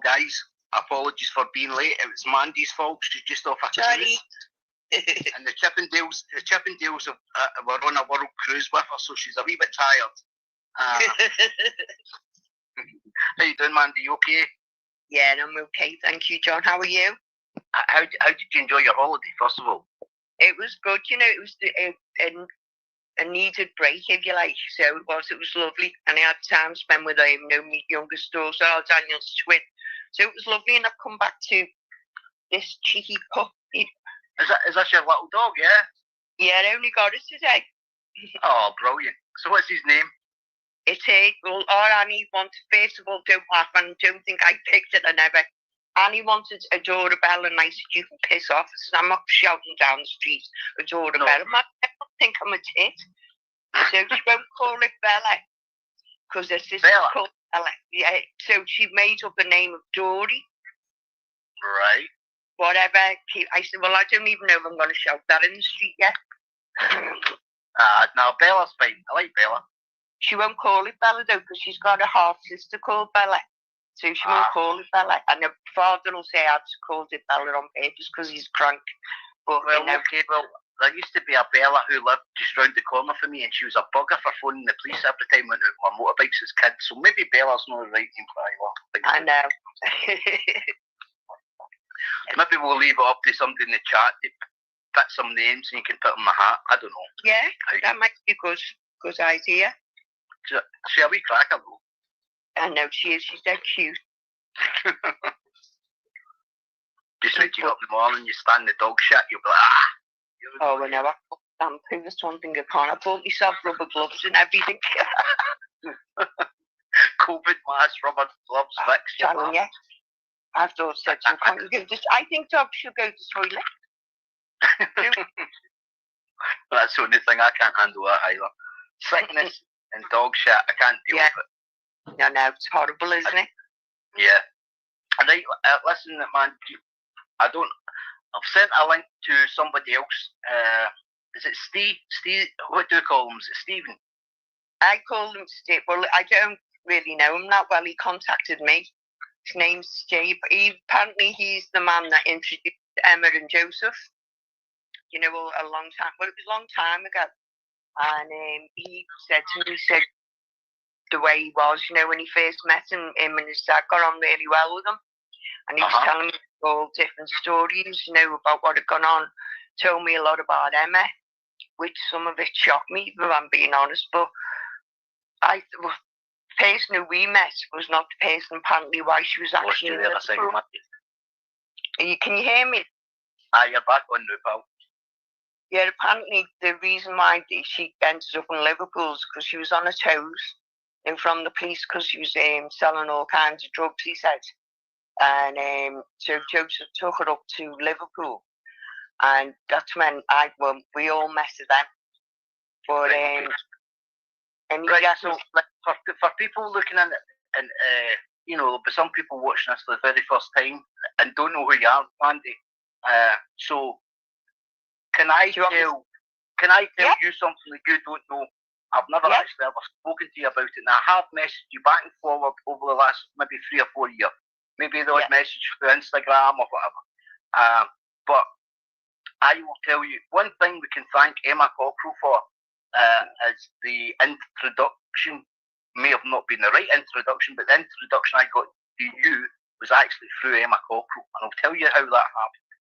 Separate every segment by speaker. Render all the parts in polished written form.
Speaker 1: guys. Apologies for being late. It was Mandy's fault. She's just off a cruise. And the Chippendales were on a world cruise with her, so she's a wee bit tired. How you doing, Mandy? You okay?
Speaker 2: Yeah, I'm okay. Thank you, John. How are you?
Speaker 1: How did you enjoy your holiday, first of all?
Speaker 2: It was good. It was a needed break, if you like. So it was lovely. And I had time spent with my youngest daughter, Daniel's twin. So it was lovely, and I've come back to this cheeky pup.
Speaker 1: Is that your little dog, yeah?
Speaker 2: Yeah, I only got it today.
Speaker 1: Oh, brilliant. So what's his name?
Speaker 2: It's well, Annie wanted, first of all, don't laugh, and don't think I picked it, I never. Annie wanted Adorabella, and I said, you can piss off. So I'm not shouting down the street, Adorabella. No. I don't think I'm a tit. So she won't call it Bella, because her sister's called Bella. Yeah, so she made up the name of Dory.
Speaker 1: Right.
Speaker 2: Whatever. I said, well, I don't even know if I'm going to shout that in the street yet.
Speaker 1: No, Bella's fine. I like Bella.
Speaker 2: She won't call it Bella, though, because she's got a half-sister called Bella. So she won't call it Bella. And her father will say I've called it Bella on purpose because he's drunk. But,
Speaker 1: okay, well, there used to be a Bella who lived just round the corner from me, and she was a bugger for phoning the police every time we went out on motorbikes as kids. So maybe Bella's not the right name for either.
Speaker 2: I know.
Speaker 1: Maybe we'll leave it up to somebody in the chat to pick some names and you can put them in the hat. I don't know.
Speaker 2: Yeah, that might be a good idea.
Speaker 1: She's a wee cracker though.
Speaker 2: I know she is. She's so cute.
Speaker 1: Just when you get up in the morning, you stand in the dog shit, you'll be like,
Speaker 2: Oh, whenever I'm that's one thing I can't. I bought myself rubber gloves and everything.
Speaker 1: COVID mask, rubber gloves, Vicks.
Speaker 2: Telling you. I thought such a I think dogs should go to the toilet.
Speaker 1: That's the only thing I can't handle that either. Sickness and dog shit, I can't deal with it.
Speaker 2: No, it's horrible, isn't it?
Speaker 1: Yeah. And listen, man, I've sent a link to somebody else. Is it Steve? What do you call him? Is it Stephen?
Speaker 2: I call him Steve. Well, I don't really know him that well. He contacted me. His name's Steve. Apparently he's the man that introduced Emma and Joseph. A long time. Well, it was a long time ago. And he said to me, the way he was, when he first met him and his dad got on really well with him. And he was telling me all different stories, about what had gone on. Told me a lot about Emma, which some of it shocked me, if I'm being honest. But the person who we met was not the person apparently why she was actually in Liverpool. Can you hear me?
Speaker 1: You're back on the pal.
Speaker 2: Yeah, apparently the reason why she ended up in Liverpool is because she was on her toes from the police because she was selling all kinds of drugs, he said. And so Joseph took her up to Liverpool. And that's when we all met them. But,
Speaker 1: so for people looking in and there'll be some people watching this for the very first time and don't know who you are, Mandy. So can I tell you something that you don't know? I've never actually ever spoken to you about it, and I have messaged you back and forward over the last maybe 3 or 4 years. Maybe the odd message through Instagram or whatever. But I will tell you one thing we can thank Emma Cockerill for is the introduction. May have not been the right introduction, but the introduction I got to you was actually through Emma Cockerill, and I'll tell you how that happened.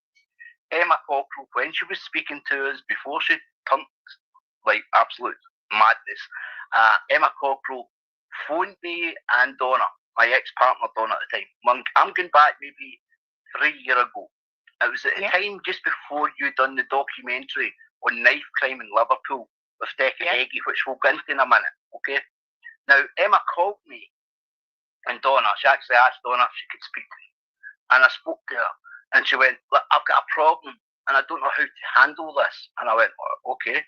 Speaker 1: Emma Cockerill, when she was speaking to us before she turned like absolute madness, Emma Cockerill phoned me and Donna, my ex-partner Donna at the time. I'm going back maybe 3 years ago. It was at the time just before you done the documentary on knife crime in Liverpool with Decca Heggie, which we'll get into in a minute, okay? Now, Emma called me and Donna, she actually asked Donna if she could speak to me. And I spoke to her and she went, look, I've got a problem and I don't know how to handle this. And I went, okay.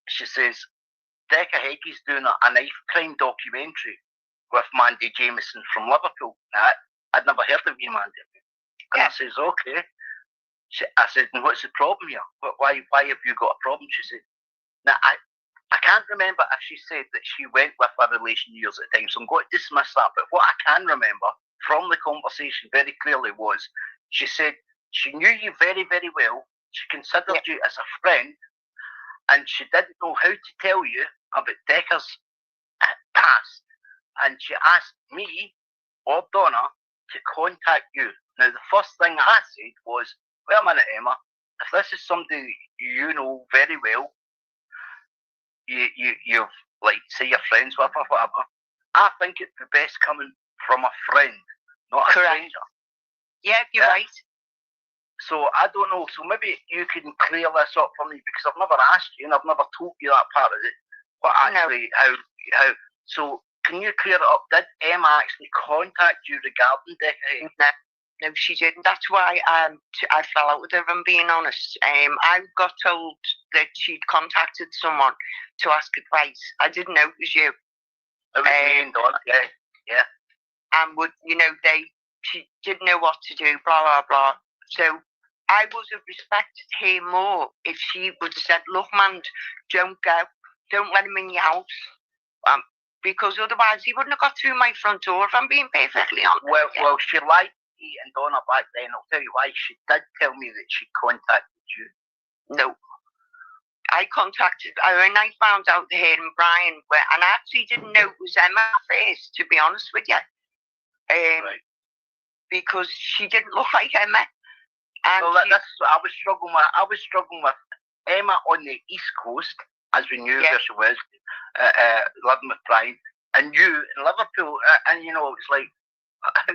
Speaker 1: She says, Decca Heggie's doing a knife crime documentary with Mandy Jameson from Liverpool. I'd never heard of you, Mandy. And I says, okay. I said, and what's the problem here? Why have you got a problem? She said, now, I can't remember if she said that she went with a relation years at the time, so I'm going to dismiss that. But what I can remember from the conversation very clearly was, she said she knew you very, very well. She considered you as a friend, and she didn't know how to tell you about Decker's past. And she asked me or Donna to contact you. Now, the first thing I said was, wait a minute, Emma, if this is somebody you know very well, you've, like, say you're friends with or whatever, I think it'd be best coming from a friend, not a stranger.
Speaker 2: Yeah, you're right.
Speaker 1: So I don't know. So maybe you can clear this up for me, because I've never asked you and I've never told you that part of it. What actually, how? So can you clear it up? Did Emma actually contact you regarding Decker?
Speaker 2: No, she didn't. That's why I fell out with her, if I'm being honest. I got told that she'd contacted someone to ask advice. I didn't know it was you.
Speaker 1: It was me and Donna, yeah.
Speaker 2: And she didn't know what to do, blah, blah, blah. So I would have respected her more if she would have said, look, man, don't go. Don't let him in your house. Because otherwise he wouldn't have got through my front door, if I'm being perfectly honest.
Speaker 1: Well, she lied to me and Donna back then. I'll tell you why. She did tell me that she contacted you.
Speaker 2: No. I contacted her and I found out her and Brian were, and I actually didn't know it was Emma first, to be honest with you.
Speaker 1: Right.
Speaker 2: Because she didn't look like Emma. And
Speaker 1: well, that's what I was struggling with. I was struggling with Emma on the East Coast, as we knew where she was, living with Brian, and you in Liverpool, and it's like, how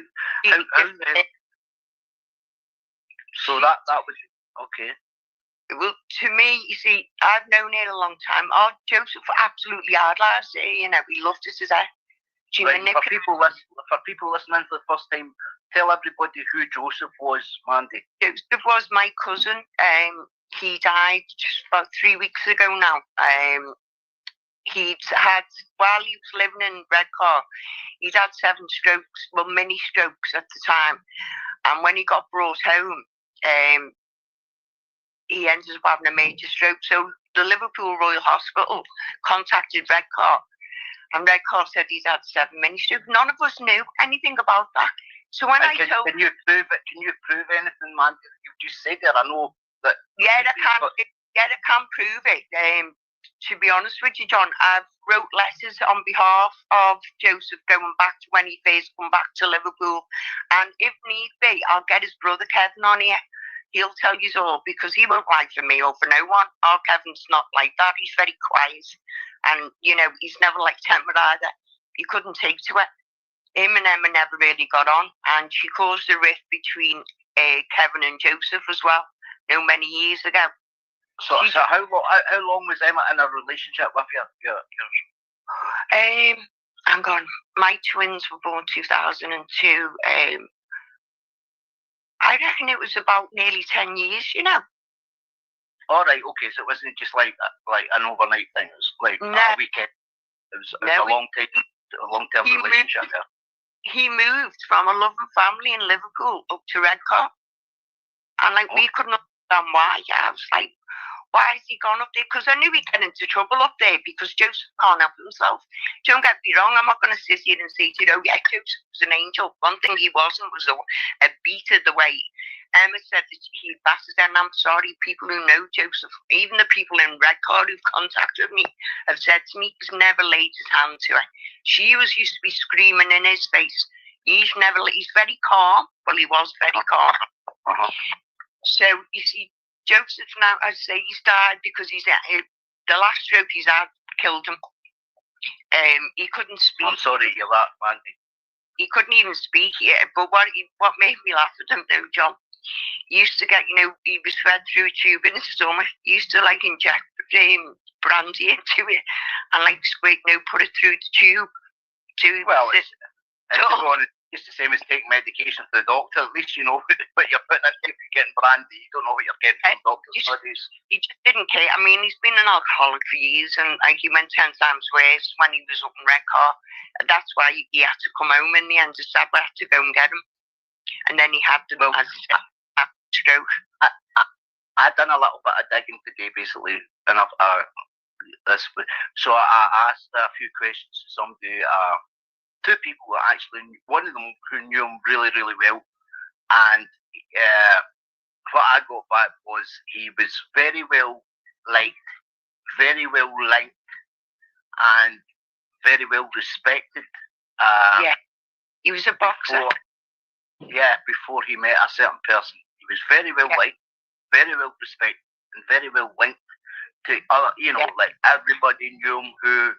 Speaker 1: so that was okay.
Speaker 2: Well, to me, you see, I've known her a long time. Oh, Joseph absolutely hard last year, we loved it as that.
Speaker 1: Right, for people listening for the first time, tell everybody who Joseph was, Mandy.
Speaker 2: Joseph was my cousin. He died just about 3 weeks ago now. He'd had, while he was living in Redcar, he'd had 7 strokes, well, mini strokes at the time. And when he got brought home, he ended up having a major stroke. So the Liverpool Royal Hospital contacted Redcar, and Redcar said he's had 7 mini strokes. None of us knew anything about that. So when
Speaker 1: can you prove it? Can you prove anything, man? You just said that. I know that.
Speaker 2: Yeah, I can prove it. To be honest with you, John, I've wrote letters on behalf of Joseph going back to when he first come back to Liverpool, and if need be, I'll get his brother Kevin on here. He'll tell you all, because he won't lie for me or for no one. Our Kevin's not like that. He's very quiet, and he's never like tempered either. He couldn't take to it. Him and Emma never really got on, and she caused a rift between Kevin and Joseph as well, many years ago.
Speaker 1: So how long was Emma in a relationship with you?
Speaker 2: Hang on. My twins were born 2002. I reckon it was about nearly 10 years,
Speaker 1: All right, okay, so it wasn't just like an overnight thing. It was like a weekend. It was a long-term relationship.
Speaker 2: He moved from a loving family in Liverpool up to Redcar, and we couldn't understand why. I was like, why has he gone up there? Because I knew he'd get into trouble up there, because Joseph can't help himself. Don't get me wrong, I'm not going to sit here and say, yeah, Joseph was an angel. One thing he wasn't was a beater, the way Emma said that he battered, and I'm sorry, people who know Joseph, even the people in Redcar who've contacted me, have said to me he's never laid his hand to her. She used to be screaming in his face. He's very calm. Well, he was very calm.
Speaker 1: Uh-huh.
Speaker 2: So, you see, Joseph now, I say, he's died because the last stroke he's had killed him. He couldn't speak.
Speaker 1: I'm sorry, you're that, Mandy.
Speaker 2: He couldn't even speak yet. But what made me laugh at him, though, John, he used to get, he was fed through a tube in his stomach. He used to inject brandy into it and put it through the tube.
Speaker 1: It's the same as taking medication to the doctor. At least you know what you're putting into. If you're getting brandy, you don't know what you're getting from doctors nowadays.
Speaker 2: He just didn't care. I mean, he's been an alcoholic for years, and he went 10 times worse when he was up in Redcar. That's why he had to come home in the end of Sabbath. I had to go and get him. And then he had to, as I said, have a stroke.
Speaker 1: I done a little bit of digging today, basically, and so I asked a few questions to somebody two people that actually, one of them who knew him really, really well, and what I got back was he was very well liked, very well linked, and very well respected.
Speaker 2: Yeah, he was a boxer.
Speaker 1: Before he met a certain person, he was very well liked, very well respected, and very well linked to other. Like everybody knew him who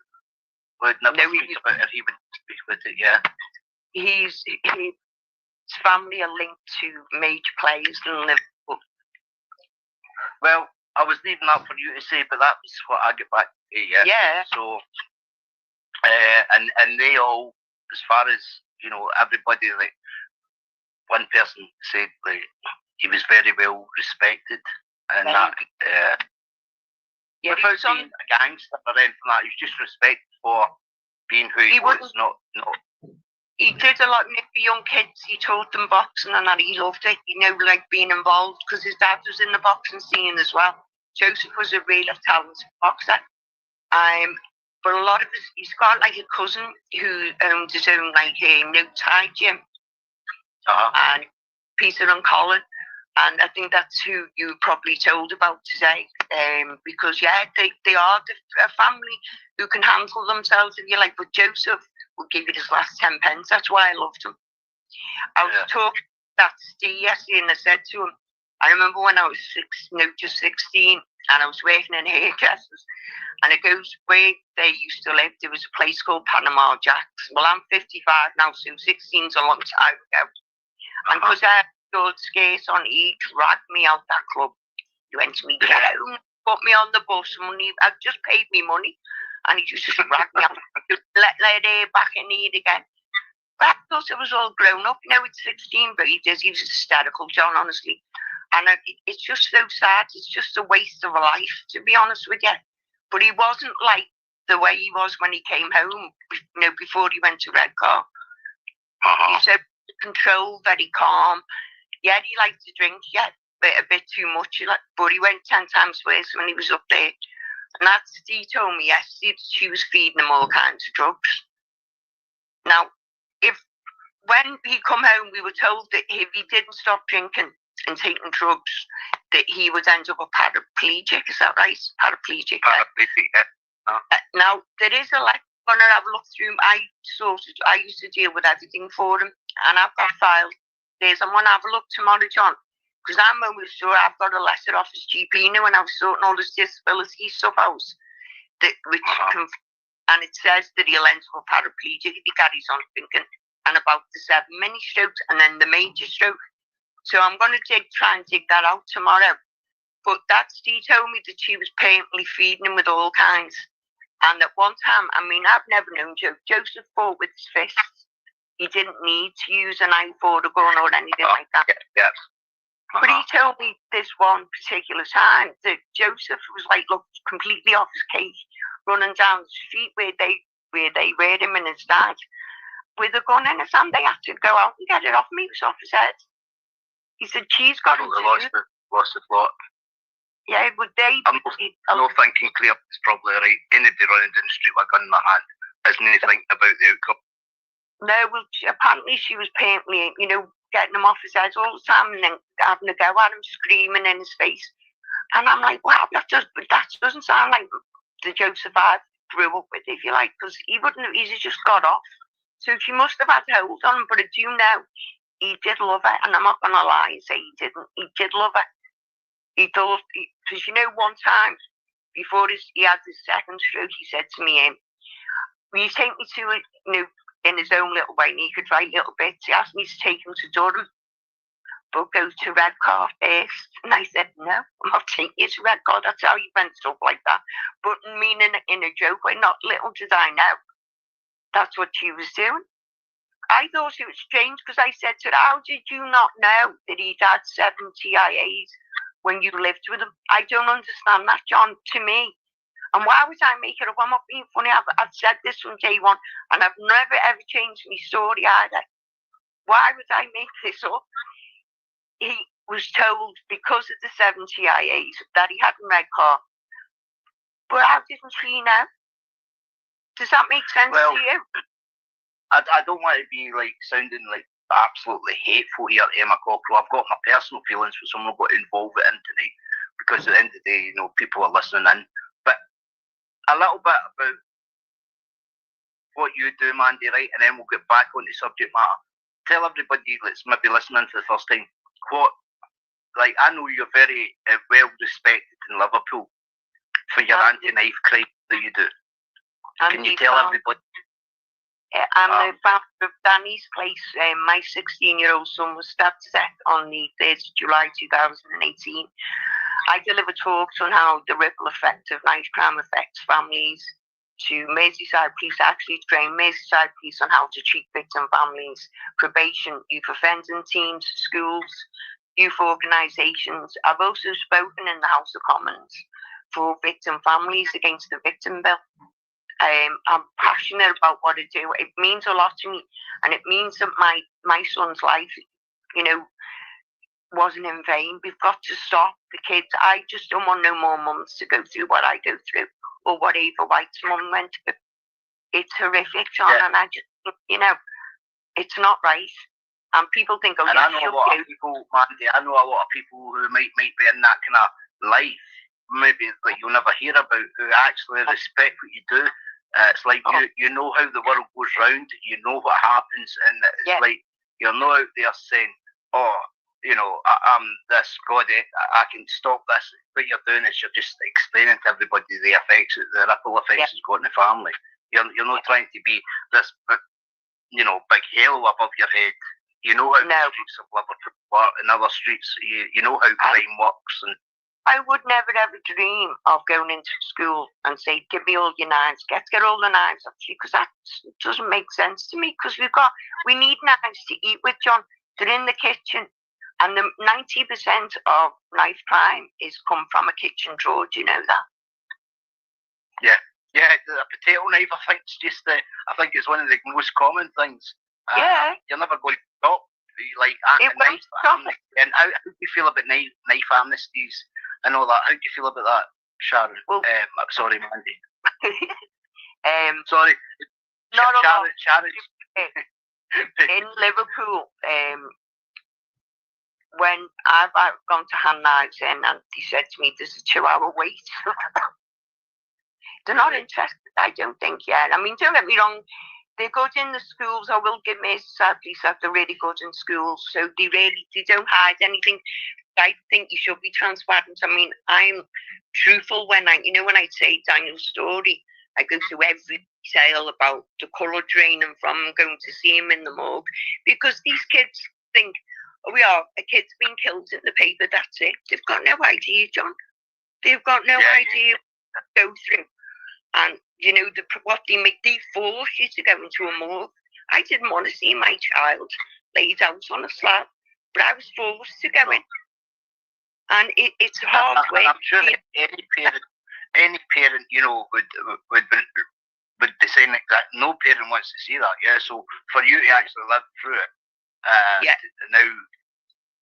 Speaker 1: would never speak about it. He would speak with it. Yeah,
Speaker 2: his family are linked to major players in Liverpool.
Speaker 1: Well, I was leaving that for you to say, but that was what I get back to. Yeah. So, and they all, as far as everybody, like one person said, like he was very well respected, and that. Without being a gangster or anything like that, he was just respected for being who he was. Not.
Speaker 2: He did a lot with the young kids. He taught them boxing and that. He loved it, like being involved, because his dad was in the boxing scene as well. Joseph was a really talented boxer. But a lot of he's got like a cousin who owned his own Thai gym. And Peter and Colin. And I think that's who you probably told about today. Because they are a family who can handle themselves, if you like. But Joseph would give you his last 10 pence. That's why I loved him. I was talking to that Steve yesterday, and I said to him, I remember when I was just 16, and I was working in hairdressers, and it goes where they used to live. There was a place called Panama Jack's. Well, I'm 55 now, so 16's a long time ago. And because I had good skates on, he dragged me out that club. He went to me, get home, put me on the bus, and I just paid me money. And he just dragged me out, let her back in need again. But I thought it was all grown up. Now it's 16, but he was hysterical, John, honestly. And it's just so sad. It's just a waste of a life, to be honest with you. But he wasn't like the way he was when he came home, before he went to Red Car. He said control, very calm. Yeah, he liked to drink, a bit too much. But he went 10 times worse when he was up there. And that Steve told me yesterday that she was feeding him all kinds of drugs. Now, when he come home, we were told that if he didn't stop drinking and taking drugs, that he would end up a paraplegic. Is that right? Paraplegic.
Speaker 1: Paraplegic, yeah.
Speaker 2: Now, there is a letter. I'm going to have a look through. I used to deal with everything for him, and I've got files. I'm going to have a look tomorrow, John. Because I'm almost sure I've got a letter off his GP now, and I was sorting all this disability stuff out. And it says that he'll end up paraplegic if he carries on drinking, and about the 7 mini strokes, and then the major stroke. So I'm going to try and dig that out tomorrow. But that Steve told me that she was permanently feeding him with all kinds. And at one time, I've never known Joseph fought with his fists. He didn't need to use a knife or a gun or anything like that.
Speaker 1: Yeah.
Speaker 2: But he told me this one particular time that Joseph was completely off his case, running down the street where they were him and his dad with a gun in his hand. They had to go out and get it off him. He was off his head. He said, she's got to
Speaker 1: lost the plot.
Speaker 2: Yeah, but
Speaker 1: I'm not thinking clear. It's probably right. Anybody running down the street with a gun in their hand isn't thinking about the outcome.
Speaker 2: No, well, apparently she was painfully, getting him off his head all the time and then having a go at him, screaming in his face. And I'm like, wow, that doesn't sound like the Joseph I grew up with, if you like, because he just got off. So she must have had hold on him, but I do know he did love her, and I'm not going to lie and say he didn't. He did love her. He thought, because one time before he had his second stroke, he said to me, will you take me to, in his own little way, and he could write little bits. He asked me to take him to Durham, but go to Red Car first. And I said, no, I'm not taking you to Red Car. That's how you went stuff like that. But meaning in a joke way, not little did I know. That's what she was doing. I thought it was strange because I said to her, how did you not know that he'd had 7 TIAs when you lived with him? I don't understand that, John, to me. And why would I make it up? I'm not being funny. I've said this from day one, and I've never, ever changed my story either. Why would I make this up? He was told because of the 7 TIAs that he had a Red Car. But how didn't she know? Does that make sense to you?
Speaker 1: I don't want to be like sounding like absolutely hateful here, Emma Cockerill. I've got my personal feelings for someone I've got to involve it in tonight because at the end of the day, people are listening in. But a little bit about what you do, Mandy, right? And then we'll get back on the subject matter. Tell everybody that's maybe listening for the first time what, like, I know you're very well respected in Liverpool for your anti-knife crime that you do. Can you tell everybody?
Speaker 2: I'm the founder of Danny's Place. My 16-year-old son was stabbed to death on the 3rd of July 2018. I deliver talks on how the ripple effect of knife crime affects families. To Merseyside Police, actually train Merseyside Police on how to treat victim families, probation, youth offending teams, schools, youth organisations. I've also spoken in the House of Commons for victim families against the victim bill. I'm passionate about what I do. It means a lot to me, and it means that my son's life, wasn't in vain. We've got to stop the kids. I just don't want no more mums to go through what I go through, or what Ava White's mum went through. It's horrific, John, and I just, it's not right. And people think,
Speaker 1: and I know a lot of people, Mandy, I know a lot of people who might be in that kind of life, maybe that you'll never hear about, who actually respect what you do. It's like you know how the world goes round, you know what happens, and it's like you're not out there saying, I'm this, God, I can stop this. What you're doing is you're just explaining to everybody the effects, the ripple effects it's got in the family. You're not trying to be this, big halo above your head. You know how the streets of Liverpool work and other streets. You know how crime works. And
Speaker 2: I would never ever dream of going into school and say, "Give me all your knives. Get all the knives off you," because that doesn't make sense to me. Because we need knives to eat with, John. They're in the kitchen, and the 90% of knife crime is come from a kitchen drawer. Do you know that?
Speaker 1: Yeah, the potato knife. I think it's one of the most common things. You're never going to stop. Like knife amnesty. And how do you feel about knife amnesties and all that? How do you feel about that, Sharon?
Speaker 2: Well,
Speaker 1: sorry, Mandy.
Speaker 2: Sorry.
Speaker 1: Sharon.
Speaker 2: In Liverpool, when I've gone to hand knives in, and he said to me, "There's a 2-hour wait." They're not interested, I don't think, yet. I mean, don't get me wrong. They're good in the schools. I will give Merseyside Police that they're really good in schools. So they don't hide anything. I think you should be transparent. I mean, I'm truthful when I say Daniel's story. I go through every detail about the colour draining from going to see him in the morgue. Because these kids think, a kid's been killed in the paper, that's it. They've got no idea, John. They've got no idea what to go through. And, what they force you to go into a morgue. I didn't want to see my child laid out on a slab, but I was forced to go in. And it's hard work.
Speaker 1: I'm sure any parent, would be saying that no parent wants to see that, So for you to actually live through it, now,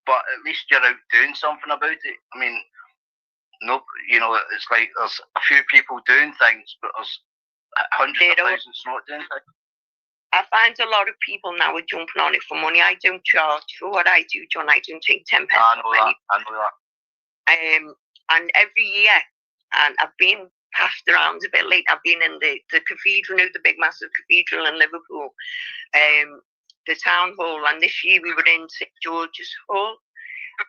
Speaker 1: but at least you're out doing something about it. I mean, no, it's like there's a few people doing things, but there's hundreds of thousands not doing things.
Speaker 2: I find a lot of people now are jumping on it for money. I don't charge for what I do, John. I don't take 10 pence.
Speaker 1: I know that.
Speaker 2: And every year, and I've been passed around a bit late. I've been in the cathedral, the big massive cathedral in Liverpool, the town hall, and this year we were in St George's Hall.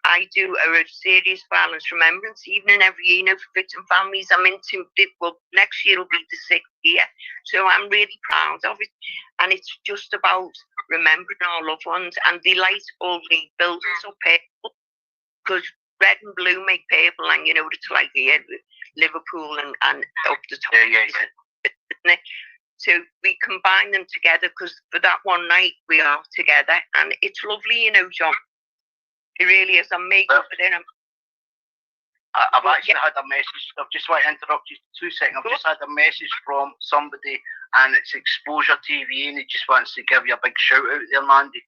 Speaker 2: I do a serious violence remembrance evening every year, for victim families. I'm into it. Well, next year will be the 6th year, so I'm really proud of it. And it's just about remembering our loved ones, and they light all the buildings up purple, because red and blue make purple, and it's like here, Liverpool and up the top.
Speaker 1: Yeah.
Speaker 2: So we combine them together, because for that one night we are together, and it's lovely, John. It really is. I'm making up for them.
Speaker 1: I've actually had a message. I just want to interrupt you 2 seconds. I've just had a message from somebody, and it's Exposure TV, and he just wants to give you a big shout out there, Mandy.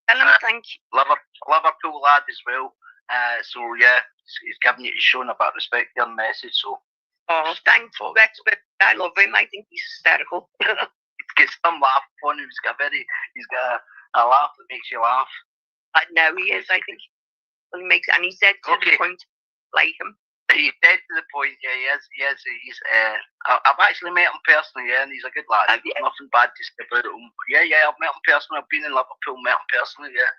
Speaker 2: Tell him thank you.
Speaker 1: Liverpool lad as well. So yeah, he's giving you, showing a bit of respect there and message. So.
Speaker 2: Thanks for that. I love him. I think he's hysterical.
Speaker 1: got some laugh on him. He's got a laugh that makes you laugh.
Speaker 2: I know he is. I think and he's dead to the point. Like him.
Speaker 1: He's dead to the point. Yeah, he is. He's. I've actually met him personally. Yeah, and he's a good lad. Nothing bad to say about him. Yeah. I've met him personally. I've been in Liverpool. Met him personally. Yeah.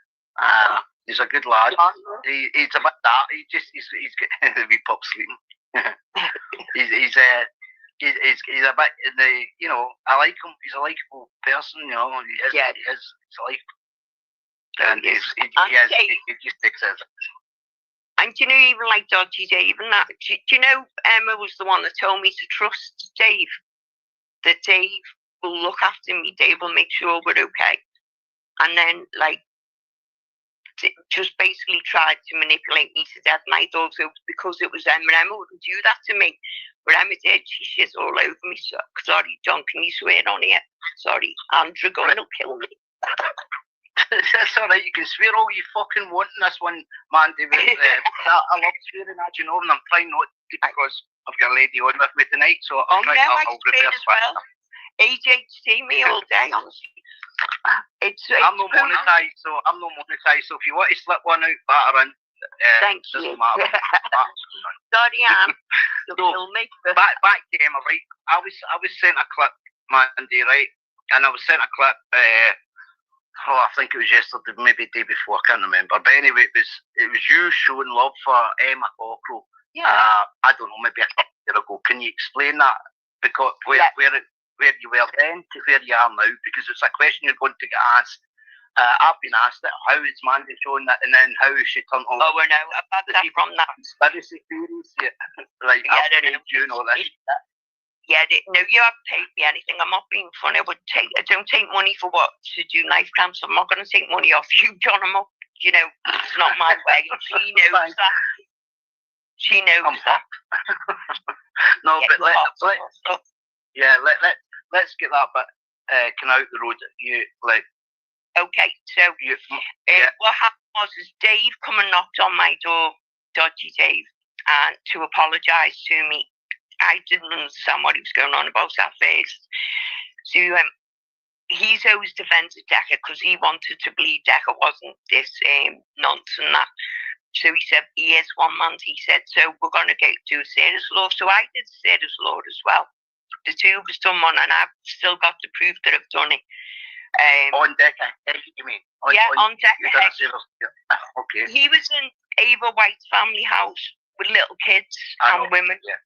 Speaker 1: He's a good lad. He's a bit dark. He's got the wee pup sleeping. he's a bit in the. You know, I like him. He's a likable person. You know, he is.
Speaker 2: Yeah.
Speaker 1: He is. He's like. And he just takes it.
Speaker 2: And do you know, even like Dodgy Dave and that, do you know Emma was the one that told me to trust Dave? That Dave will look after me, Dave will make sure we're okay. And then, like, just basically tried to manipulate me to death. And I thought it was because it was Emma. Emma wouldn't do that to me. But Emma did. She shit all over me. So, sorry, John, can you swear on here? Sorry, Andrew Gunn will kill me.
Speaker 1: That's alright, you can swear all you fucking want in this one, Mandy. I love swearing, as you know, and I'm trying not to because I've got a lady on with me tonight, so
Speaker 2: I swear as well. ADHD me all day, honestly.
Speaker 1: I'm not monetised, so if you want to slip one out, batter in.
Speaker 2: Thank you.
Speaker 1: Matter.
Speaker 2: Sorry, Anne. You'll kill me.
Speaker 1: Back to Emma, right? I was sent a clip, Mandy, right? And I was sent a clip, I think it was yesterday, maybe the day before, I can't remember. But anyway, it was you showing love for Emma Cockerill.
Speaker 2: Yeah.
Speaker 1: I don't know, maybe a couple of years ago. Can you explain that? Because where you were then to where you are now? Because it's a question you're going to get asked. I've been asked it. How is Mandy showing that? And then how is she turned on?
Speaker 2: Oh, I know. About that from that
Speaker 1: conspiracy theories. Yeah. Like,
Speaker 2: yeah,
Speaker 1: I've paid you and all this.
Speaker 2: Yeah, no, you haven't paid me anything. I'm not being funny. I don't take money for what to do knife camps. I'm not going to take money off you, John. You know, it's not my way. She knows that. She knows that.
Speaker 1: No, but let's get that bit kind of out the road.
Speaker 2: Okay, so what happened was Dave come and knocked on my door, Dodgy Dave, and to apologise to me. I didn't understand what he was going on about at first. So he's always defended Decca because he wanted to believe Decca wasn't this nonce and that. So he said, he is one man. He said, so we're going to go do a serious law. So I did serious law as well. The two of us done one, and I've still got the proof that I've done it.
Speaker 1: On Decca, you mean?
Speaker 2: On Decca.
Speaker 1: Okay.
Speaker 2: He was in Ava White's family house with little kids and women.
Speaker 1: Yeah.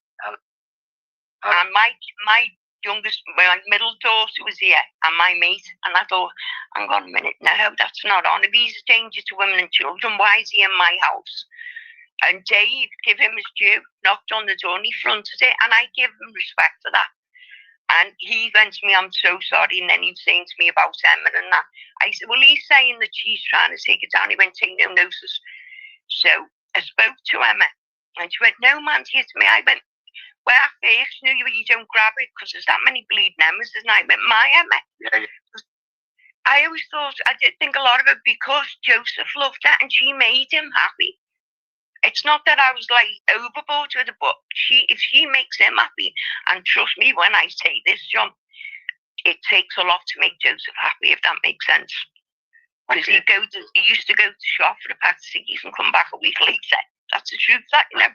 Speaker 2: And my middle daughter was here, and my mate, and I thought, hang on a minute, no, that's not on. If he's a danger to women and children, why is he in my house? And Dave, give him his due, knocked on the door and he fronted it, and I give him respect for that. And he went to me, I'm so sorry, and then he was saying to me about Emma and that. I said, well, he's saying that she's trying to take it down. He went, take no notice. So I spoke to Emma, and she went, no, man, here's me. I went, well, at first, you don't grab it because there's that many bleeding Emmas. And I went, my Emma.
Speaker 1: Yeah.
Speaker 2: I always thought, I did think a lot of it because Joseph loved her and she made him happy. It's not that I was like overboard with it, but if she makes him happy, and trust me when I say this, John, it takes a lot to make Joseph happy, if that makes sense. Because he used to go to shop for a pack of ciggies and come back a week later. That's the truth, that, you know.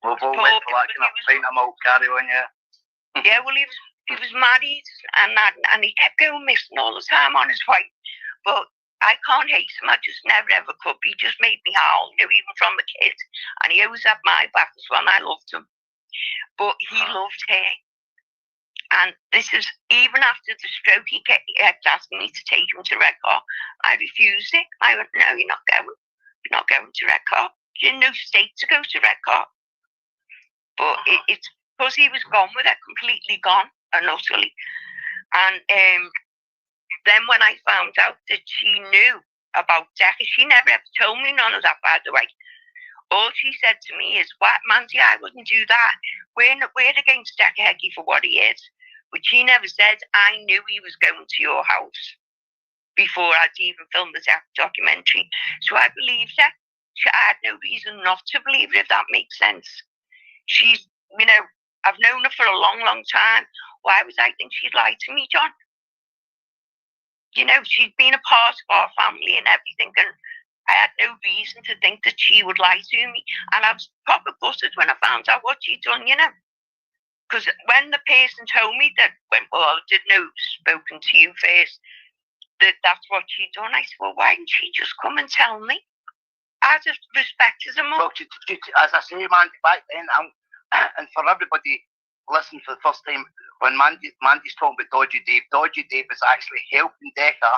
Speaker 1: We've all went for that kind of pint of milk, carry on, yeah.
Speaker 2: Yeah, well, he was married and he kept going missing all the time on his wife. But I can't hate him. I just never ever could. He just made me howl, even from the kid. And he always had my back as well, and I loved him. But he loved her. And this is, even after the stroke, he kept asking me to take him to Red Car. I refused it. I went, no, you're not going. You're not going to Red Car. You're in no state to go to Red Car. But it's because he was gone with it, completely gone and utterly. And then when I found out that she knew about Decca, she never ever told me none of that, by the way. All she said to me is, what, Mandy, I wouldn't do that. We're against Decca Heggie for what he is. But she never said, I knew he was going to your house before I'd even filmed the documentary. So I believed her. I had no reason not to believe her, if that makes sense. She's, I've known her for a long, long time. Why would I think she'd lie to me, John? you know, she'd been a part of our family and everything, and I had no reason to think that she would lie to me. And I was proper gutted when I found out what she'd done, you know. Because when the person told me that, well, I didn't know, spoken to you first, that's what she'd done, I said, well, why didn't she just come and tell me? I'd have respected her more.
Speaker 1: Well, as I say, Mandy, back then, and for everybody listening for the first time, when Mandy's talking about Dodgy Dave was actually helping Decca.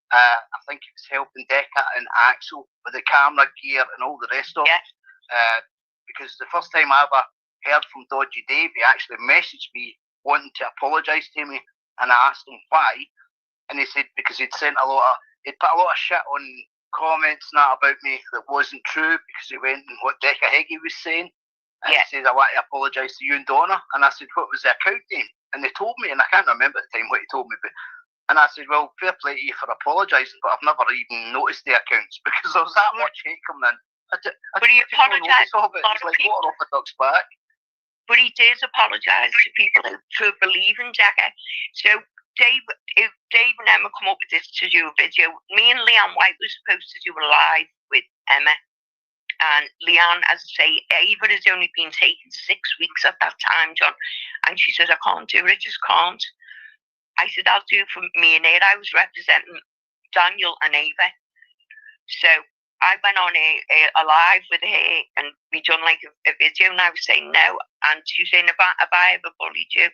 Speaker 1: I think he was helping Decca and Axel with the camera gear and all the rest of it. Because the first time I ever heard from Dodgy Dave, he actually messaged me wanting to apologise to me, and I asked him why, and he said because he'd put a lot of shit on comments and that about me that wasn't true, because he went and what Decca Heggie was saying. And he said, I want to apologise to you and Donna. And I said, what was the account name? And they told me, and I can't remember at the time what he told me, and I said, well, fair play to you for apologising, but I've never even noticed the accounts because there was that much hate coming in.
Speaker 2: But he apologised.
Speaker 1: It's like water off a duck's back.
Speaker 2: But he did apologise to people for believing Decca. So Dave and Emma come up with this to do a video. Me and Leanne White were supposed to do a live with Emma. And Leanne, as I say, Ava has only been taken 6 weeks at that time, John. And she said, I can't do it, I just can't. I said, I'll do it for me and her. I was representing Daniel and Ava. So I went on a live with her, and we done like a video, and I was saying no. And she was saying, if I ever bullied you,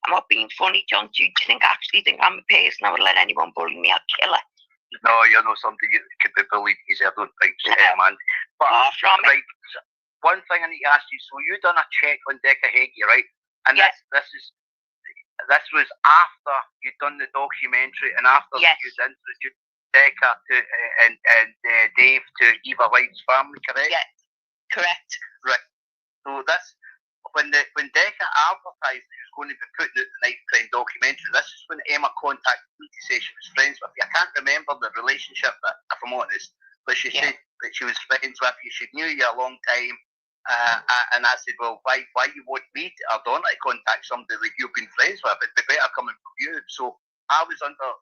Speaker 2: I'm not being funny, John. Do you actually think I'm a person I would let anyone bully me? I'd kill her.
Speaker 1: No, you're not somebody you could be bullied easy, I don't think so, man. But, right, one thing I need to ask you, so you done a check on Decca Heggie, right? And this was after you'd done the documentary and after you'd introduced Decca and Dave to Eva White's family, correct?
Speaker 2: Yes, correct.
Speaker 1: Right. So this, when Decca advertised he was going to be putting out the Knife Crime documentary, this is when Emma contacted me to say she was friends with you. I can't remember the relationship, if I'm honest, but she said that she was friends with you. She knew you a long time. And I said, well, why you want me or Donna to contact somebody that you've been friends with? It'd be better coming from you. So I was under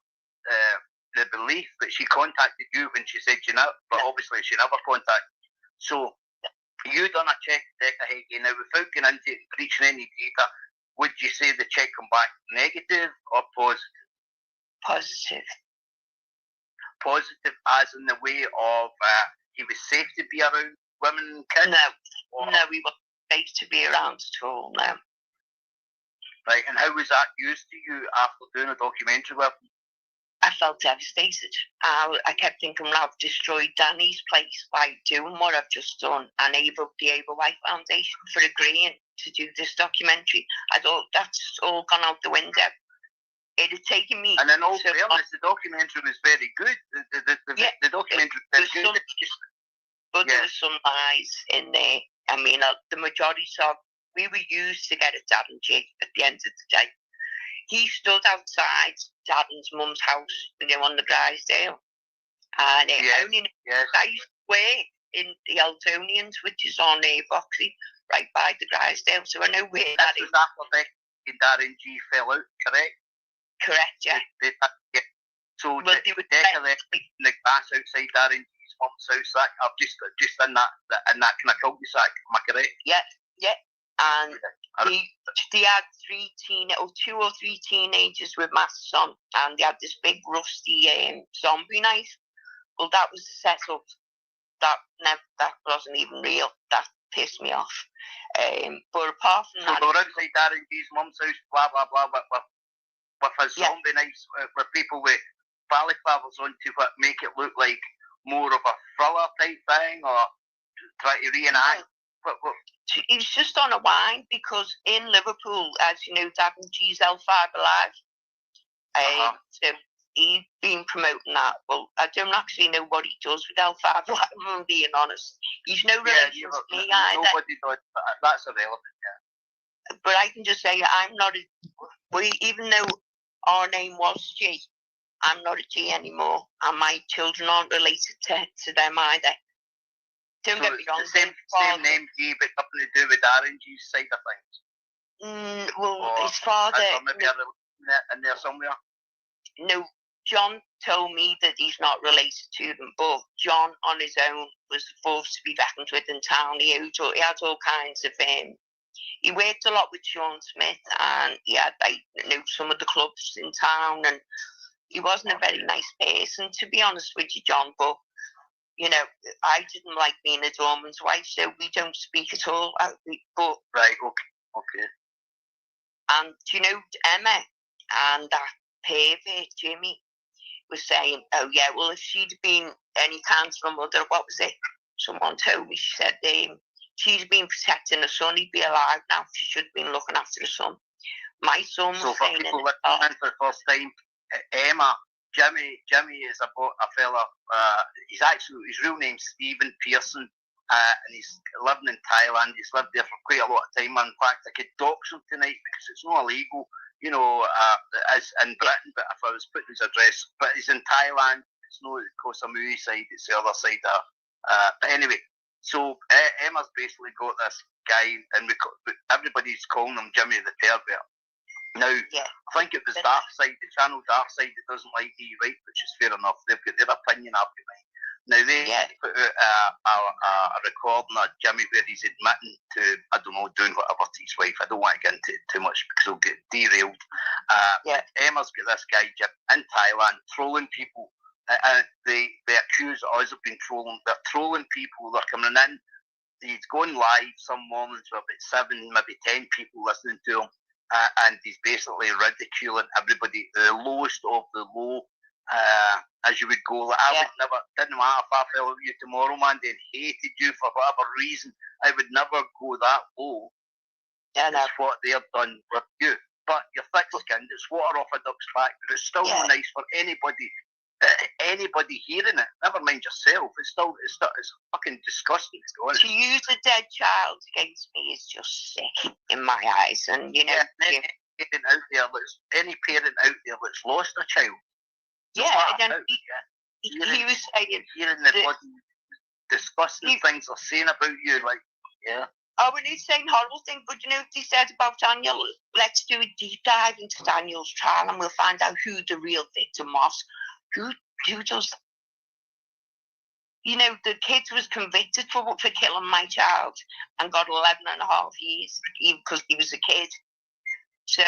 Speaker 1: the belief that she contacted you when she said you know, but obviously she never contacted. So you done a check, Decca Heggie. Now, without going into breaching any data, would you say the check come back negative or positive?
Speaker 2: Positive.
Speaker 1: Positive, as in the way of he was safe to be around women and kids?
Speaker 2: No, we were safe to be around at all, no.
Speaker 1: Right, and how was that used to you after doing a documentary with him?
Speaker 2: I felt devastated. I kept thinking, well, I've destroyed Danny's place by doing what I've just done, and the Ava White Foundation for agreeing to do this documentary. I thought that's all gone out the window. It had taken me...
Speaker 1: And in all fairness, the documentary was very good. The documentary was very good.
Speaker 2: But there were some lies in there. I mean, the majority of... We were used to get at Dad and Jake at the end of the day. He stood outside Dad and Mum's house, on the Grisdale. And I used to work in the Eltonians, which is on Boxley, right by the Grisdale. So I know where that is.
Speaker 1: That was after Dad and G fell out, correct?
Speaker 2: Correct, yeah.
Speaker 1: So they were decorating the grass outside Dad and G's mum's house. I've just in that kind of cul-de-sac, am I correct?
Speaker 2: Yeah. And they had 2 or 3 teenagers with masks on, and they had this big rusty zombie knife. Well, that was the setup. That wasn't even real. That pissed me off. But apart from that,
Speaker 1: they were outside Dad and G's mum's house, blah blah blah, with a zombie knife, where people with balaclavas on to make it look like more of a thriller type thing, or try to reenact.
Speaker 2: He was just on a whine because in Liverpool, as you know, Dad and G's L5 Alive. So he's been promoting that. Well, I don't actually know what he does with L5 Alive, if I'm being honest. He's no relation to me either.
Speaker 1: Nobody does. That's irrelevant, yeah.
Speaker 2: But I can just say I'm not even though our name was G, I'm not a G anymore, and my children aren't related to them either. Don't get me wrong.
Speaker 1: Same name, G, but nothing to do with G's side of things.
Speaker 2: His father.
Speaker 1: Maybe in there somewhere.
Speaker 2: No, John told me that he's not related to them, but John on his own was the force to be reckoned with in town. He had all kinds of he worked a lot with Sean Smith, and he had some of the clubs in town, and he wasn't a very nice person, to be honest with you, John. But I didn't like being a doorman's wife, so we don't speak at all. But
Speaker 1: right, okay.
Speaker 2: And Emma and that pervert Jimmy was saying, oh yeah, well, if she'd been any cancer mother, what was it? Someone told me, she said she'd been protecting her son, he'd be alive now. She should have been looking after her son. My son was
Speaker 1: for
Speaker 2: saying
Speaker 1: people listening for the first time, Emma, Jimmy is a fella, his real name's Stephen Pearson, and he's living in Thailand. He's lived there for quite a lot of time. In fact, I could dox him tonight because it's not illegal, as in Britain, but if I was putting his address, but he's in Thailand. It's not the Koh Samui side, it's the other side of, but anyway, so Emma's basically got this guy, and everybody's calling him Jimmy the pervert. Now, I think it was Darkside, the channel Darkside, that doesn't like E right, which is fair enough. They've got their opinion up to me. Now, they put out a recording of Jimmy where he's admitting to, I don't know, doing whatever to his wife. I don't want to get into it too much because he'll get derailed. Emma's got this guy in Thailand trolling people. They accuse us of being trolling. They're trolling people. They're coming in. He's going live some mornings with about 7, maybe 10 people listening to him. And he's basically ridiculing everybody, the lowest of the low, as you would go. Like, I would never, didn't matter if I fell with you tomorrow, Mandy, and hated you for whatever reason, I would never go that low. That's what they've done with you. But you're thick-skinned, it's water off a duck's back, but it's still not nice for anybody hearing it. Never mind yourself. It's fucking disgusting.
Speaker 2: To use a dead child against me is just sick in my eyes. And
Speaker 1: any parent out there that's lost a child.
Speaker 2: And then he was saying,
Speaker 1: hearing the bloody disgusting things they're saying about you, like,
Speaker 2: Oh, and he's saying horrible things, but you know what he said about Daniel? Let's do a deep dive into Daniel's trial, and we'll find out who the real victim was. Who does? The kid was convicted for killing my child and got 11.5 years because he was a kid. So,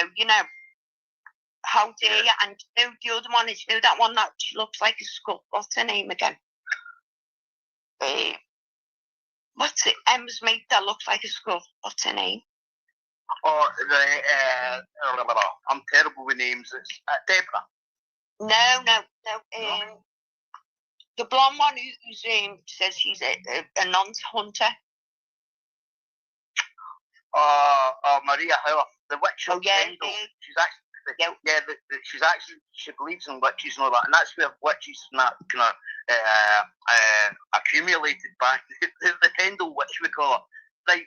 Speaker 2: how dare you? And the other one is, that one that looks like a skull. What's her name again? What's it? Emma's mate that looks like a skull. What's her name?
Speaker 1: Oh, I'm terrible with names. It's Deborah.
Speaker 2: No. The blonde one who says she's a non-hunter.
Speaker 1: Maria Howard, the witch of Kendal. She's actually, she believes in witches and all that, and that's where witches and that kind of accumulated back. The Kendal witch, we call it. Right,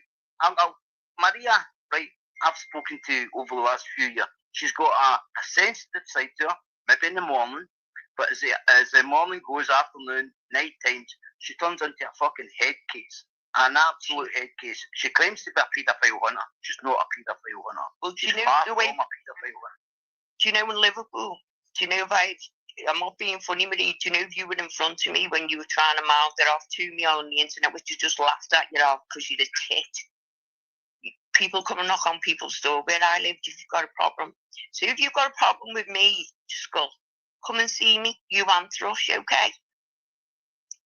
Speaker 1: Maria, right, I've spoken to over the last few years. She's got a sensitive side to her, maybe in the morning, but as the morning goes, afternoon, night times, she turns into a fucking head case. An absolute head case. She claims to be a paedophile hunter. She's not a paedophile hunter.
Speaker 2: Well,
Speaker 1: she's far from a paedophile hunter.
Speaker 2: Do you know in Liverpool? Do you know I'm not being funny, Marie. Do you know if you were in front of me when you were trying to mouth it off to me on the internet, which you just laughed at you off because you're a tit? People come and knock on people's door where I live if you've got a problem. So if you've got a problem with me, Skull, come and see me. You and Thrush, okay?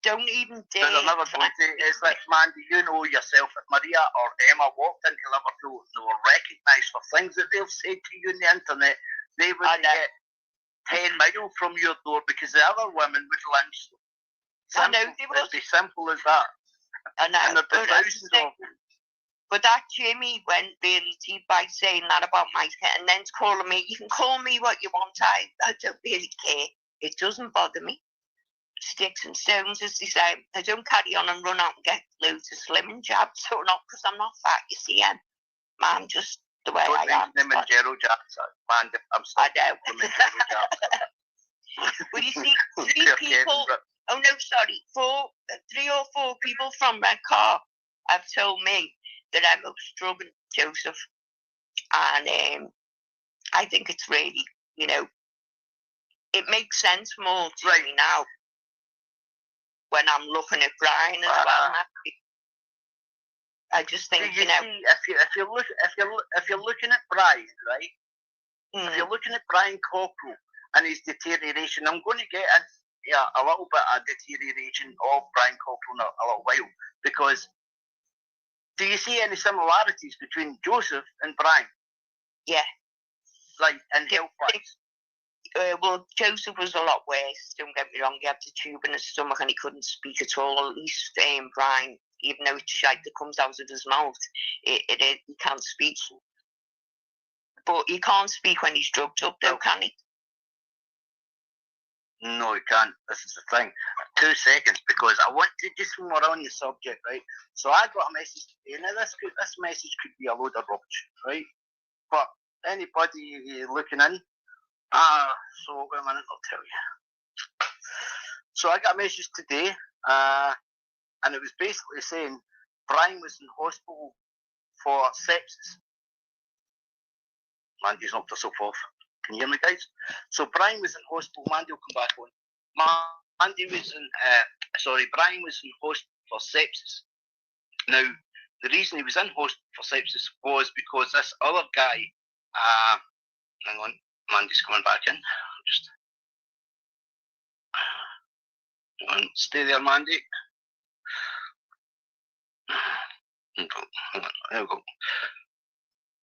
Speaker 2: Don't even dare.
Speaker 1: It's like, Mandy, you know yourself, if Maria or Emma walked into Liverpool and they were recognised for things that they've said to you on the internet, they would get 10 miles from your door because the other women would lynch them.
Speaker 2: I know, they would.
Speaker 1: It'd be simple as that.
Speaker 2: I know.
Speaker 1: And there'd be thousands of them.
Speaker 2: But that Jimmy went really deep by saying that about my head and then calling me, you can call me what you want, I don't really care. It doesn't bother me. Sticks and stones, as they say. I don't carry on and run out and get loads of slimming jabs, so not because I'm not fat, you see, I'm just the way I am.
Speaker 1: Don't Gerald jabs, man, I'm sorry.
Speaker 2: I know. Well, you see, 3 people, three or four people from Red Car have told me that Emma was drugging Joseph, and I think it's really, it makes sense more to me now when I'm looking at Brian as well. I just think,
Speaker 1: see, if you're looking at Brian, right? If you're looking at Brian Cockerill and his deterioration, I'm going to get a little bit of deterioration of Brian Cockerill in a little while, because do you see any similarities between Joseph and Brian?
Speaker 2: Yeah.
Speaker 1: Like, in health-wise?
Speaker 2: Well, Joseph was a lot worse, don't get me wrong. He had the tube in his stomach and he couldn't speak at all. At least Brian, even though it's shite that comes out of his mouth, he can't speak. But he can't speak when he's drugged up, though, can he?
Speaker 1: No, he can't. This is the thing. 2 seconds, because I want to, just when we're on the subject, right? So I got a message today. Now, this message could be a load of rubbish, right? But anybody looking in, so wait a minute, I'll tell you. So I got a message today, and it was basically saying Brian was in hospital for sepsis. Mandy's knocked herself off. Can you hear me, guys? So Brian was in hospital. Mandy will come back on. Brian was in hospital for sepsis. Now, the reason he was in hospital for sepsis was because this other guy, hang on, Mandy's coming back in. Stay there, Mandy. There we go.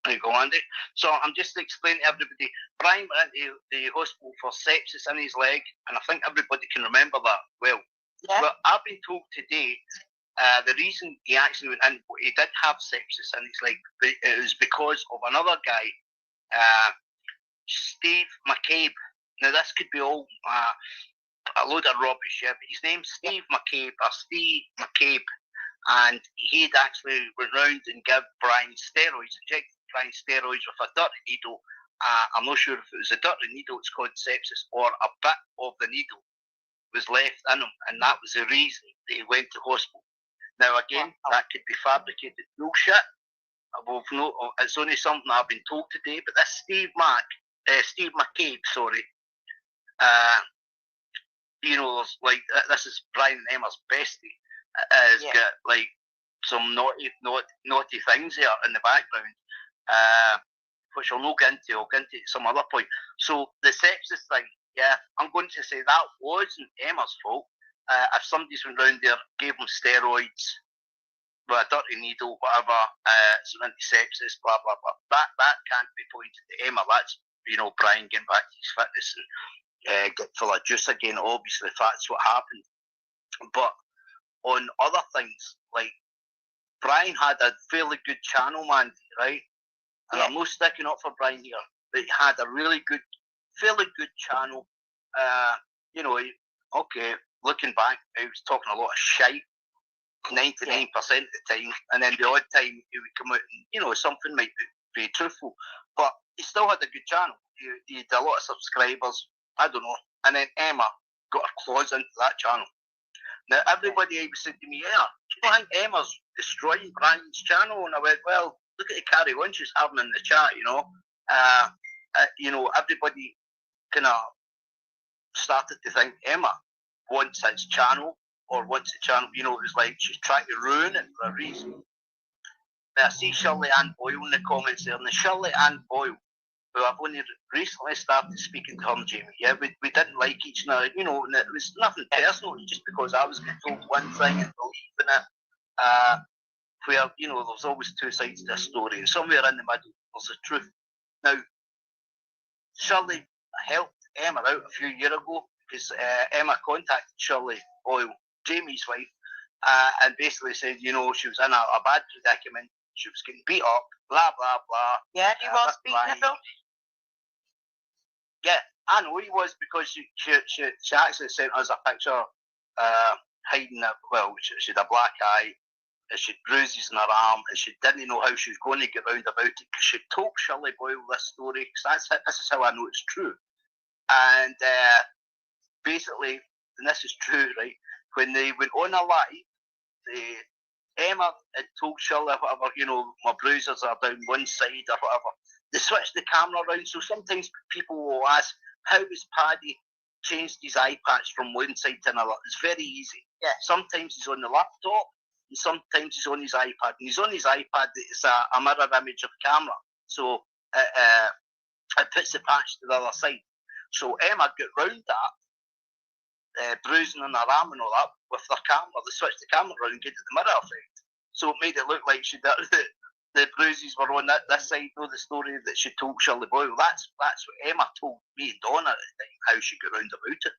Speaker 1: There you go, Andy. So I'm just explaining to everybody, Brian went into the hospital for sepsis in his leg, and I think everybody can remember that well.
Speaker 2: Yeah.
Speaker 1: But I've been told today the reason he actually went in, he did have sepsis in his leg, but it was because of another guy, Steve McCabe. Now, this could be all a load of rubbish, yeah, but his name's Steve McCabe, and he'd actually went round and give Brian steroids, injected Brian steroids with a dirty needle. I'm not sure if it was a dirty needle, it's called sepsis, or a bit of the needle was left in him, and that was the reason that he went to hospital. Now, again, that could be fabricated bullshit. It's only something I've been told today, but this Steve McCabe, this is Brian and Emma's bestie, has got like some naughty things there in the background, which I'll not get into. I'll get into at some other point. So the sepsis thing, yeah, I'm going to say that wasn't Emma's fault. If somebody's went round there, gave them steroids with a dirty needle, whatever, some anti-sepsis, blah blah blah, that can't be pointed to Emma. That's Brian getting back to his fitness and get full of juice again. Obviously, if that's what happened. But on other things, like Brian had a fairly good channel, Mandy, right? And I'm not sticking up for Brian here, but he had a really good, fairly good channel. Looking back, he was talking a lot of shite 99% of the time, and then the odd time he would come out and, something might be truthful, but he still had a good channel. He had a lot of subscribers, I don't know, and then Emma got her claws into that channel. Now, everybody was saying to me, do you think Emma's destroying Brian's channel? And I went, well, look at the carry on she's having in the chat, everybody kind of started to think Emma wants his channel, or wants the channel, it was like she's trying to ruin it for a reason. Now, I see Shirley Ann Boyle in the comments there, and the Shirley Ann Boyle, who I've only recently started speaking to her and Jamie, we didn't like each other, and it was nothing personal, it was just because I was told one thing and believing it, where, there's always two sides to a story, and somewhere in the middle, there's the truth. Now, Shirley helped Emma out a few years ago, because Emma contacted Shirley Boyle, Jamie's wife, and basically said, she was in a bad predicament, she was getting beat up, blah, blah, blah.
Speaker 2: Yeah, he was beaten up.
Speaker 1: Yeah, I know he was, because she actually sent us a picture hiding it. Well, she had a black eye, and she had bruises in her arm, and she didn't know how she was going to get round about it, because she told Shirley Boyle this story, because this is how I know it's true. And basically, and this is true, right, when they went on a live, Emma had told Shirley, whatever, my bruises are down one side or whatever. They switched the camera around, so sometimes people will ask, how is Paddy changed his eye patch from one side to another. It's very easy.
Speaker 2: Yeah.
Speaker 1: Sometimes he's on the laptop, and sometimes he's on his iPad. And he's on his iPad, it's a mirror image of camera. So it puts the patch to the other side. So Emma got round that, bruising on her arm and all that, with their camera. They switched the camera around and get the mirror effect. So it made it look like the bruises were on this side of the story that she told Shirley Boyle. That's what Emma told me and Donna at the time, how she got round about it.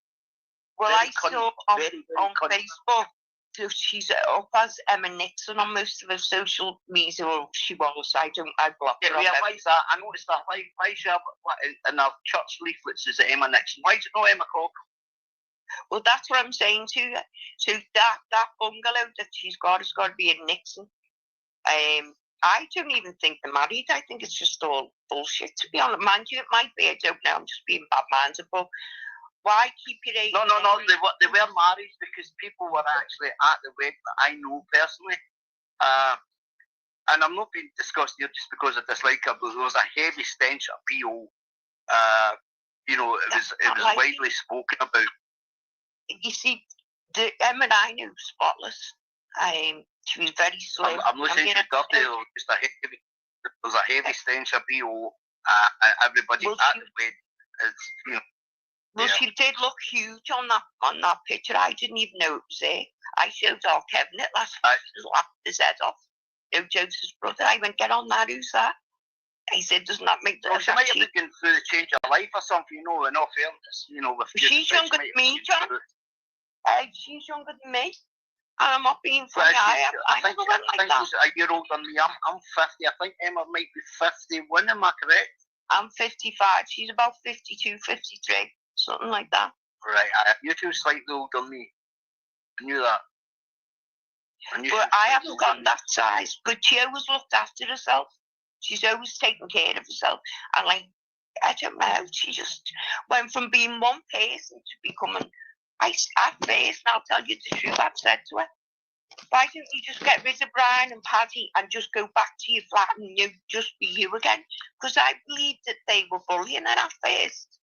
Speaker 2: Well,
Speaker 1: Very
Speaker 2: I
Speaker 1: cunning,
Speaker 2: saw
Speaker 1: very
Speaker 2: on
Speaker 1: cunning.
Speaker 2: Facebook, so she's up as Emma Nixon on most of her social media, or she was, I blocked her.
Speaker 1: Yeah, why is that? I noticed that. Why she have in our church leaflets is it Emma Nixon? Why is it not Emma Cockerill?
Speaker 2: Well, that's what I'm saying to you. So that bungalow that she's got has got to be in Nixon. I don't even think they're married. I think it's just all bullshit, to be honest. Mind you, it might be. I don't know. I'm just being bad-minded. But why keep your age?
Speaker 1: No. They were married because people were actually at the wedding that I know personally. And I'm not being disgusted here just because I dislike her, but there was a heavy stench of BO. It was widely spoken about.
Speaker 2: You see, the Emma I knew spotless. She was very slim.
Speaker 1: I'm not saying she was dirty, just there was a heavy stench of BO. Everybody at the wedding
Speaker 2: Well, she did look huge on that picture. I didn't even know it was there. I showed our Kevin it last night. He just laughed his head off. Joseph's brother. I went, get on that, who's that? He said, doesn't that make the
Speaker 1: she might have been through the change of life or something, in all fairness.
Speaker 2: She's younger than me, John. She's younger than me. And I'm not being funny. I
Speaker 1: think she's a year older than me. I'm 50. I think Emma might be 51, am I correct?
Speaker 2: I'm 55. She's about 52, 53, something like that.
Speaker 1: Right. You two slightly older than me. I knew that.
Speaker 2: But I haven't gone that size. But she always looked after herself. She's always taken care of herself. And I don't know, she just went from being one person to becoming... At first, and I'll tell you the truth, I've said to her, why don't you just get rid of Brian and Paddy and just go back to your flat and just be you again? Because I believed that they were bullying her at first.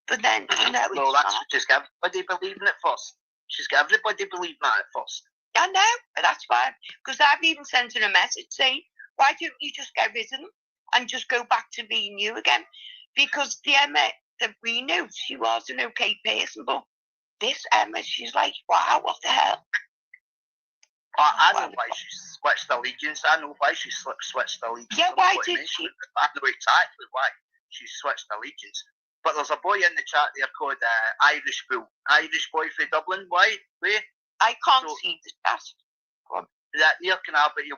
Speaker 2: But then,
Speaker 1: well, that's just everybody believing it first. She's got everybody believing that at first.
Speaker 2: I know, that's why. Because I've even sent her a message saying, why don't you just get rid of them and just go back to being you again? Because the Emma that we knew, she was an okay person, but this Emma, she's like, wow, what the hell?
Speaker 1: I know why she switched allegiance.
Speaker 2: Yeah, why did she?
Speaker 1: I know exactly why she switched allegiance. But there's a boy in the chat there called Irish Bull. Irish boy from Dublin. Why?
Speaker 2: I can't see the chat.
Speaker 1: Near Canal, but he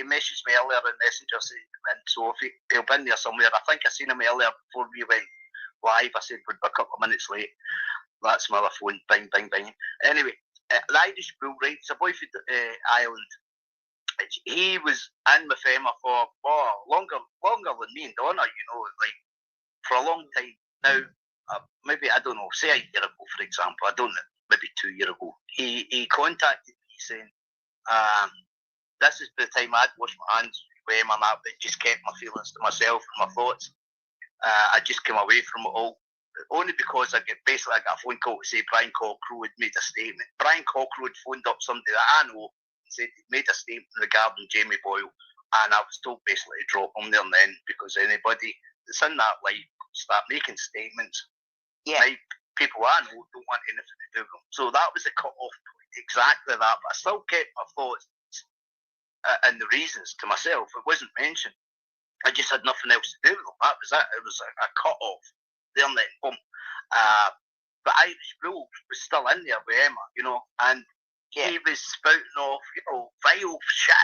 Speaker 1: messaged me earlier in Messenger saying, so if he'll be in there somewhere. I think I seen him earlier before we went live. I said we'd be a couple of minutes late. That's my other phone, bing, bing, bing. Anyway, the Irish Bull, right, it's a boy from Ireland. He was in with Emma for longer than me and Donna, for a long time. Now, maybe, I don't know, say a year ago, for example, I don't know, maybe 2 years ago, he contacted me saying, this is the time I'd washed my hands with Emma and that, but just kept my feelings to myself and my thoughts. I just came away from it all. Only because I got a phone call to say Brian Cockerill had made a statement. Brian Cockerill had phoned up somebody that I know and said he'd made a statement regarding Jamie Boyle, and I was told basically to drop him there and then, because anybody that's in that life start making statements. Yeah. Like, people I know don't want anything to do with them. So that was the cut-off point, exactly that. But I still kept my thoughts and the reasons to myself. It wasn't mentioned. I just had nothing else to do with them. That was it. It was a cut-off. There and then, boom. But Irish Bull was still in there with Emma, and he was spouting off, vile shit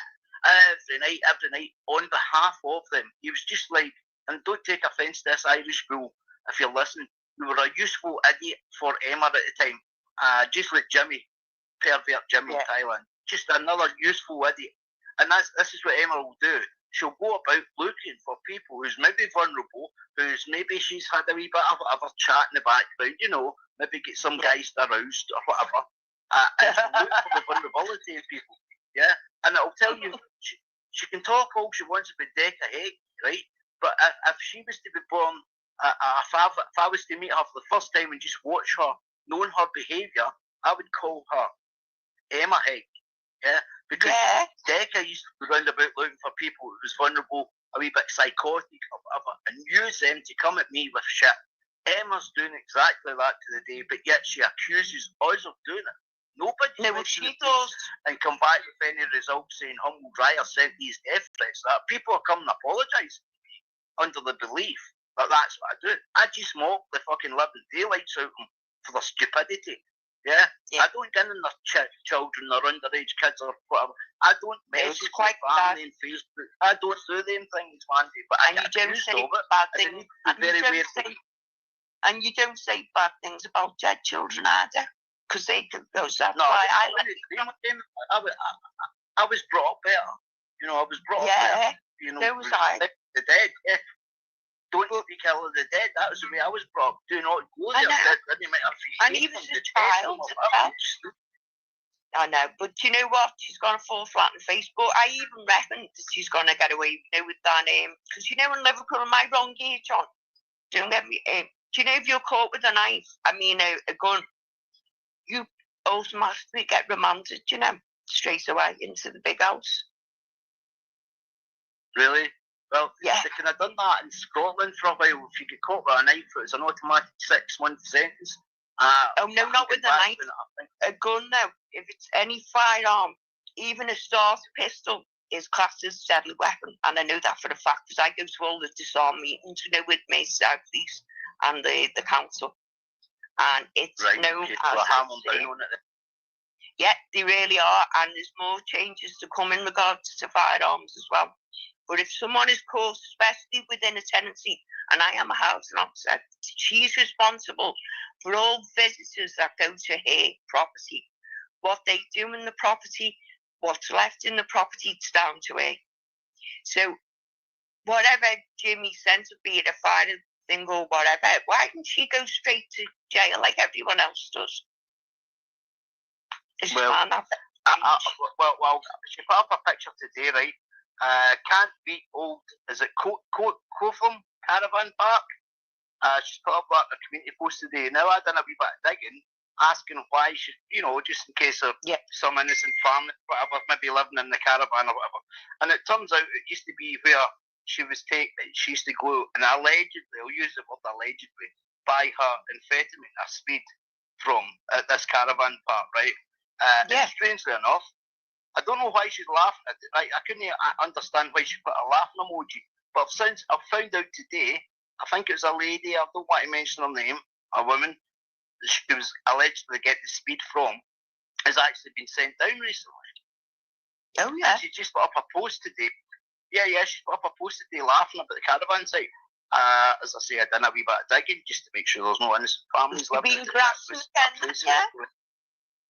Speaker 1: every night on behalf of them. He was just like, and don't take offence to this, Irish Bull, if you're listening, you were a useful idiot for Emma at the time, just like Jimmy, pervert Jimmy in Thailand, just another useful idiot. And this is what Emma will do. She'll go about looking for people who's maybe vulnerable, who's maybe she's had a wee bit of a chat in the background, maybe get some guys aroused or whatever. And she'll look for the vulnerability in people, yeah? And I'll tell you, she can talk all she wants about deck ahead, right? But if she was to be born If I was to meet her for the first time and just watch her, knowing her behaviour, I would call her Emma Heck. Yeah, because Decca used to go round about looking for people who was vulnerable, a wee bit psychotic or whatever, and use them to come at me with shit. Emma's doing exactly that to the day, but yet she accuses us of doing it. Nobody
Speaker 2: she does,
Speaker 1: and come back with any results saying Humble Dryer sent these death threats. That people are coming and apologising under the belief that that's what I do. I just mock the fucking living daylights out of them for their stupidity. Yeah? I don't get in their children or underage kids or whatever. I don't message
Speaker 2: quite
Speaker 1: family on Facebook. I don't do them things, Mandy. But I don't say bad things.
Speaker 2: And you don't say bad things about dead children either, because they could go. That's why
Speaker 1: I was brought up better. You know, I was brought up better. You know,
Speaker 2: so was I.
Speaker 1: The dead. Yeah. Don't speak ill of the dead. That was the way I was brought up. Do not go there.
Speaker 2: And even as a child. I know, but do you know what? She's going to fall flat on Facebook. I even reckon that she's going to get away, with that name. Because, in Liverpool, am I wrong here, John? Don't get me... do you know if you're caught with a knife, a gun, you automatically get remanded, straight away into the big house?
Speaker 1: Really? Well, they could have done that in Scotland for a while. If you get caught with a knife, it was an automatic 6-month sentence.
Speaker 2: No, not with a knife. A gun, now. If it's any firearm, even a starter pistol, is classed as a deadly weapon. And I know that for a fact because I go to all the disarm meetings, with me, South East, and the council. And it's known as... Yeah, they really are. And there's more changes to come in regards to firearms as well. But if someone is caught, especially within a tenancy, and I am a housing officer, she's responsible for all visitors that go to her property. What they do in the property, what's left in the property, it's down to her. So whatever Jimmy sent to be it a fire thing or whatever, why didn't she go straight to jail like everyone else does?
Speaker 1: Well, she put up a picture today, right? Can't beat old, is it Cotham Caravan Park? She's put up a community post today. Now I done a wee bit of digging, asking why she, just in case of some innocent family, whatever, maybe living in the caravan or whatever. And it turns out it used to be where she used to go and allegedly, I'll use the word allegedly, buy her amphetamine or speed from this caravan park, right? And strangely enough, I don't know why she's laughing at it. I couldn't understand why she put a laughing emoji. But since I've found out today, I think it was a lady, I don't want to mention her name, a woman, she was allegedly getting the speed from, has actually been sent down recently.
Speaker 2: Oh, yeah.
Speaker 1: And she just put up a post today. Yeah, she put up a post today laughing about the caravan site. As I say, I done a wee bit of digging just to make sure there's no innocent families living in it.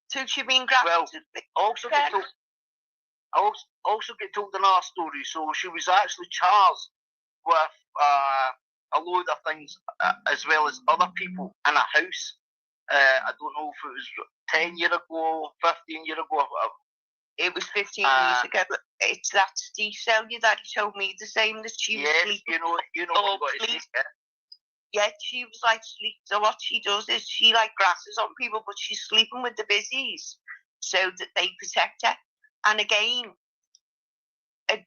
Speaker 2: So she been grafted?
Speaker 1: Well, I also get told in our story, so she was actually charged with a load of things as well as other people in a house. I don't know if it was 10 years ago, 15 years ago, whatever.
Speaker 2: It was 15 years ago, but it's that Steve Sellier that he told me the same, that she was sleeping.
Speaker 1: You know what it is,
Speaker 2: yeah, she was like sleep. So what she does is she like grasses on people, but she's sleeping with the busies so that they protect her. And again, a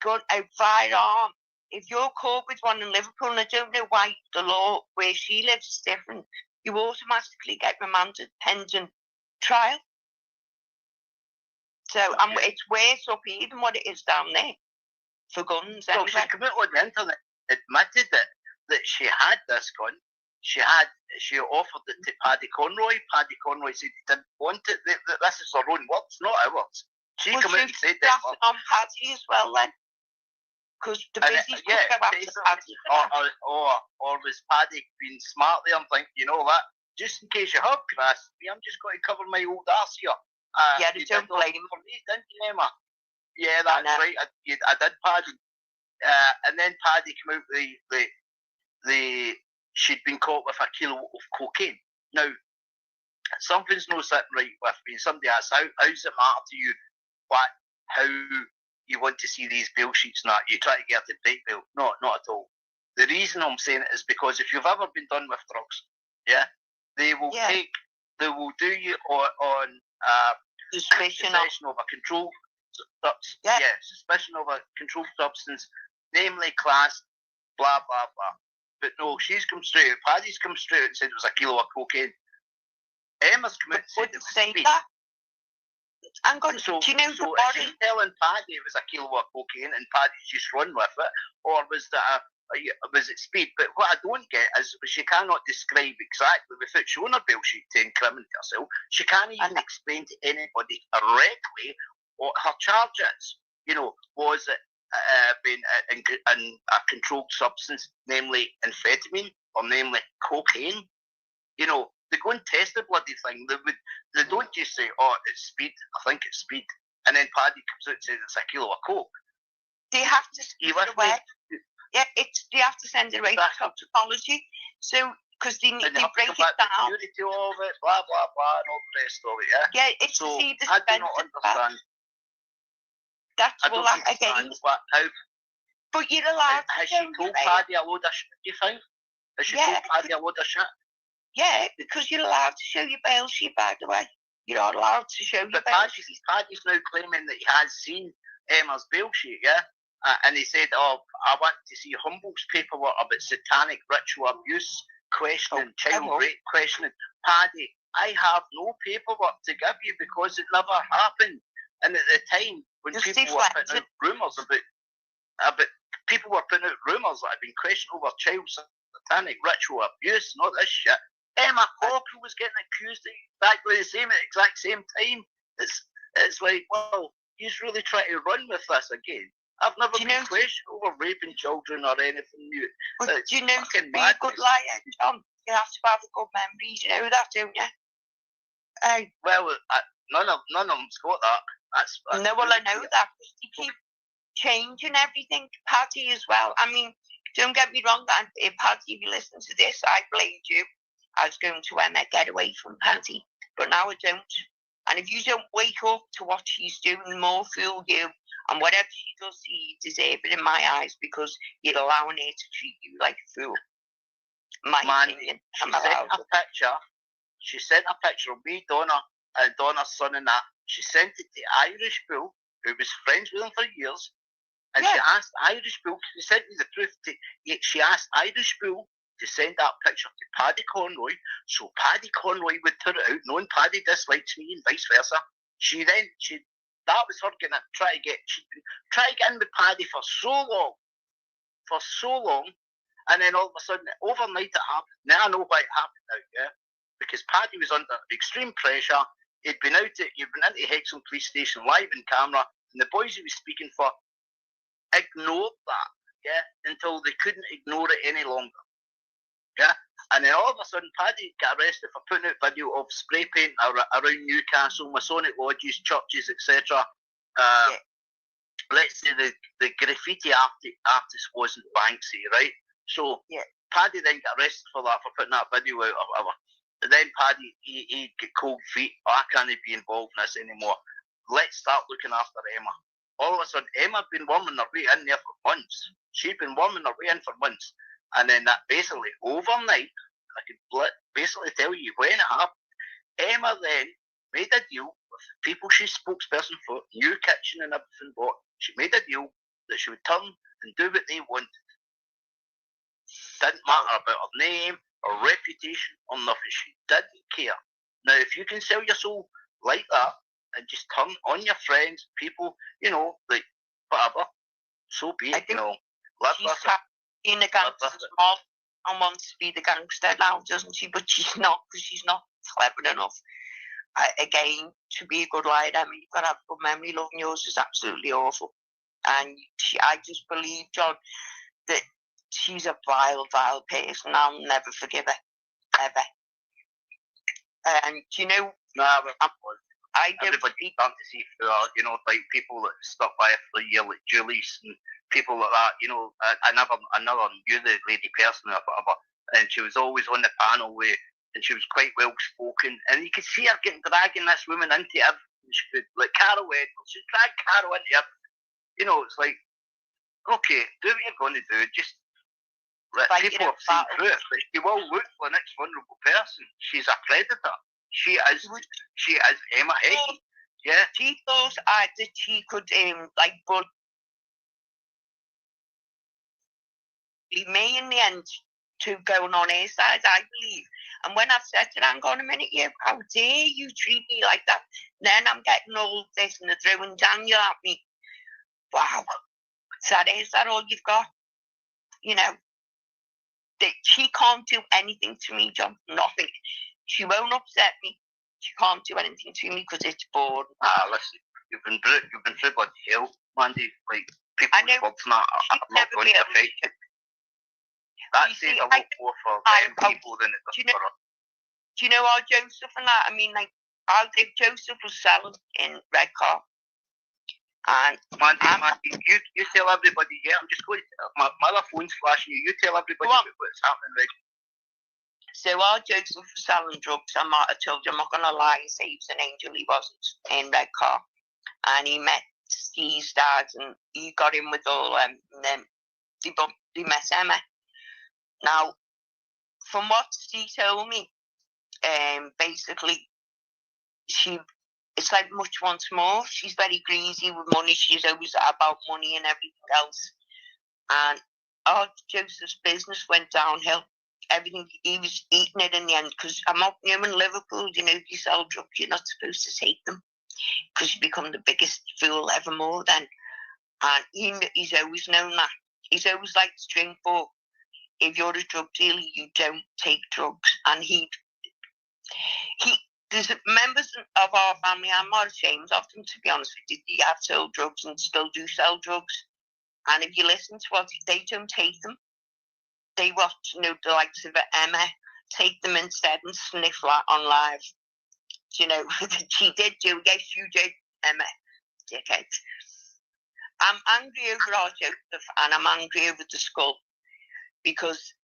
Speaker 2: firearm. If you're caught with one in Liverpool, and I don't know why the law where she lives is different, you automatically get remanded pending trial. So it's worse up here than what it is down there for guns.
Speaker 1: So
Speaker 2: anyway.
Speaker 1: She came out on the internet, admitted that she had this gun. She offered it to Paddy Conroy. Paddy Conroy said he didn't want it. This is her own words, not ours. She came out and said that.
Speaker 2: On Paddy as well then. Because the business could go after Paddy.
Speaker 1: Or was Paddy being smart there and thinking, you know what, just in case you have grass, I'm just going to cover my old arse here.
Speaker 2: You don't blame him.
Speaker 1: For me, didn't you, Emma? Yeah, that's right. I did, Paddy. And then Paddy came out she'd been caught with a kilo of cocaine. Now, something's not sitting right with me. Somebody asks, how does it matter to you how you want to see these bail sheets and that? You try to get the break bail. No, not at all. The reason I'm saying it is because if you've ever been done with drugs, they will do you on
Speaker 2: suspicion
Speaker 1: of a controlled suspicion of a controlled substance, namely class, blah blah blah. But no, Paddy's come straight out and said it was a kilo of cocaine. Emma's come out and said it was speed.
Speaker 2: That. I'm going.
Speaker 1: So,
Speaker 2: do you know
Speaker 1: so
Speaker 2: the body?
Speaker 1: is she telling Paddy it was a kilo of cocaine and Paddy's just run with it, or was it speed? But what I don't get is she cannot describe exactly without showing her bill sheet to incriminate herself. She can't even explain to anybody directly what her charge is. Was it being in a controlled substance, namely amphetamine or namely cocaine? They go and test the bloody thing. They don't just say, "Oh, it's speed. I think it's speed," and then Paddy comes out and says it's a kilo of coke.
Speaker 2: They have to send it away. Yeah, they have to send it away to toxicology. So because they break it down.
Speaker 1: The purity of it, blah blah blah, and all the rest of it.
Speaker 2: Yeah, it's
Speaker 1: so
Speaker 2: to see the
Speaker 1: I do not understand.
Speaker 2: That's
Speaker 1: I don't understand how.
Speaker 2: But you're allowed.
Speaker 1: Has she told Paddy a load of shit? Do you think? Has she told Paddy a load of shit?
Speaker 2: Yeah, because you're allowed to show your bail sheet, by the way. You're not allowed to show your bail sheet.
Speaker 1: Paddy's now claiming that he has seen Emma's bail sheet, and he said, "Oh, I want to see Humble's paperwork about satanic ritual abuse, questioning child rape, questioning Paddy. I have no paperwork to give you because it never happened." And at the time, when people were putting out rumours about people were putting out rumours that had been questioned over child satanic ritual abuse and all this shit, Emma Cockerill was getting accused at exact same time. It's like, well, he's really trying to run with this again. I've never been questioned over raping children or anything new.
Speaker 2: But do you know to be a good liar, John, you have to have a good memory. You know that, don't you?
Speaker 1: Well, none of them's got that. That's
Speaker 2: I know that. They keep changing everything. Paddy as well. I mean, don't get me wrong, if Paddy, if you listen to this, I blamed you. I was going to Emma, get away from Paddy, but now I don't. And if you don't wake up to what she's doing, more fool you. And whatever she does, you deserve it in my eyes because you're allowing her to treat you like a fool. Opinion.
Speaker 1: She sent a picture of me, Donna, and Donna's son and that. She sent it to Irish Bull, who was friends with him for years. And she asked Irish Bull, she sent me the proof, she asked Irish Bull to send that picture to Paddy Conroy, so Paddy Conroy would turn it out, knowing Paddy dislikes me and vice versa. That was her trying to get in with Paddy for so long, and then all of a sudden, overnight it happened. Now I know why it happened now, because Paddy was under extreme pressure. He'd been into Hexham Police Station live in camera, and the boys he was speaking for ignored that, until they couldn't ignore it any longer. And then all of a sudden, Paddy got arrested for putting out video of spray paint around Newcastle, Masonic lodges, churches, etc. Let's say the graffiti artist wasn't Banksy, right? So Paddy then got arrested for that, for putting that video out or whatever. And then Paddy, he get cold feet. I can't be involved in this anymore. Let's start looking after Emma. All of a sudden, Emma had been worming her way in there for months. She'd been worming her way in for months. And then that basically, overnight, I could basically tell you when it happened, Emma then made a deal with the people she's spokesperson for, New Kitchen and everything, but she made a deal that she would turn and do what they wanted. Didn't matter about her name, her reputation, or nothing. She didn't care. Now, if you can sell your soul like that, and just turn on your friends, people, like, whatever, so be it,
Speaker 2: Being a gangster and wants to be the gangster now, doesn't she? But she's not, because she's not clever enough. Again, to be a good liar, I mean, you've got to have a good memory. Loving yours is absolutely awful. And I just believe, John, that she's a vile, vile person. I'll never forgive her, ever. And,
Speaker 1: everybody fantasy for like people that stuck by her for a year, like Julie's and people like that. I never knew the lady personally or whatever, and she was always on the panel and she was quite well spoken, and you could see her dragging this woman into everything. She could, like Carol Edwards, she dragged Carol into everything. It's like, okay, do what you're going to do, just People have seen through it, but she will look for the next vulnerable person. She's a predator. She is Emma Heggie. Yeah.
Speaker 2: She thought that she could bully me in the end to going on her side, I believe. And when I said to her, hang on a minute, how dare you treat me like that? Then I'm getting all this and they're throwing Daniel at me. Wow. Is that all you've got? She can't do anything to me, John. Nothing. She won't upset me. She can't do anything to me because it's boring.
Speaker 1: Listen, you've been through bloody hell, Mandy. Like, people involved in that are not going to affect you. That says a lot more for them people than it does for us.
Speaker 2: Do you know our Joseph and that? I mean, if Joseph was selling in Red Car, and
Speaker 1: Mandy, you tell everybody, I'm just going to, my other phone's flashing you tell everybody what's happening, right?
Speaker 2: So our Joseph was selling drugs. I told you, I'm not going to lie, he saves an angel, he wasn't in Red Car. And he met Steve's dad, and he got in with all them, and then they met Emma. Now, from what Steve told me, basically, it's like much wants more. She's very greasy with money. She's always about money and everything else. And our Joseph's business went downhill. Everything, he was eating it in the end because I'm up in Liverpool, if you sell drugs, you're not supposed to take them because you become the biggest fool ever more then. And he's always known that. He's always liked to drink, but if you're a drug dealer, you don't take drugs. And there's members of our family, I'm not ashamed of them, to be honest with you. They have sold drugs and still do sell drugs. And if you listen to what they don't take them, they watch, the likes of Emma take them instead and sniff on live. She did do, yes, you did, Emma, dickhead. I'm angry over our Joseph and I'm angry over the skull because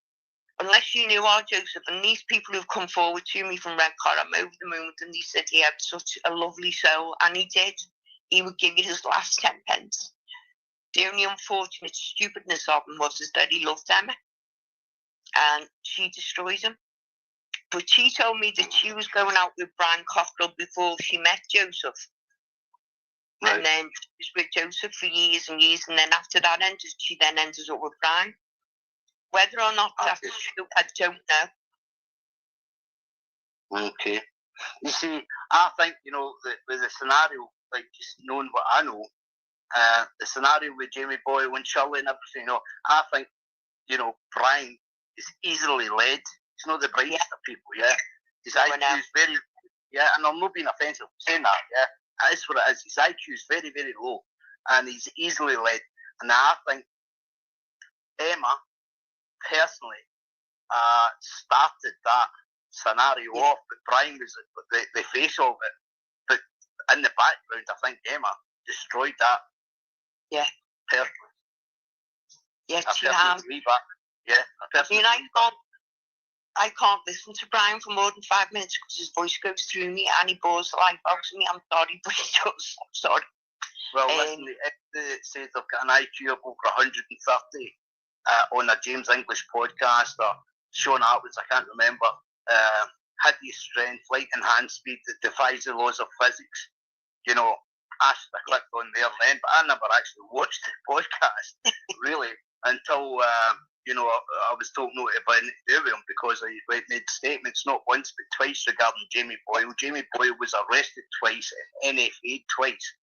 Speaker 2: unless you knew our Joseph, and these people who've come forward to me from Red Car, I'm over the moon with them, they said he had such a lovely soul, and he did. He would give you his last 10 pence. The only unfortunate stupidness of him was that he loved Emma, and she destroys him. But she told me that she was going out with Brian Cockerill before she met Joseph. Right. And then she was with Joseph for years and years, and then after that she then ended up with Brian. Whether or not that's true, I don't
Speaker 1: know. Okay. You see, I think, with the scenario, like just knowing what I know, the scenario with Jamie Boyle and Shirley and everything, I think, Brian is easily led. He's not the brightest of people, His IQ is very, and I'm not being offensive saying that, That is what it is. His IQ is very, very low, and he's easily led. And I think Emma, personally, started that scenario off, but Brian was the face of it. But in the background, I think Emma destroyed that. Yeah. Personally.
Speaker 2: Yes, she has. I can't listen to Brian for more than 5 minutes because his voice goes through me and he bores the life out of me. I'm sorry, but he does. I'm sorry.
Speaker 1: Well, listen, it says they've got an IQ of over 130 on a James English podcast, or Sean Atwood's, I can't remember, hideous strength, light and hand speed that defies the laws of physics. I clicked on there then, but I never actually watched the podcast, really, until, I was told not to buy anything to do with him because I made statements not once but twice regarding Jamie Boyle. Jamie Boyle was arrested twice and NFA'd twice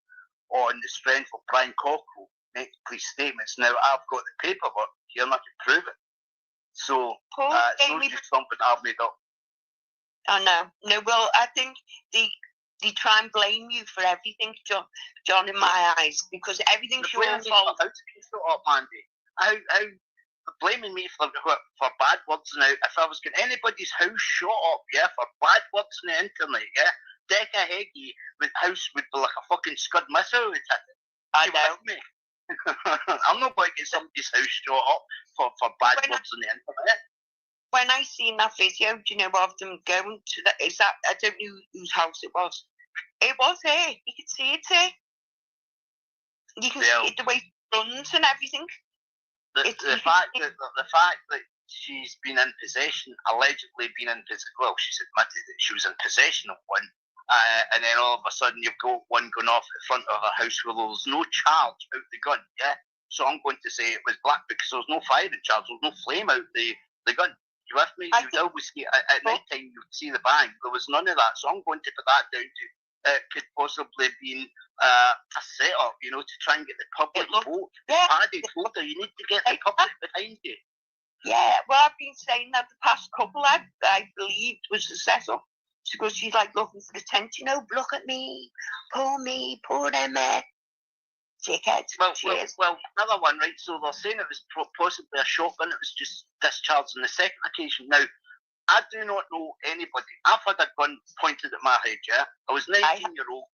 Speaker 1: on the strength of Brian Cockerill making police statements. Now, I've got the paperwork here and I can prove it. So, it's not just something I've made up.
Speaker 2: I know. No, well, I think they try and blame you for everything, John, in my eyes, because everything's your fault.
Speaker 1: How to be so up, Mandy? How blaming me for bad words now? If I was getting anybody's house shot up, for bad words on the internet, Decca Heggie with house would be like a fucking Scud missile.
Speaker 2: I know.
Speaker 1: Me? I'm not going to get somebody's house shot up for bad words on the internet.
Speaker 2: When I seen that video, of them going to I don't know whose house it was. It was here. You could see it here. You can see it, the way it runs and everything.
Speaker 1: The fact that she's been in possession, allegedly been in possession. Well, she's admitted that she was in possession of one. And then all of a sudden you've got one going off in front of her house where there was no charge out the gun, yeah? So I'm going to say it was black because there was no firing charge, there was no flame out the gun. You with me? You would always see, at night time you would see the bang. There was none of that. So I'm going to put that down to it could possibly be a setup, you know, to try and get the public vote.
Speaker 2: Yeah.
Speaker 1: Paddy voter, you need to get the public behind you.
Speaker 2: Yeah, well, I've been saying that the past couple I believed was a setup. Because she's like looking for attention. Oh, look at me, poor Emma. Dickhead.
Speaker 1: Well, another one, right? So they're saying it was possibly a shotgun. It was just discharged on the second occasion. Now, I do not know anybody. I've had a gun pointed at my head, yeah? I was 19-year-old,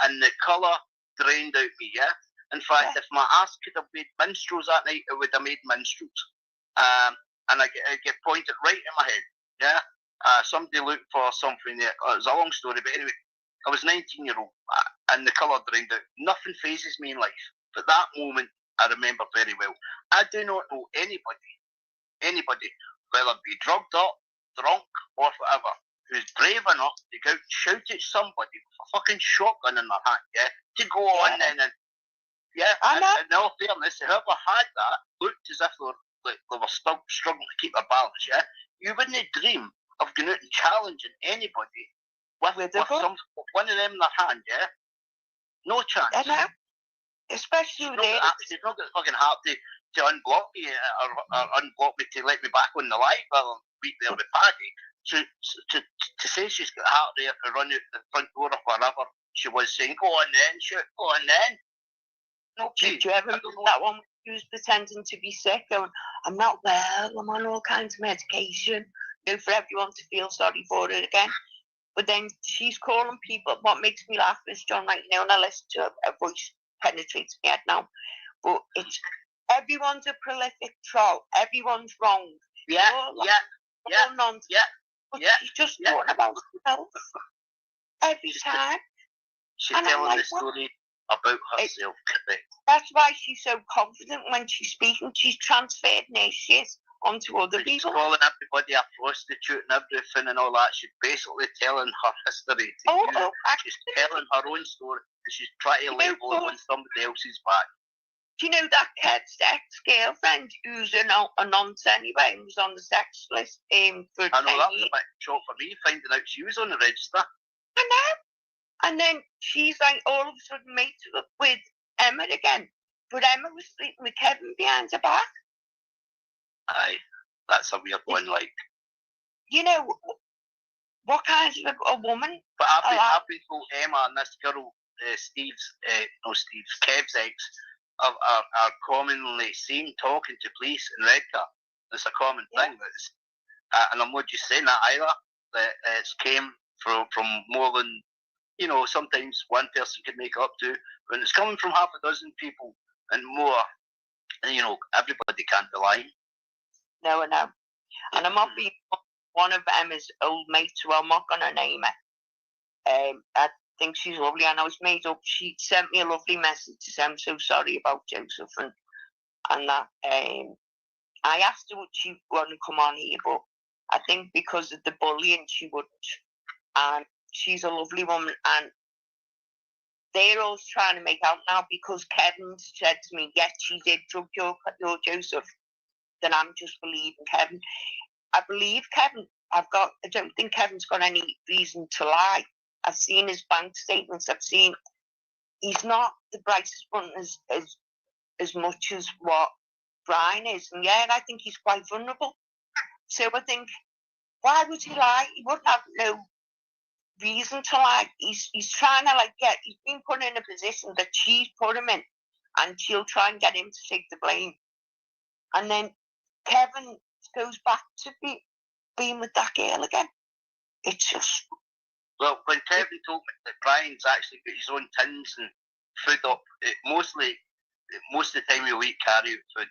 Speaker 1: and the colour drained out me, yeah? In fact, if my ass could have made minstrels that night, it would have made minstrels. And I get pointed right in my head, yeah? Somebody looked for something there. It was a long story, but anyway, I was 19-year-old, and the colour drained out. Nothing phases me in life. But that moment, I remember very well. I do not know anybody, whether it be drugged up, drunk, or whatever, who's brave enough to go out and shout at somebody with a fucking shotgun in their hand, yeah, to go on then and, yeah, and in all fairness, whoever had that looked as if they were still struggling to keep their balance, yeah. You wouldn't dream of going out and challenging anybody with one of them in their hand, yeah? No chance.
Speaker 2: I know. Especially with it.
Speaker 1: It's not going to fucking have to unblock me or unblock me to let me back on the live while I'm beat there with Paddy. To say she's got a heart there to run out the front door or whatever she was saying, go on then, shoot, go on then. No,
Speaker 2: did you ever remember that one she was pretending to be sick? Going, I'm not well, I'm on all kinds of medication. You know, for everyone to feel sorry for her again. But then she's calling people. What makes me laugh is John, like, you know, and I listen to her voice penetrates me head now. But it's everyone's a prolific troll. Everyone's wrong.
Speaker 1: Yeah.
Speaker 2: Nonsense. But she's just talking about herself every time.
Speaker 1: She's telling the story about herself.
Speaker 2: That's why she's so confident when she's speaking. She's transferred her shit onto other people.
Speaker 1: She's calling everybody a prostitute and everything and all that. She's basically telling her history to you. She's telling her own story and she's trying to label it on somebody else's back.
Speaker 2: Do you know that kid's ex-girlfriend who's a nonce anyway and was on the sex list for 10 years?
Speaker 1: I know, that was a bit shock for me finding out she was on the register.
Speaker 2: I know. And then she's like all of a sudden mates up with Emma again. But Emma was sleeping with Kevin behind her back.
Speaker 1: Aye, that's a weird one, like.
Speaker 2: You know, what kind of a woman?
Speaker 1: But I've been told Emma and this girl, Kev's ex, are commonly seen talking to police in Redcar. It's a common thing. And I'm not just saying that either. That it's came from more than, you know, sometimes one person could make up to. When it's coming from half a dozen people and more, and, you know, everybody can't be lying.
Speaker 2: No, I know. And I'm not being one of Emma's old mates, who I'm not going to name her. I think she's lovely. I know it's made up. She sent me a lovely message to say, I'm so sorry about Joseph and that. I asked her would she want to come on here, but I think because of the bullying, she wouldn't. And she's a lovely woman. And they're all trying to make out now because Kevin said to me, yes, she did drug your Joseph. Then I'm just believing Kevin. I believe Kevin. I don't think Kevin's got any reason to lie. I've seen his bank statements. I've seen he's not the brightest one as much as what Brian is. And yeah, I think he's quite vulnerable. So I think, why would he lie? He wouldn't have no reason to lie. He's trying to he's been put in a position that she's put him in, and she'll try and get him to take the blame. And then Kevin goes back to being with that girl again. It's just...
Speaker 1: Well, when Kevin told me that Brian's actually got his own tins and food up, most of the time he'll eat carry-out food,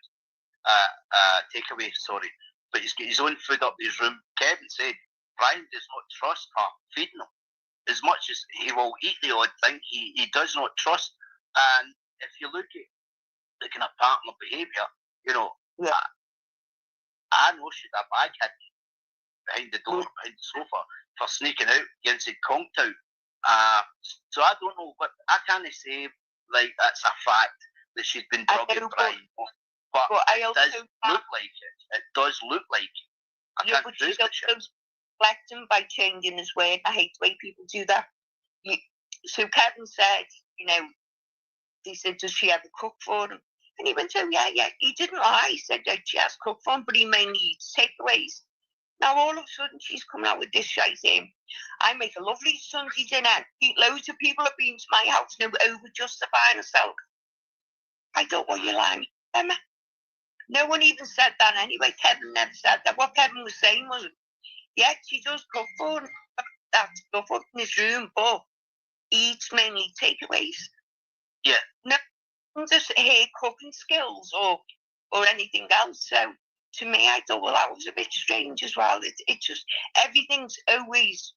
Speaker 1: takeaway, sorry, but he's got his own food up in his room. Kevin said Brian does not trust her feeding him. As much as he will eat the odd thing, he does not trust. And if you look at the kind of partner behaviour, you know, I know she'd a bag hidden behind the door, behind the sofa, for sneaking out against it conked out. So I don't know, but I can't say like that's a fact that she's been drugged and dry. But it does look like it. It does look like it. I can't prove it.
Speaker 2: Reflect him by changing his word. I hate the way people do that. So Kevin said, they said, does she ever cook for him? And he went, oh, yeah. He didn't lie. He said that she has cooked for him, but he mainly eats takeaways. Now, all of a sudden, she's coming out with this shite in. I make a lovely Sunday dinner. Loads of people have been to my house and over-justifying herself. I don't want you lying, Emma. No one even said that anyway. Kevin never said that. What Kevin was saying was, yeah, she does cook for him. That stuff up in his room, but he eats mainly takeaways.
Speaker 1: Yeah.
Speaker 2: No, just her cooking skills or anything else. So to me, I thought, well, that was a bit strange as well. It just, everything's always,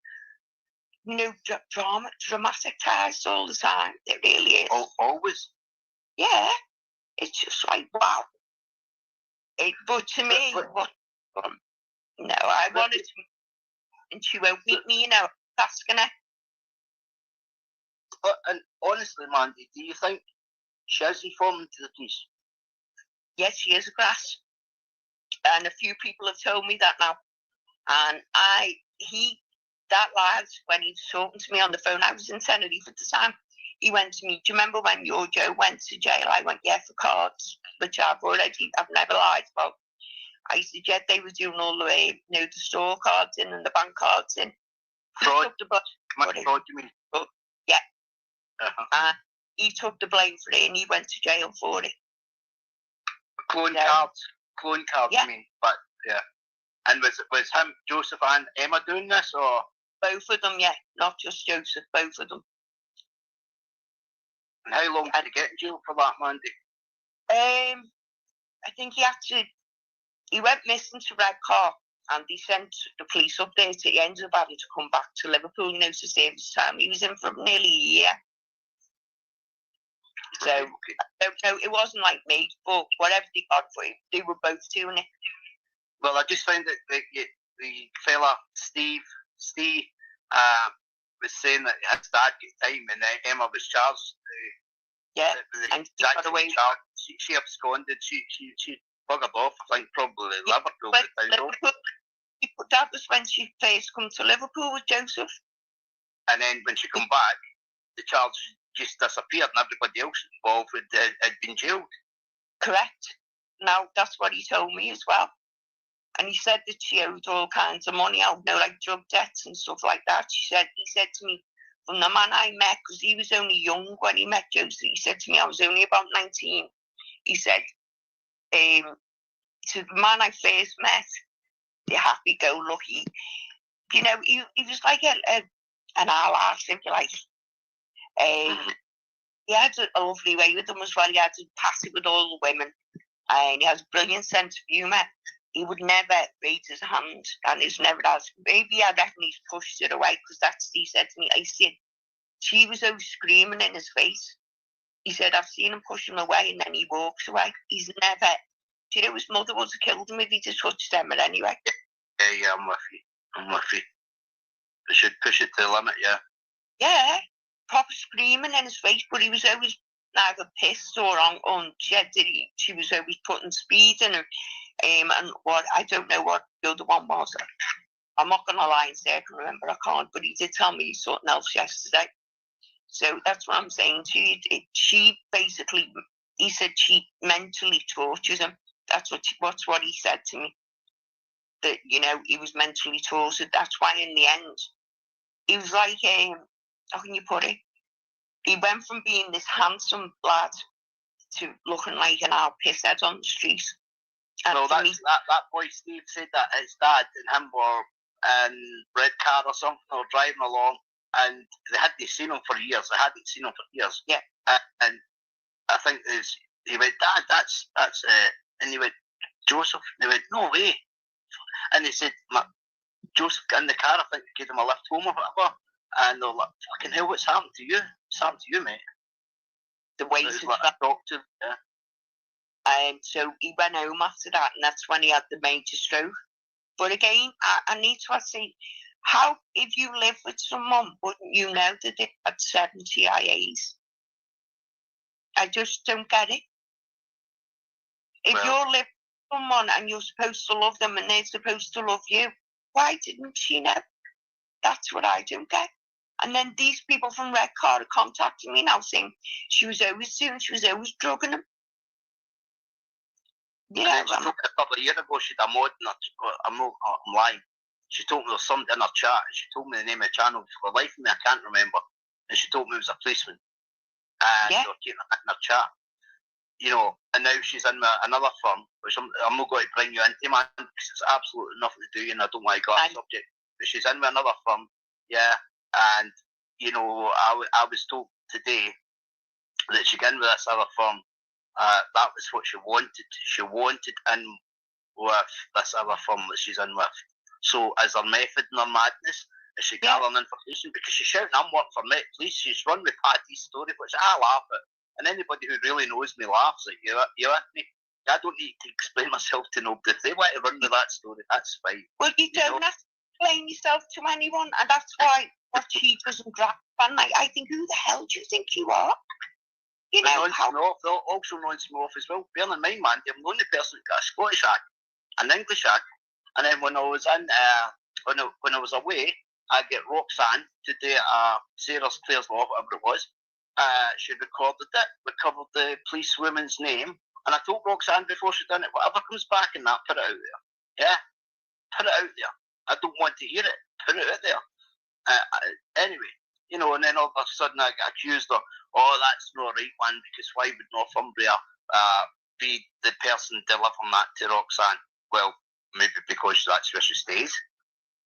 Speaker 2: dramatized all the time. It really is.
Speaker 1: Always?
Speaker 2: Yeah. It's just like, wow. But to me, no, I wanted to, and she won't meet me, asking her.
Speaker 1: But, and honestly, Mandy, do you think she has reformed to the police?
Speaker 2: Yes, she is a grass. And a few people have told me that now. And that lad, when he was talking to me on the phone, I was in Tenerife at the time, he went to me, do you remember when your Joe went to jail? I went, yeah, for cards, which I've never lied about. I said, yeah, they were doing all the the store cards in and the bank cards in.
Speaker 1: Fraud? Fraud, you mean?
Speaker 2: Yeah.
Speaker 1: Uh-huh.
Speaker 2: And he took the blame for it and he went to jail for it.
Speaker 1: Clone cards,
Speaker 2: yeah.
Speaker 1: I mean, but yeah. And was him, Joseph and Emma doing this, or?
Speaker 2: Both of them, yeah, not just Joseph, both of them.
Speaker 1: And how long did he get in jail for that, Mandy?
Speaker 2: I think he went missing to Red Car and they sent the police up there. He ended up having to come back to Liverpool, to save his time. He was in for nearly a year. So, I don't know, it wasn't like me, but whatever they got for him, they were both doing it.
Speaker 1: Well, I just found that the fella, Steve, was saying that his dad got time and Emma was charged.
Speaker 2: And she got away.
Speaker 1: She absconded. She buggered off, I think, probably Liverpool.
Speaker 2: That was when she first come to Liverpool with Joseph.
Speaker 1: And then when she come back, the charge just disappeared and everybody else involved had been jailed. Correct.
Speaker 2: Now, that's what he told me as well. And he said that she owed all kinds of money out, like drug debts and stuff like that. He said to me, from the man I met, because he was only young when he met Joseph, he said to me, I was only about 19. He said, to the man I first met, the happy-go-lucky, he was like an ally, if you like. He had a lovely way with them as well. He had to pass it with all the women. And he has a brilliant sense of humour. He would never raise his hand, and he's never asked. Maybe I reckon he's pushed it away, because that's what he said to me. I said, she was always screaming in his face. He said, I've seen him push him away, and then he walks away. He's never, his mother would have killed him if he just touched them anyway.
Speaker 1: Yeah, I'm with you. We should push it to the limit, yeah.
Speaker 2: Yeah, proper screaming in his face, but he was always either pissed or on shed that she was always putting speed in her. And what, I don't know what the other one was. I'm not going to lie and say I can remember, I can't, but he did tell me something else yesterday. So that's what I'm saying to you. She basically, he said she mentally tortured him. That's what he said to me. That, he was mentally tortured. That's why in the end, he was like, how can you put it? He went from being this handsome lad to looking like an old pisshead on the street.
Speaker 1: So that boy Steve said that his dad and him were in red car or something, or driving along, and they hadn't seen him for years.
Speaker 2: Yeah.
Speaker 1: And I think he went, Dad, that's and he went, Joseph. And they went, no way. And he said, Joseph got in the car. I think they gave him a lift home or whatever. And they're like, fucking hell, what's happened to you? What's happened to you, mate?
Speaker 2: The way
Speaker 1: he's like a doctor, yeah.
Speaker 2: So he went home after that, and that's when he had the major stroke. But again, I need to say, how, if you live with someone, wouldn't you know that they had 7 TIAs? I just don't get it. If you're living with someone and you're supposed to love them and they're supposed to love you, why didn't she know? That's what I don't get. And then these people from Red Car are contacting me now saying she was always drugging him.
Speaker 1: Yeah, a couple of years ago, she had a mod in her, I'm lying. She told me there was something in her chat. She told me the name of the channel. For the life of me, I can't remember. And she told me it was a policeman. And they were keeping it in her chat. You know, and now she's in another firm, which I'm not going to bring you into, man, because it's absolutely nothing to do, and I don't want to go off subject. But she's in with another firm, and, you know, I was told today that she got in with this other firm. That was what she wanted. She wanted in with this other firm that she's in with. So, as her method and her madness, is she gathering information? Because she's shouting, I'm working for Met Police. She's run with Patty's story, which I laugh at. And anybody who really knows me laughs at you with me. I don't need to explain myself to nobody. If they want to run with that story, that's fine.
Speaker 2: Well, you don't have to explain yourself to anyone, and that's why what she doesn't grab. And I think, who the hell do you think you are? You know,
Speaker 1: they'll also nonce me off as well. Bear in mind, Mandy, I'm the only person that got a Scottish accent, an English accent, and then when I was in, when I was away, I get Roxanna to do Sarah's Claire's Law, whatever it was. She recovered the policewoman's name, and I told Roxanne before she done it, whatever comes back in that, put it out there. Yeah, put it out there. I don't want to hear it. Put it out there. Anyway, you know, and then all of a sudden I get accused of, oh, that's not right, one, because why would Northumbria be the person delivering that to Roxanne? Well, maybe because that's where she stays.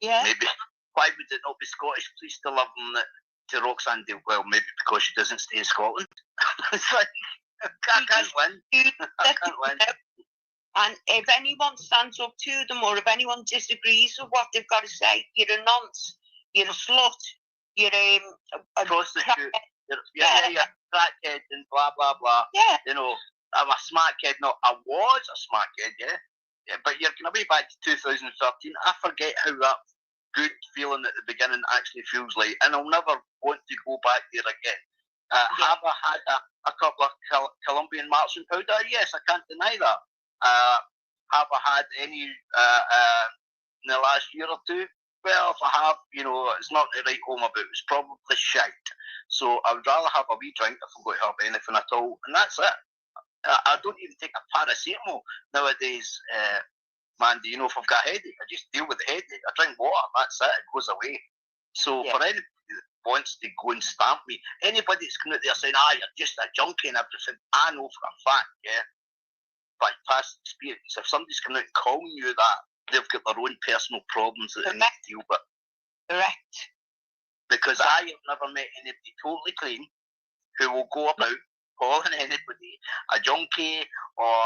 Speaker 2: Yeah.
Speaker 1: Maybe. Why would it not be Scottish police delivering it to Roxanne? Well, maybe because she doesn't stay in Scotland. It's like, I can't win. I can't win.
Speaker 2: And if anyone stands up to them, or if anyone disagrees with what they've got to say, you're a nonce, you're a slut, you're a
Speaker 1: prostitute, you're crackhead and blah, blah, blah.
Speaker 2: Yeah.
Speaker 1: You know, I'm a smart kid. No, I was a smart kid, yeah, but you're going to be back to 2013. I forget how that good feeling at the beginning actually feels like, and I'll never want to go back there again. Have I had a couple of Colombian marching powder? Yes, I can't deny that. Have I had any in the last year or two? Well, if I have, you know, it's not to write home about. It's probably shite. So I would rather have a wee drink if I'm going to have anything at all, and that's it. I don't even take a paracetamol nowadays, Mandy. You know, if I've got a headache, I just deal with the headache. I drink water, that's it, it goes away. So for anybody that wants to go and stamp me, anybody that's coming out there saying, you're just a junkie and everything, I know for a fact, by past experience, if somebody's coming out and calling you that, they've got their own personal problems that they need to deal with.
Speaker 2: Correct.
Speaker 1: Because I have never met anybody totally clean who will go about calling anybody a junkie or,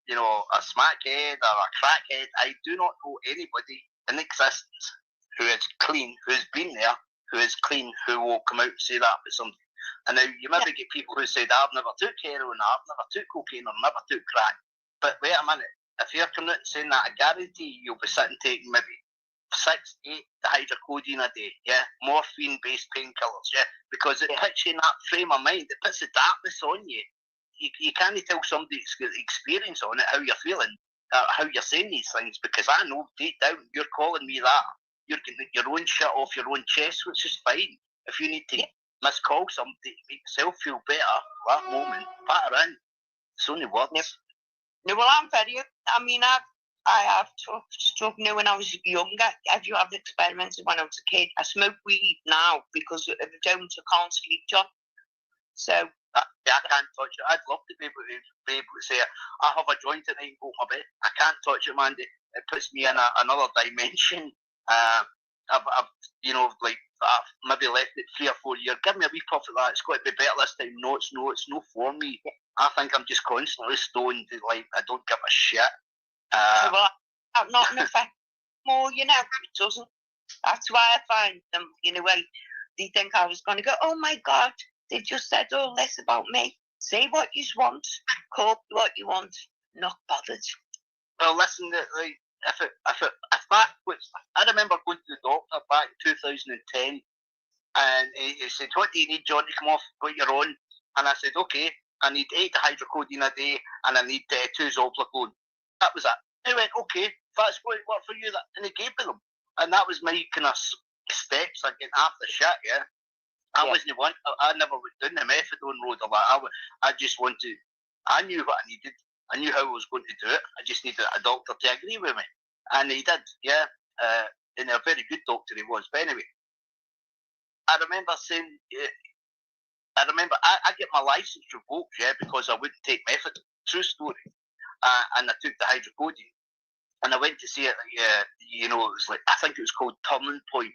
Speaker 1: you know, a smackhead or a crackhead. I do not know anybody in existence who is clean, who's been there, who is clean, who will come out and say that about somebody. And now you maybe get people who say, I've never took heroin, I've never took cocaine, or never took crack. But wait a minute, if you're coming out and saying that, I guarantee you'll be sitting taking maybe 6, 8 hydrocodone a day, morphine-based painkillers, because it puts you in that frame of mind, it puts the darkness on you. You can't tell somebody that's got experience on it how you're feeling, how you're saying these things, because I know deep down you're calling me that. You're getting your own shit off your own chest, which is fine. If you need to miscall somebody to make yourself feel better at that moment, pat her in. It's only words.
Speaker 2: No, well, I'm very, I mean, I have took stuff when I was younger. Have you have experimented when I was a kid? I smoke weed now because if I don't, I can't sleep, John. So
Speaker 1: I can't touch it. I'd love to be able to say, I have a joint at night and go to my bed. I can't touch it, Mandy. It puts me in another dimension. I've maybe left it 3 or 4 years. Give me a wee puff of that. It's got to be better this time. No, it's no for me. I think I'm just constantly stoned. Like, I don't give a shit.
Speaker 2: Well, I'm not in effect more, you know. It doesn't. That's why I find them, in a way, they think I was going to go, oh my God, they just said all this about me. Say what you want, call what you want. not bothered.
Speaker 1: Well, listen, if that was, I remember going to the doctor back in 2010, and he said, "What do you need, John, to come off? Got your own?" And I said, "Okay, I need 8 hydrocodone a day, and I need 2 zolpidem." That was it. He went, "Okay, if that's going to work for you," and he gave me them, and that was my kind of steps. I get half the shit, yeah. I wasn't one. I never went down the methadone road or that. I just wanted. I knew what I needed. I knew how I was going to do it. I just needed a doctor to agree with me, and he did. Yeah, and a very good doctor he was. But anyway, I remember saying. I get my license revoked, yeah, because I wouldn't take methadone. True story. And I took the hydrocodone, and I went to see it. It was like, I think it was called Turning Point.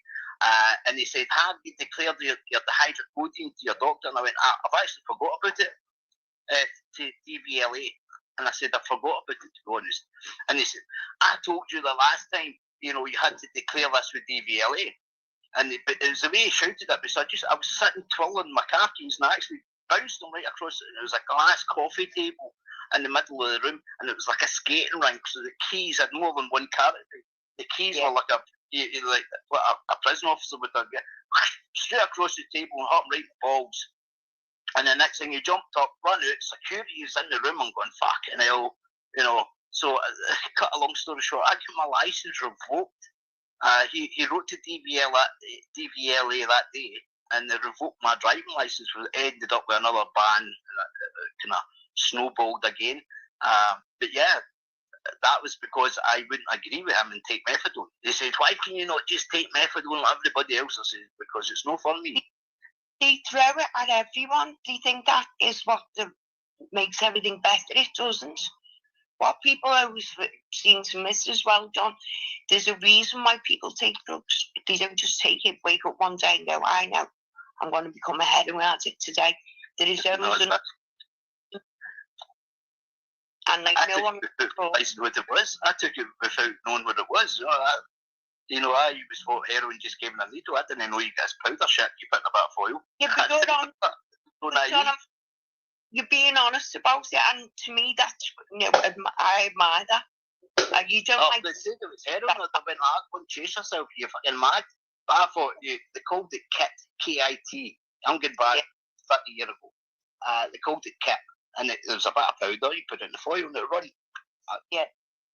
Speaker 1: And he said, "Have you declared the hydrocodone to your doctor?" And I went, "I've actually forgot about it to DVLA." And I said, "I forgot about it, to be honest." And he said, "I told you the last time, you had to declare this with DVLA." But it was the way he shouted at me. So I was sitting twirling my car keys, and I actually bounced them right across. It was a glass coffee table in the middle of the room, and it was like a skating rink. So the keys had more than one character. The keys were like what a prison officer would have. Straight across the table and hit him right in the balls. And the next thing, he jumped up, run out, security is in the room. I'm going, fucking hell, So, cut a long story short, I got my license revoked. He wrote to DVLA that day, and they revoked my driving license. Ended up with another ban, kind of snowballed again. But yeah, that was because I wouldn't agree with him and take methadone. They said, "Why can you not just take methadone like everybody else?" I said, "Because it's no for me."
Speaker 2: They throw it at everyone. Do you think that is what makes everything better? It doesn't. What people always seem to miss as well, John, there's a reason why people take drugs. They don't just take it, wake up one day and go, "I know, I'm going to become a heroin addict today." There is always and like no one
Speaker 1: realised what it was. I took it without knowing what it was. I was thought heroin just gave me a needle. I didn't know you guys powder shit you put in a bit of foil.
Speaker 2: Yeah, but you're being honest about it, and to me, that's I admire that. You don't like.
Speaker 1: They said it was heroin. I went, "Go and chase yourself. You're fucking mad." But I thought they called it kit, KIT. I'm getting back 30 years ago. They called it kit, and it was a bit of powder. You put it in the foil and it run.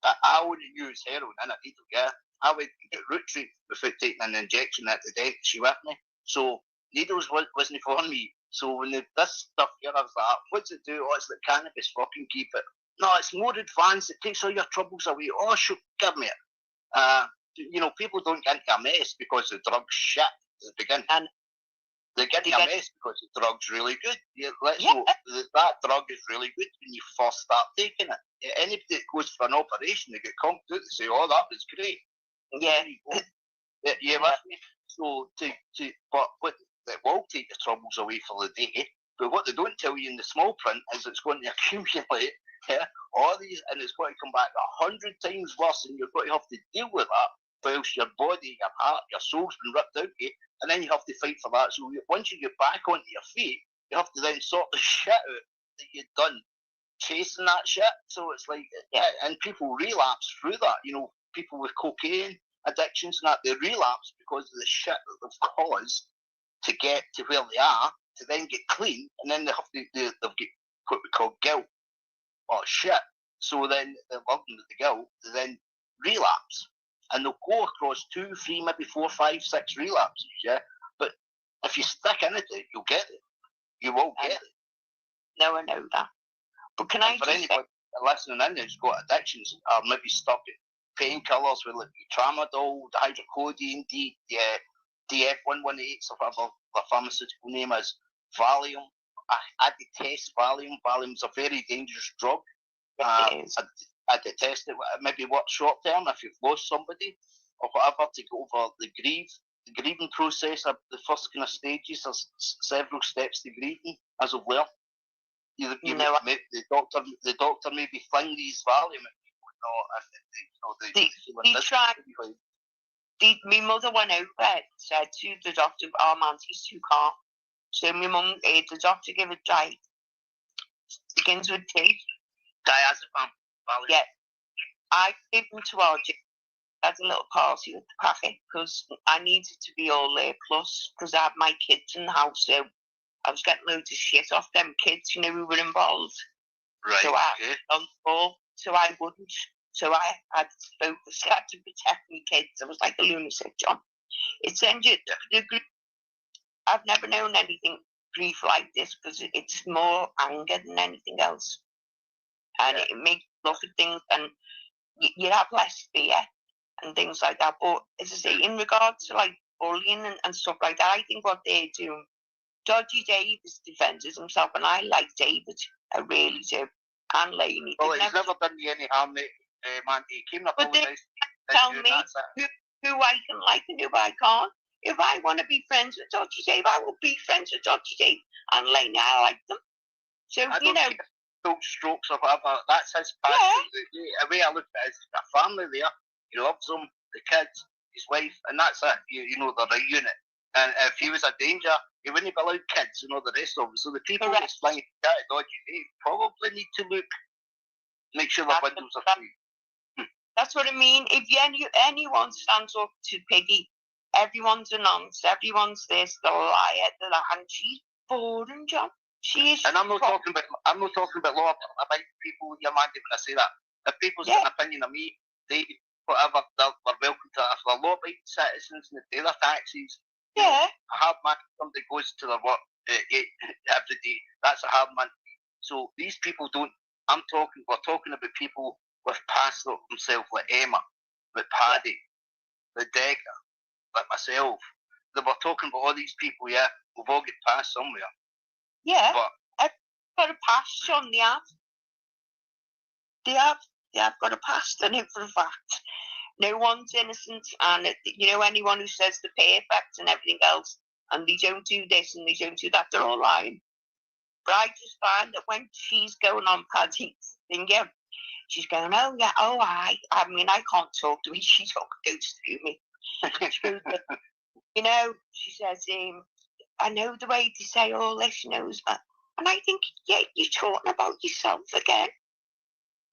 Speaker 1: I wouldn't use heroin in a needle. Yeah, I went to get root treatment without taking an injection at the dentist with me. So needles wasn't for me. So when this stuff here, I was like, "What's it do?" "Oh, it's like cannabis. Fucking keep it." "No, it's more advanced. It takes all your troubles away." "Oh, sure, give me it." People don't get into a mess because the drug's shit at the beginning. And they get into a mess because the drug's really good. That drug is really good when you first start taking it. Anybody that goes for an operation, they get conked out, they say, "Oh, that was great."
Speaker 2: Yeah.
Speaker 1: You with me? So, but what they will take your troubles away for the day. But what they don't tell you in the small print is it's going to accumulate all these, and it's going to come back 100 times worse, and you're going to have to deal with that whilst your body, your heart, your soul's been ripped out of you, and then you have to fight for that. So once you get back onto your feet, you have to then sort the shit out that you've done chasing that shit. So it's like, and people relapse through that. People with cocaine addictions and that, they relapse because of the shit that they've caused to get to where they are, to then get clean, and then they've get what we call guilt or shit. So then they're loving the guilt, they then relapse, and they'll go across 2, 3, maybe 4, 5, 6 relapses. Yeah, but if you stick in it, you'll get it. You will get it.
Speaker 2: No, I know that. But can I
Speaker 1: for anybody listening in who's got addictions or maybe stuck at painkillers with like tramadol, hydrocodone, DF118, or whatever the pharmaceutical name is, Valium. I detest Valium. Valium's a very dangerous drug. I detest it. Maybe work short term if you've lost somebody or whatever, to go over the grieving process. The first kind of stages, there's several steps to grieving, as I've learned. The doctor maybe fling these Valium at people.
Speaker 2: My mother went over and said to the doctor, "Oh, man, he's too calm." So my mum, the doctor gave it begins with T.
Speaker 1: Diazepam.
Speaker 2: Yeah, I gave them to RJ. Had a little party with the packet because I needed to be all there. Plus, because I had my kids in the house, so I was getting loads of shit off them kids, who were involved.
Speaker 1: Right.
Speaker 2: So I had on the ball, so I wouldn't. So I had to focus. I had to protect my kids. I was like a lunatic, John. It's ended. I've never known anything grief like this because it's more anger than anything else, and it makes you look at things and you have less fear and things like that. But as I say, in regards to like bullying and stuff like that, I think what they're doing, Dodgy Davis defends himself, and I like David, I really do, and Lainey.
Speaker 1: Well, he's never done me any harm, mate. Mandy, he came up
Speaker 2: but they tell me who I can like and who I can't. If I want to be friends with Dodgy Dave, I will be friends with Dodgy Dave and Lainey. I like them. So,
Speaker 1: I don't care strokes or whatever. That's his passion. Yeah. The way I look at it is a family there. He loves them, the kids, his wife, and that's it. They're a unit. And if he was a danger, he wouldn't be allowed kids, the rest of them. So the people that's flying at Dodgy Dave probably need to make sure their windows are free.
Speaker 2: That's what I mean. If anyone stands up to Piggy, everyone's a nonce, everyone's this, the liar, and she's boring, John. She is.
Speaker 1: And I'm not talking about law. About people, your man, when I say that. If people's got an opinion of me, they're welcome to that. If they're law-abiding citizens and they pay their taxes, a hard man, somebody goes to their work every day. That's a hard man. So these people don't. We're talking about people with past themselves, like Emma, like Paddy, like Decker, like myself. We're talking about all these people. We've all got past somewhere.
Speaker 2: Yeah, I've got a past, John. They have got a past, and for a fact, no one's innocent. And anyone who says they're perfect and everything else, and they don't do this and they don't do that, they're all lying. But I just find that when she's going on Paddy's thing, she's going, I can't talk to me. She goes through me. She says, I know the way to say all this, and I think, you're talking about yourself again.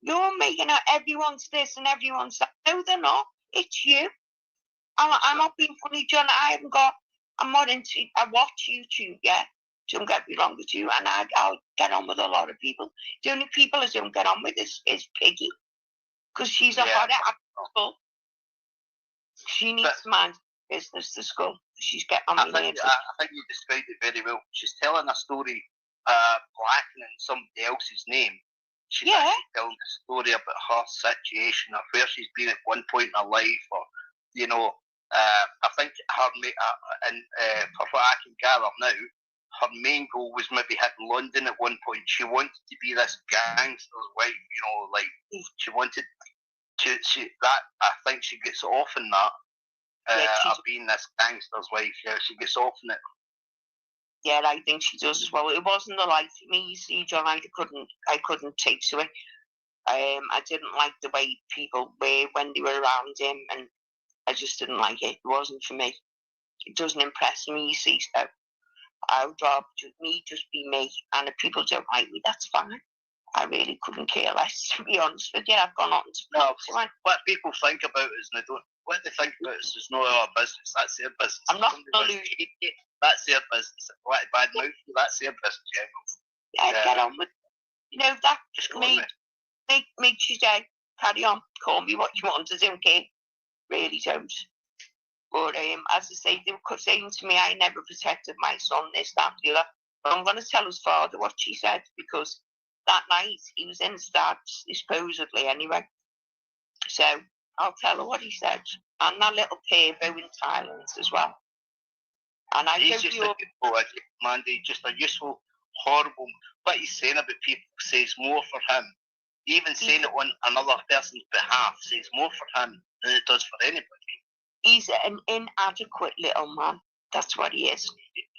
Speaker 2: You're making out everyone's this and everyone's that. No, they're not. It's you. I'm not being funny, John. I'm not into, I watch YouTube, don't get me wrong with you, and I'll get on with a lot of people. The only people I don't get on with is Piggy, because she's a hot apple. She needs to mind business to school. She's getting on with it.
Speaker 1: I think you described it very well. She's telling a story, blackening somebody else's name. She's actually telling a story about her situation, or where she's been at one point in her life, or I think her for what I can gather now, her main goal was maybe hitting London at one point. She wanted to be this gangster's wife, she wanted to. I think she gets off in that. Of being this gangster's wife, she gets off in it.
Speaker 2: Yeah, I think she does as well. It wasn't the life for me, you see, John. I couldn't take to it. I didn't like the way people were when they were around him, and I just didn't like it. It wasn't for me. It doesn't impress me, you see. So I would rather just be me, and if people don't like me, that's fine. I really couldn't care less, to be honest with you. I've gone on to
Speaker 1: what people think about us, and they don't. What they think about us is not our business. That's their business.
Speaker 2: I'm not going to lose
Speaker 1: it. That's their business. What bad mouth? That's their business.
Speaker 2: Get on with it. That just makes you say, carry on, call me what you want. I don't care. Really don't. But as I say, they were saying to me, I never protected my son, this, that, the other. But I'm going to tell his father what she said, because that night he was in Stabs, supposedly anyway. So I'll tell her what he said. And that little Pervo in Thailand as well. And I
Speaker 1: he's just Mandy, just a useful, horrible. What he's saying about people says more for him. Even saying it on another person's behalf says more for him than it does for anybody.
Speaker 2: He's an inadequate little man. That's what he is.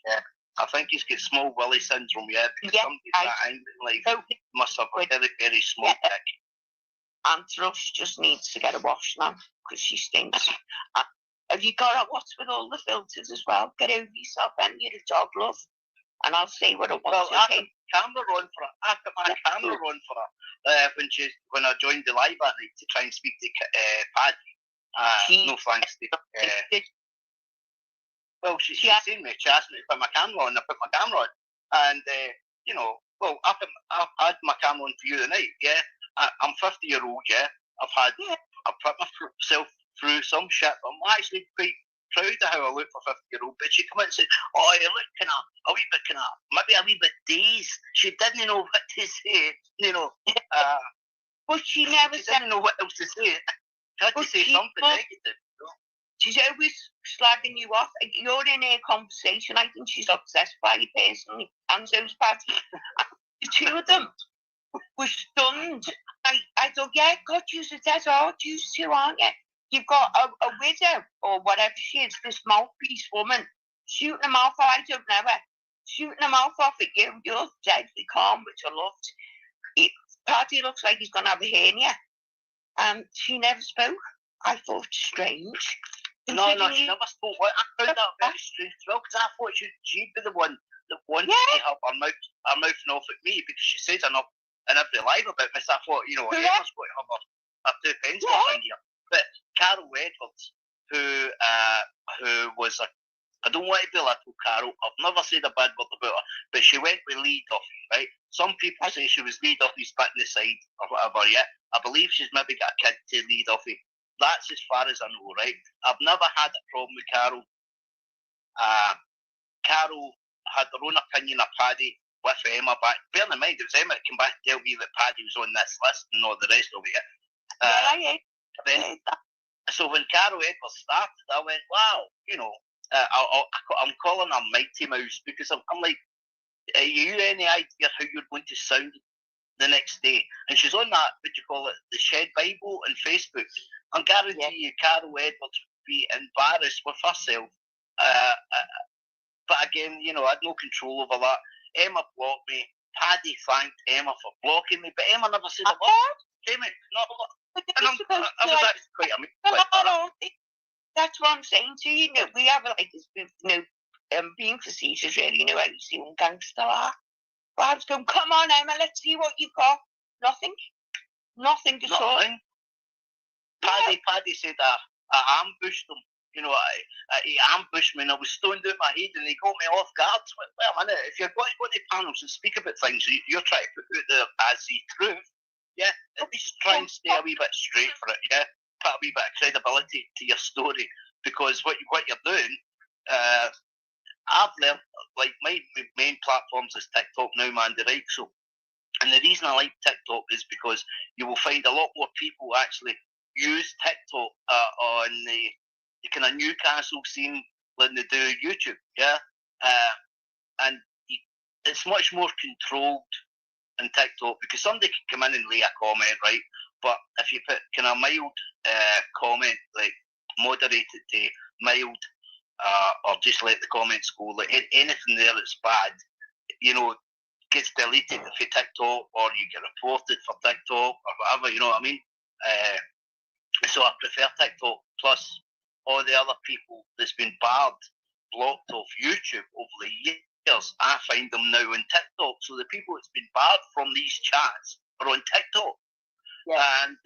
Speaker 1: Yeah. I think he's got small willy syndrome, because somebody that angry in life must have a very, very small dick. And Thrush just needs to get a wash now, because she stinks. Have you got what's with all the filters as well? Get over yourself, and you're a dog, love.
Speaker 2: and I'll say what I want.
Speaker 1: Well,
Speaker 2: Okay?
Speaker 1: I put my camera on for her when I joined the live at night to try and speak to Paddy. No thanks to. Well, she seen me. She asked me to put my camera on. I put my camera on, and well, I had my camera on for you tonight. Yeah, I'm 50-year-old. Yeah, I've put myself through some shit. But I'm actually quite proud of how I look for 50-year-old. But she come out and said, "Oh, you look kind of a wee bit maybe a wee bit dazed." She didn't know what to say.
Speaker 2: But she never said.
Speaker 1: Didn't know what else to say. She had to say something negative.
Speaker 2: She's always slagging you off. You're in a conversation. I think she's obsessed by you personally. And so's Patty. The two of them were stunned. I thought, yeah, God, you're a dead hard, you two, aren't you? You've got a widow, or whatever she is, this mouthpiece woman, shooting her mouth off. I don't know her. Shooting her mouth off at you. You're deadly calm, which I loved. Paddy looks like he's going to have a hernia. She never spoke. I thought strange.
Speaker 1: No, she never spoke. I found that very strange as well, because I thought she'd be the one that wanted to have her mouthing off at me, because she says enough in every live about me. So I thought, Emma's going to have her 2 pence in here. But Carol Edwards, who was I don't want to belittle Carol. I've never said a bad word about her, but she went with Lee Duffy, right? Some people say she was Lee Duffy's bit in the side or whatever, yeah? I believe she's maybe got a kid to Lee Duffy. That's as far as I know, right? I've never had a problem with Carol. Carol had her own opinion of Paddy with Emma back. Bear in mind, it was Emma that came back to tell me that Paddy was on this list and all the rest of it. So when Carol Edwards started, I went, wow, I'm calling her Mighty Mouse, because I'm like, are you any idea how you're going to sound the next day? And she's on that, the Shed Bible on Facebook. I guarantee you Carol Edwards would be embarrassed with herself. But again, I had no control over that. Emma blocked me. Paddy thanked Emma for blocking me, but Emma never said a word. I was actually quite amazed.
Speaker 2: That's what I'm saying to you. We have being facetious, really. How you see one gangster are. But I was going, come on, Emma, let's see what you've got. Nothing at all.
Speaker 1: Paddy said I ambushed him. He ambushed me, and I was stoned out my head, and he got me off guard. Wait a minute, if you're going to go to panels and speak about things, you're trying to put out there as the truth. Yeah, at least try and stay a wee bit straight for it. Yeah, put a wee bit of credibility to your story, because what you're doing, I've learned, like, my main platforms is TikTok now, Mandy, right? So, and the reason I like TikTok is because you will find a lot more people actually use TikTok on the kind of Newcastle scene than they do YouTube. Yeah, and it's much more controlled in TikTok, because somebody can come in and lay a comment, right? But if you put kind of mild comment, like moderated to mild, or just let the comments go, like anything there that's bad, gets deleted for TikTok, or you get reported for TikTok or whatever, you know what I mean? So I prefer TikTok. Plus all the other people that's been blocked off YouTube over the years, I find them now on TikTok. So the people that's been barred from these chats are on TikTok. Yeah. And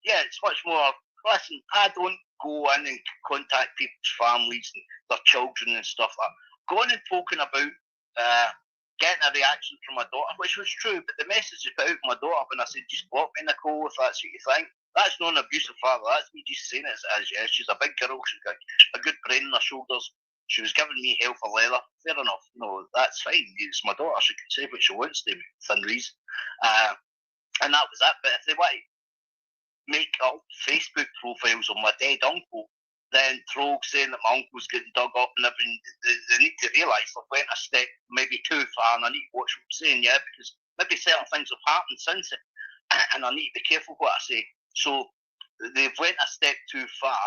Speaker 1: it's much more. Listen, I don't go in and contact people's families and their children and stuff like that. Going and talking about getting a reaction from my daughter, which was true, but the message about my daughter when I said, just block me, Nicole, if that's what you think. That's not an abusive father, that's me just saying it as yeah, she's a big girl, she's got a good brain on her shoulders, she was giving me hell for leather, fair enough, that's fine, it's my daughter, she can say what she wants to me, within reason. And that was it, but if they want to make up Facebook profiles of my dead uncle, then trolls saying that my uncle's getting dug up and everything, they need to realise they've went a step maybe too far, and I need to watch what I'm saying, yeah, because maybe certain things have happened since it, and I need to be careful what I say. So they've went a step too far.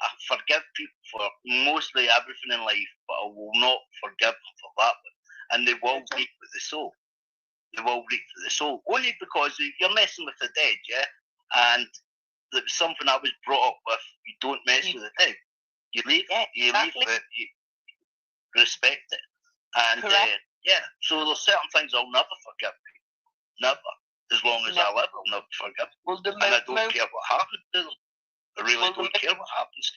Speaker 1: I forgive people for mostly everything in life, but I will not forgive them for that one. And they will reap with the soul. They will reap with the soul. Only because you're messing with the dead, yeah? And it was something I was brought up with. You don't mess with the dead. You leave it. You leave it. You respect it. And
Speaker 2: Correct.
Speaker 1: yeah, so there's certain things I'll never forgive. Never. As long as I live, I'll never forgive.
Speaker 2: Well,
Speaker 1: And I don't care what happens to them. I really don't care what happens.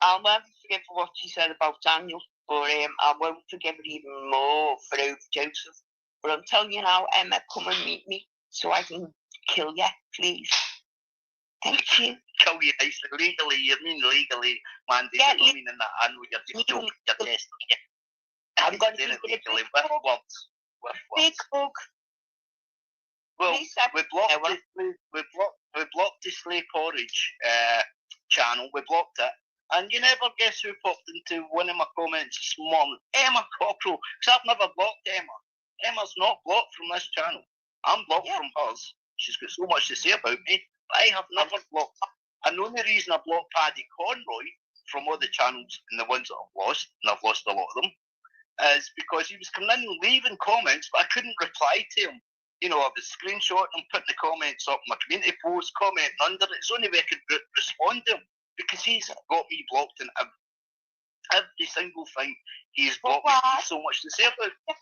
Speaker 2: I'll never forgive what she said about Daniel, but I won't forgive her even more for over Joseph. But I'm telling you now, Emma, come and meet me so I can kill you, please. Thank you.
Speaker 1: Kill you nicely, legally. You mean legally, Mandy?
Speaker 2: Yeah,
Speaker 1: I don't mean in that. I know you're just joking. You're testing.
Speaker 2: I'm going to
Speaker 1: Doing
Speaker 2: give
Speaker 1: it
Speaker 2: it a
Speaker 1: legally
Speaker 2: big
Speaker 1: with
Speaker 2: hug.
Speaker 1: words. With
Speaker 2: Big
Speaker 1: words.
Speaker 2: hug.
Speaker 1: Well,
Speaker 2: Please,
Speaker 1: we blocked the Slay Porridge channel. We blocked it, and you never guess who popped into one of my comments this morning? Emma Cockerill. Because I've never blocked Emma. Emma's not blocked from this channel. I'm blocked from hers. She's got so much to say about me. But I have never blocked. And the only reason I blocked Paddy Conroy from all the channels and the ones that I've lost, and I've lost a lot of them, is because he was coming in and leaving comments, but I couldn't reply to him. You know, I was screenshotting and putting the comments up in my community post, commenting under it. It's only way I could respond to him because he's got me blocked in every single thing. He's blocked me. He's so much to say about it.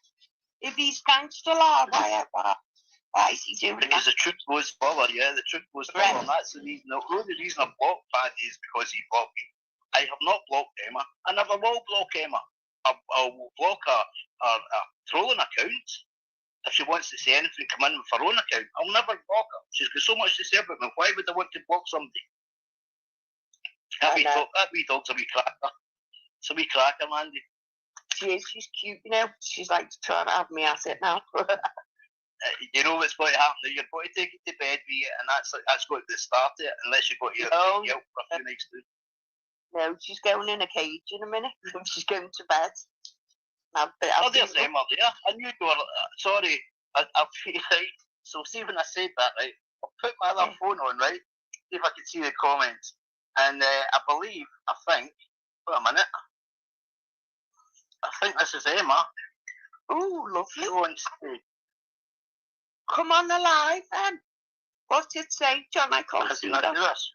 Speaker 2: If he's gangster law, why is he doing
Speaker 1: Because
Speaker 2: that?
Speaker 1: the truth goes further, yeah, the truth goes further, and that's the reason. The only reason I blocked Paddy is because he blocked me. I have not blocked Emma. I never will block Emma. I will block a trolling account. If she wants to say anything, come in with her own account. I'll never block her. She's got so much to say about me. Why would I want to block somebody? That wee dog's a wee cracker. It's a wee cracker, Mandy.
Speaker 2: She is. She's cute, you know. She's like trying to have me at it now.
Speaker 1: You know what's going to happen? You're going to take it to bed with you, and that's going to start it, unless you've got your guilt for a few nights too.
Speaker 2: No, she's going in a cage in a minute. She's going to bed.
Speaker 1: There's Emma there. I knew you were. Sorry, I feel right. So see when I said that, right? I'll put my other phone on, right? See if I can see the comments. And I think. Wait a minute. I think this is Emma.
Speaker 2: Oh, lovely.
Speaker 1: Go on stage.
Speaker 2: Come on alive, then. What did it say, John? I can't see that.
Speaker 1: Do this.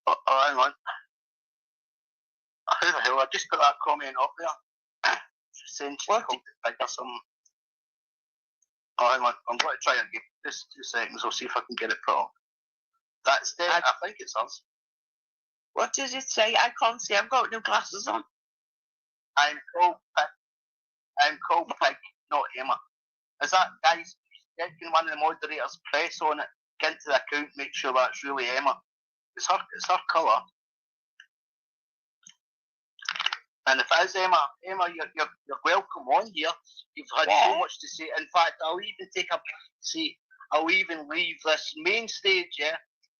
Speaker 1: Oh, hang on. Who the hell? I just put that comment up there. Saying she's called the pig or something. Oh, hang on. I'm going to try and give this 2 seconds. I'll see if I can get it put up. That's it. I think it's us.
Speaker 2: What does it say? I can't see. I've got no glasses on.
Speaker 1: I'm called Pig, not Emma. Is that, guys? Can one of the moderators press on it, get into the account, make sure that's really Emma? It's her colour. And if it is Emma, you're welcome on here. You've had so much to say. In fact, I'll even leave this main stage,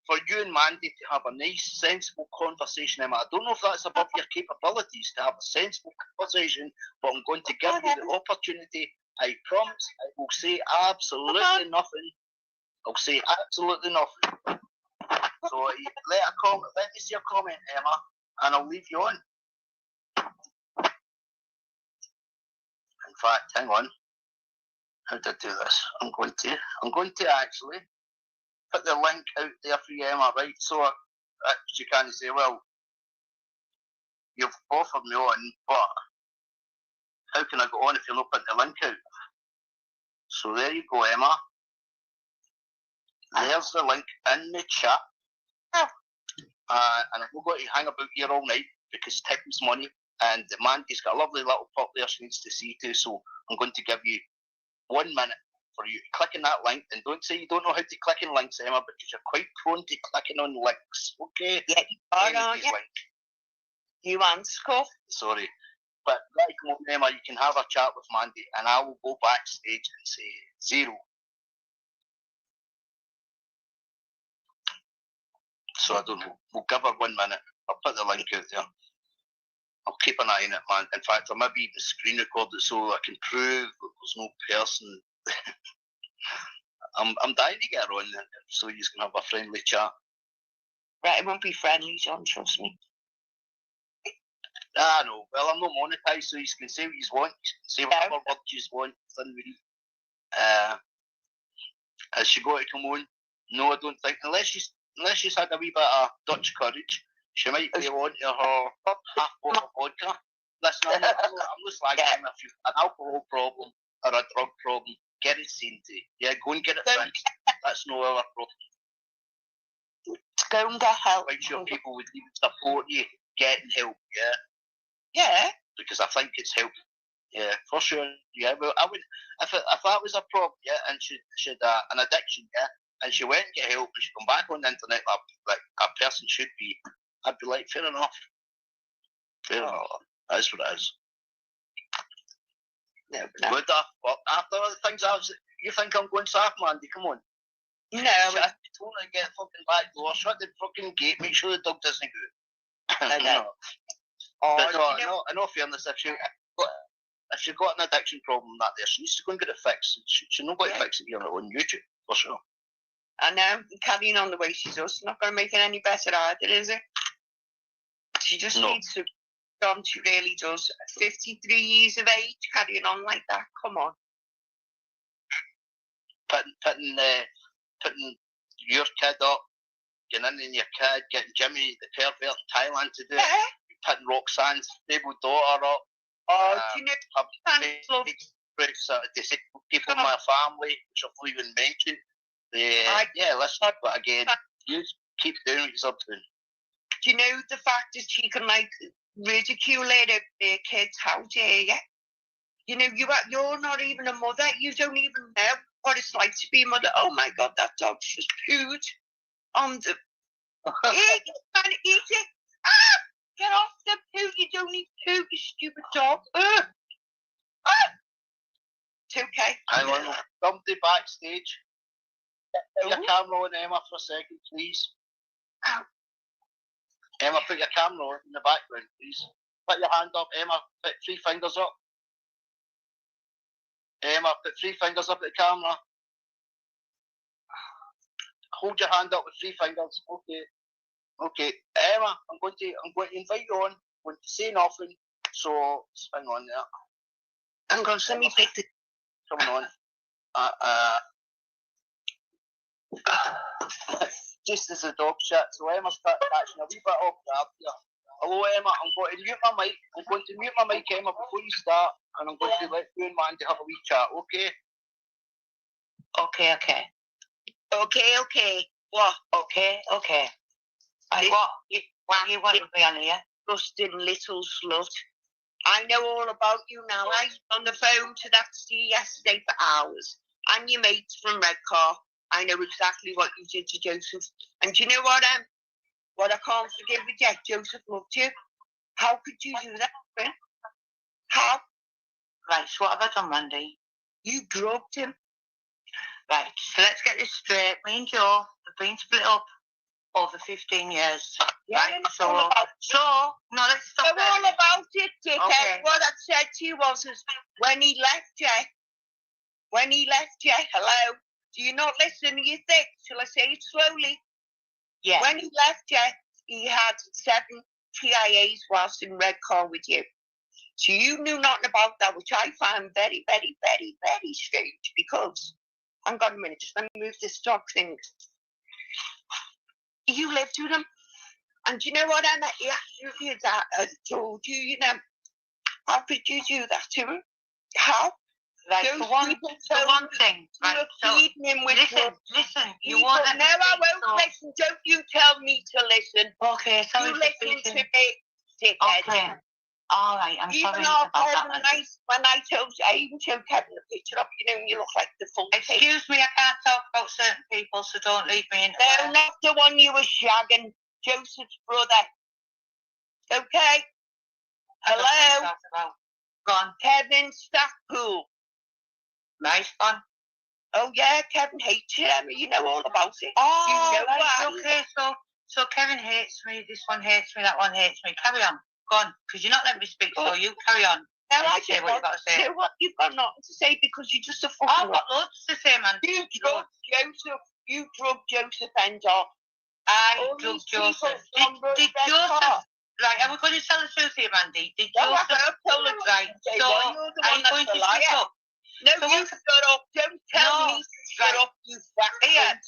Speaker 1: for you and Mandy to have a nice, sensible conversation, Emma. I don't know if that's above your capabilities to have a sensible conversation, but I'm going to give you the opportunity. I promise I will say absolutely nothing. I'll say absolutely nothing. So let me see a comment, Emma, and I'll leave you on. In fact, hang on. How did I do this? I'm going to actually put the link out there for you, Emma, right? So she can say, well, you've offered me on, but how can I go on if you're not putting the link out? So there you go, Emma. There's the link in the chat. And I'm not going to hang about here all night because time's money. And Mandy's got a lovely little pup there she needs to see to. So I'm going to give you 1 minute for you to click on that link. And don't say you don't know how to click on links, Emma, because you're quite prone to clicking on links. Okay?
Speaker 2: Yeah, you are, aren't you? You answer.
Speaker 1: Sorry. But right, come on, Emma, you can have a chat with Mandy, and I will go backstage and say 0. So I don't know. We'll give her 1 minute. I'll put the link out there. I'll keep an eye on it, man. In fact, I maybe even screen record it so I can prove that there's no person. I'm dying to get her on there so you can have a friendly chat.
Speaker 2: Right, it won't be friendly, John, trust me.
Speaker 1: No. Well, I'm not monetized, so you can say what you want. You can say whatever word you want. Has she got to come on? No, I don't think. Unless she's had a wee bit of Dutch courage She might be on to her half bottle of vodka. Listen, I'm just like if you've an alcohol problem or a drug problem, get it seen to. Yeah, go and get it fixed. That's no our problem.
Speaker 2: Go and get help.
Speaker 1: I'm sure people would even support you getting help, yeah?
Speaker 2: Yeah.
Speaker 1: Because I think it's helping. Yeah, for sure. Yeah, well, I would, if that was a problem, yeah, and she had an addiction, yeah, and she went and get help and she come back on the internet like a person should be, I'd be like, fair enough. Fair enough. That's what it is.
Speaker 2: No.
Speaker 1: Good after all the things you think I'm going soft, Mandy? Come on.
Speaker 2: No.
Speaker 1: I totally get fucking back door, shut the fucking gate, make sure the dog doesn't go.
Speaker 2: I know.
Speaker 1: But no, in all fairness, if she's got an addiction problem that there, she needs to go and get it fixed. She's not going to fix it here on YouTube, for sure.
Speaker 2: I know, carrying on the way she does, it's not going to make it any better either, is it? She just needs to on, she really does. 53 years of age, carrying on like that, come on.
Speaker 1: Putting your kid up, getting in your kid, getting Jimmy, the pervert in Thailand to do it, putting Roxanna's stable daughter up.
Speaker 2: Do you know,
Speaker 1: disabled people in my family, which I've even mentioned. Listen, but again, you keep doing what you're doing.
Speaker 2: Do you know the fact that she can ridicule their kids? How dare you? You know, you're not even a mother. You don't even know what it's like to be a mother. Oh my God, that dog's just pooed on the. Eat it! Ah! Get off the poo! You don't need poo, you stupid dog. It's okay.
Speaker 1: I want somebody backstage. Put your camera on, Emma, for a second, please. Emma, put your camera on in the background, please. Put your hand up, Emma. Put 3 fingers up. Emma, put 3 fingers up at the camera. Hold your hand up with 3 fingers. Okay. Emma, I'm going to invite you on. I'm going to say nothing. So just hang on there.
Speaker 2: I'm going to send me pictures.
Speaker 1: Coming on. Just as a dog shit. So Emma's catching a wee bit off guard here. Hello, Emma. I'm going to mute my mic. Emma, before you start, and I'm going to let you and Mandy have a wee chat. Okay.
Speaker 2: What?
Speaker 3: Okay. What you want to be on here?
Speaker 2: Busting little slut. I know all about you now. I was on the phone to that Steve yesterday for hours. And your mates from Redcar. I know exactly what you did to Joseph. And do you know what I can't forgive with you? Joseph loved you. How could you do that, Ben? How?
Speaker 3: Right, so what have I done, Mandy?
Speaker 2: You drugged him.
Speaker 3: Right, so let's get this straight. Me and Joe have been split up over 15 years.
Speaker 2: Yeah,
Speaker 3: right? Let's stop
Speaker 2: there. All about it, dickhead.
Speaker 3: Okay.
Speaker 2: What I said to you was when he left you, hello, do you not listen to your thing? Shall I say it slowly?
Speaker 3: Yeah.
Speaker 2: When he left you, he had 7 TIAs whilst in Redcar with you. So you knew nothing about that, which I found very, very, very, very strange because, hang on a minute, just let me move this dog thing. You lived with him. And do you know what, Emma? He actually told you, you know, how could you do that to him? How?
Speaker 3: Right, for one thing. Right, so, listen, you want to...
Speaker 2: No, I won't listen. Don't you tell me to listen.
Speaker 3: Okay, sorry.
Speaker 2: You listen to me, dickhead.
Speaker 3: Okay. All right, I'm sorry
Speaker 2: about
Speaker 3: that.
Speaker 2: When I told you, I even showed Kevin the picture of you, and you look like the full
Speaker 3: Excuse me, I can't talk about certain people, so don't leave me in.
Speaker 2: No, not the one you were shagging, Joseph's brother. Okay? Hello?
Speaker 3: Go on.
Speaker 2: Kevin Stackpool.
Speaker 3: Nice one.
Speaker 2: Oh, yeah, Kevin hates you, Emma. You know all about it.
Speaker 3: Oh,
Speaker 2: you know
Speaker 3: right, okay, so Kevin hates me, this one hates me, that one hates me. Carry on. Go on, because you're not letting me speak, so you carry on.
Speaker 2: No, I
Speaker 3: say what you've got to say.
Speaker 2: What you've got nothing to say because you're just a fucking...
Speaker 3: I've got loads to say, man.
Speaker 2: You drugged Joseph Endor.
Speaker 3: I drugged Joseph. Did Joseph... Right, are we going to tell the truth here, Mandy? Did Joseph... Right, so are you going to shut up?
Speaker 2: No, so you shut up. Don't tell me to shut up, you fucking...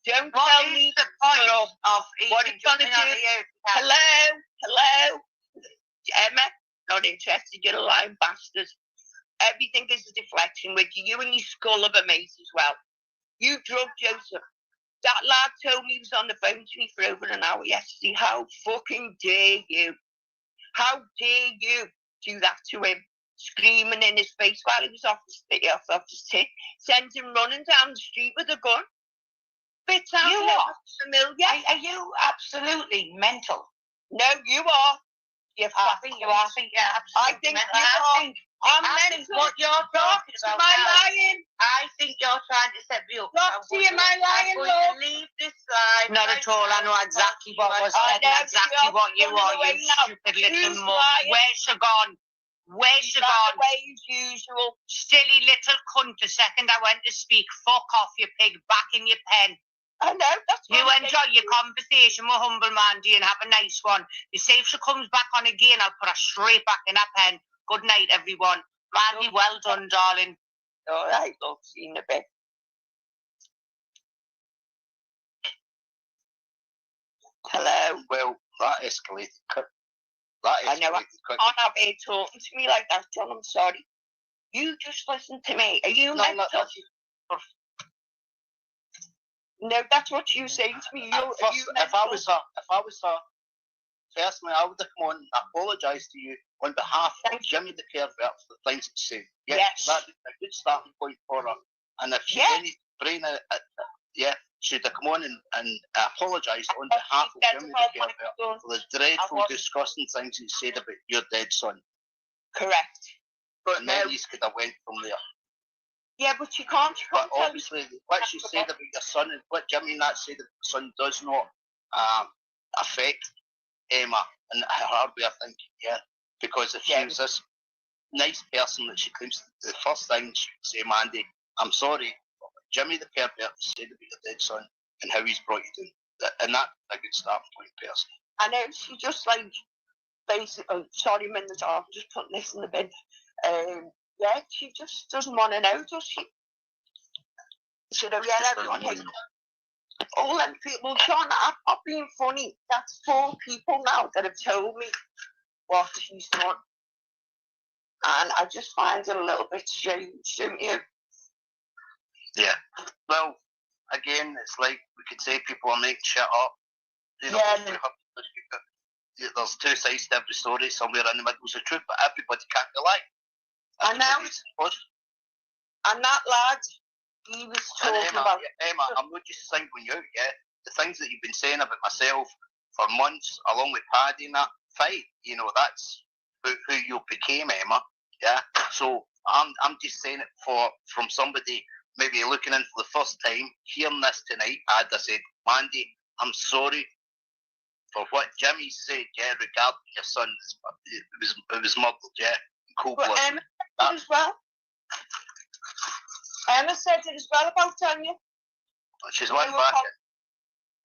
Speaker 2: Don't
Speaker 3: What
Speaker 2: tell
Speaker 3: is
Speaker 2: me
Speaker 3: the point of
Speaker 2: what are
Speaker 3: even
Speaker 2: you gonna
Speaker 3: jumping on
Speaker 2: do?
Speaker 3: the air?
Speaker 2: Hello? Emma, not interested, you're a lying bastard. Everything is a deflection with you and your skull of a mate as well. You drugged Joseph. That lad told me he was on the phone to me for over an hour yesterday. How fucking dare you? How dare you do that to him? Screaming in his face while he was off his tit. Send him running down the street with a gun. Bit sounds
Speaker 3: You
Speaker 2: a little
Speaker 3: are?
Speaker 2: familiar.
Speaker 3: Are you absolutely mental?
Speaker 2: No, you are.
Speaker 3: I think you are. I think you're absolutely
Speaker 2: I think
Speaker 3: mental.
Speaker 2: you are.
Speaker 3: I
Speaker 2: I'm
Speaker 3: think
Speaker 2: mental.
Speaker 3: what you're talking about
Speaker 2: Am I
Speaker 3: now,
Speaker 2: lying?
Speaker 3: I think you're trying to set me up.
Speaker 2: Roxy, am I lying,
Speaker 3: I'm going to leave this slide.
Speaker 4: Not at all. I know exactly what was
Speaker 2: I
Speaker 4: said
Speaker 2: know,
Speaker 4: and exactly what you
Speaker 2: you're
Speaker 4: are,
Speaker 2: away
Speaker 4: you
Speaker 2: now.
Speaker 4: stupid little
Speaker 2: Who's
Speaker 4: mutt.
Speaker 2: lying?
Speaker 4: Where's she gone? Where's she
Speaker 2: Not
Speaker 4: gone?
Speaker 2: the way as usual.
Speaker 4: Silly little cunt. The second I went to speak, fuck off, you pig. Back in your pen.
Speaker 2: I know, that's what
Speaker 4: You
Speaker 2: I'm
Speaker 4: enjoy
Speaker 2: saying.
Speaker 4: your conversation with Humble Mandy and have a nice one. You say if she comes back on again, I'll put her straight back in her pen. Good night, everyone. Mandy, well done, darling.
Speaker 2: All right, love, see you in a bit. Hello.
Speaker 1: Well, that escalated quick.
Speaker 2: I know, can't have her talking to me like that, John. I'm sorry. You just listen to me. Are you mental? No, that's what you say to me.
Speaker 1: If I was her, personally, I would have come on and apologise to you on behalf of Jimmy the pervert for the things that she said.
Speaker 2: Yes.
Speaker 1: That's a good starting point for her. And if she had any brain, she'd have come on and apologised on behalf of Jimmy the pervert for the dreadful, disgusting things he said about your dead son.
Speaker 2: Correct. But
Speaker 1: and then these could have went from there.
Speaker 2: Yeah, but you can't.
Speaker 1: But obviously, what she said about your son and what Jimmy and that said about your son does not affect Emma and her way of thinking, because if she was this nice person that she claims, the first thing she would say, Mandy, I'm sorry, Jimmy the pervert said about your dead son and how he's brought you down. And that's a good starting point, person.
Speaker 2: I know, she just like, basically, sorry, I'm in the dark, just putting this in the bin. She just doesn't want to know, does she? So, everyone hates all them people. John, I'm not being funny. That's 4 people now that have told me what she's done. And I just find it a little bit strange, don't you?
Speaker 1: Yeah. Well, again, it's like we could say people are making shit up. You know, there's 2 sides to every story. Somewhere in the middle is the truth, but everybody can't be lying.
Speaker 2: And that lad, he was talking about...
Speaker 1: Emma, I'm not just singling you out, the things that you've been saying about myself for months, along with Paddy and that, fine. You know, that's who you became, Emma, So I'm just saying it from somebody maybe looking in for the first time, hearing this tonight, as I said, Mandy, I'm sorry for what Jimmy said, regarding your son. It was murdered, cool blood.
Speaker 2: Emma said it as well. Emma said it as well about Tanya.
Speaker 1: She's went back.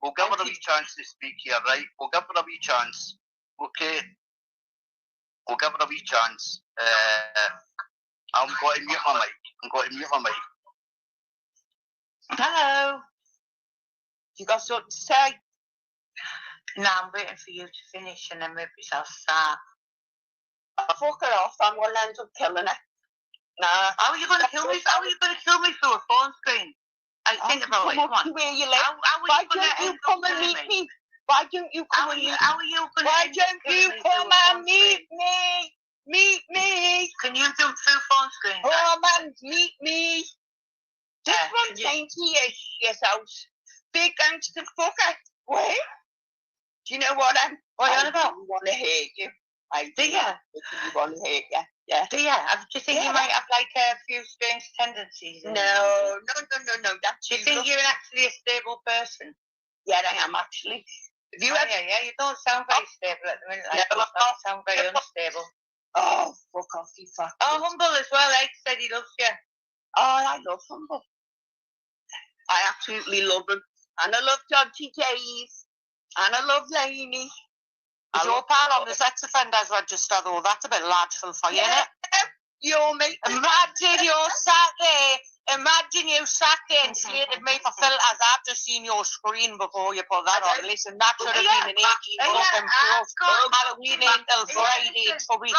Speaker 1: We'll give her a wee chance to speak here, right? We'll give her a wee chance. Okay. We'll give her a wee chance. I'm going to mute my mic.
Speaker 3: Hello.
Speaker 2: You got something to say?
Speaker 3: No, I'm waiting for you to finish and then maybe I'll start.
Speaker 2: Fuck her off. I'm going to end up killing her. Nah.
Speaker 3: How are you going to kill me? How are you going to kill me through a phone screen? Think about it. Come on.
Speaker 2: Where you live.
Speaker 3: Why don't you
Speaker 2: come and meet me? Why don't you come and meet me?
Speaker 3: How are you going to
Speaker 2: Why don't you come and meet me? Meet me.
Speaker 3: Can you do 2 phone screens?
Speaker 2: Oh man, meet me. This one's dainty as house. Big gangster fucker. What? Do you know what I'm on about? I want to hate you. Do you? I want to hate you. Yeah.
Speaker 3: Do you? Do you think you might have like a few strange tendencies?
Speaker 2: No.
Speaker 3: Do you think you're actually a stable person?
Speaker 2: Yeah, I am actually.
Speaker 3: You don't sound very stable at the minute. You don't sound very unstable.
Speaker 2: Oh, fuck off, you fuck.
Speaker 3: Oh, Humble as well, said he loves you.
Speaker 2: Oh, I love Humble. I absolutely love him. And I love Dodgy Days. And I love Lainey.
Speaker 4: Is your pal on the sex offenders register though? That's a bit largeful for you, innit?
Speaker 2: You're mate.
Speaker 4: Imagine you're sat there imagine you sat there and slated me for filters. I've just seen your screen before you put that on. Listen, that should have been an 18 fucking plus. Halloween ain't till Friday. So we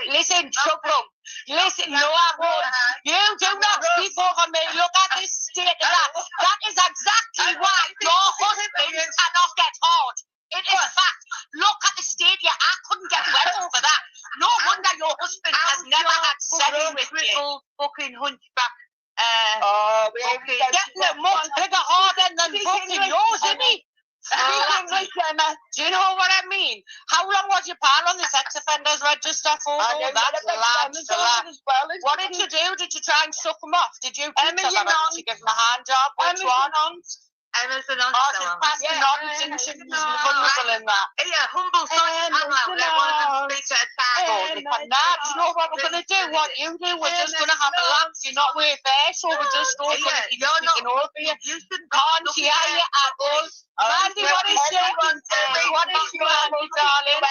Speaker 4: listen, shut up. Listen, no, I won't. You do not speak over me. Look at this state of that. That is exactly why your husband cannot get hard. It is fact. Look at the stadium. I couldn't get wet over that. No wonder your husband has never had sex with you.
Speaker 3: Fucking hunchback.
Speaker 4: Getting it much bigger harder than fucking yours, isn't he? Do you know what I mean? How long was your pal on the sex offenders register for? That's a lot. What did you do? Did you try and suck him off? Did you teach her that? Did you give him a hand job? Which one?
Speaker 3: Emma's an
Speaker 4: just pass the nonsense and vulnerable in that.
Speaker 3: Yeah, humble son. Let one of them speak at a time.
Speaker 4: Nah, do you know what we're going to do? What you do? We're just going to have a laugh. You're not way fair, so we're just all going to keep speaking over you. Can't hear you at all. Mandy, what is your What is your Mandy, darling?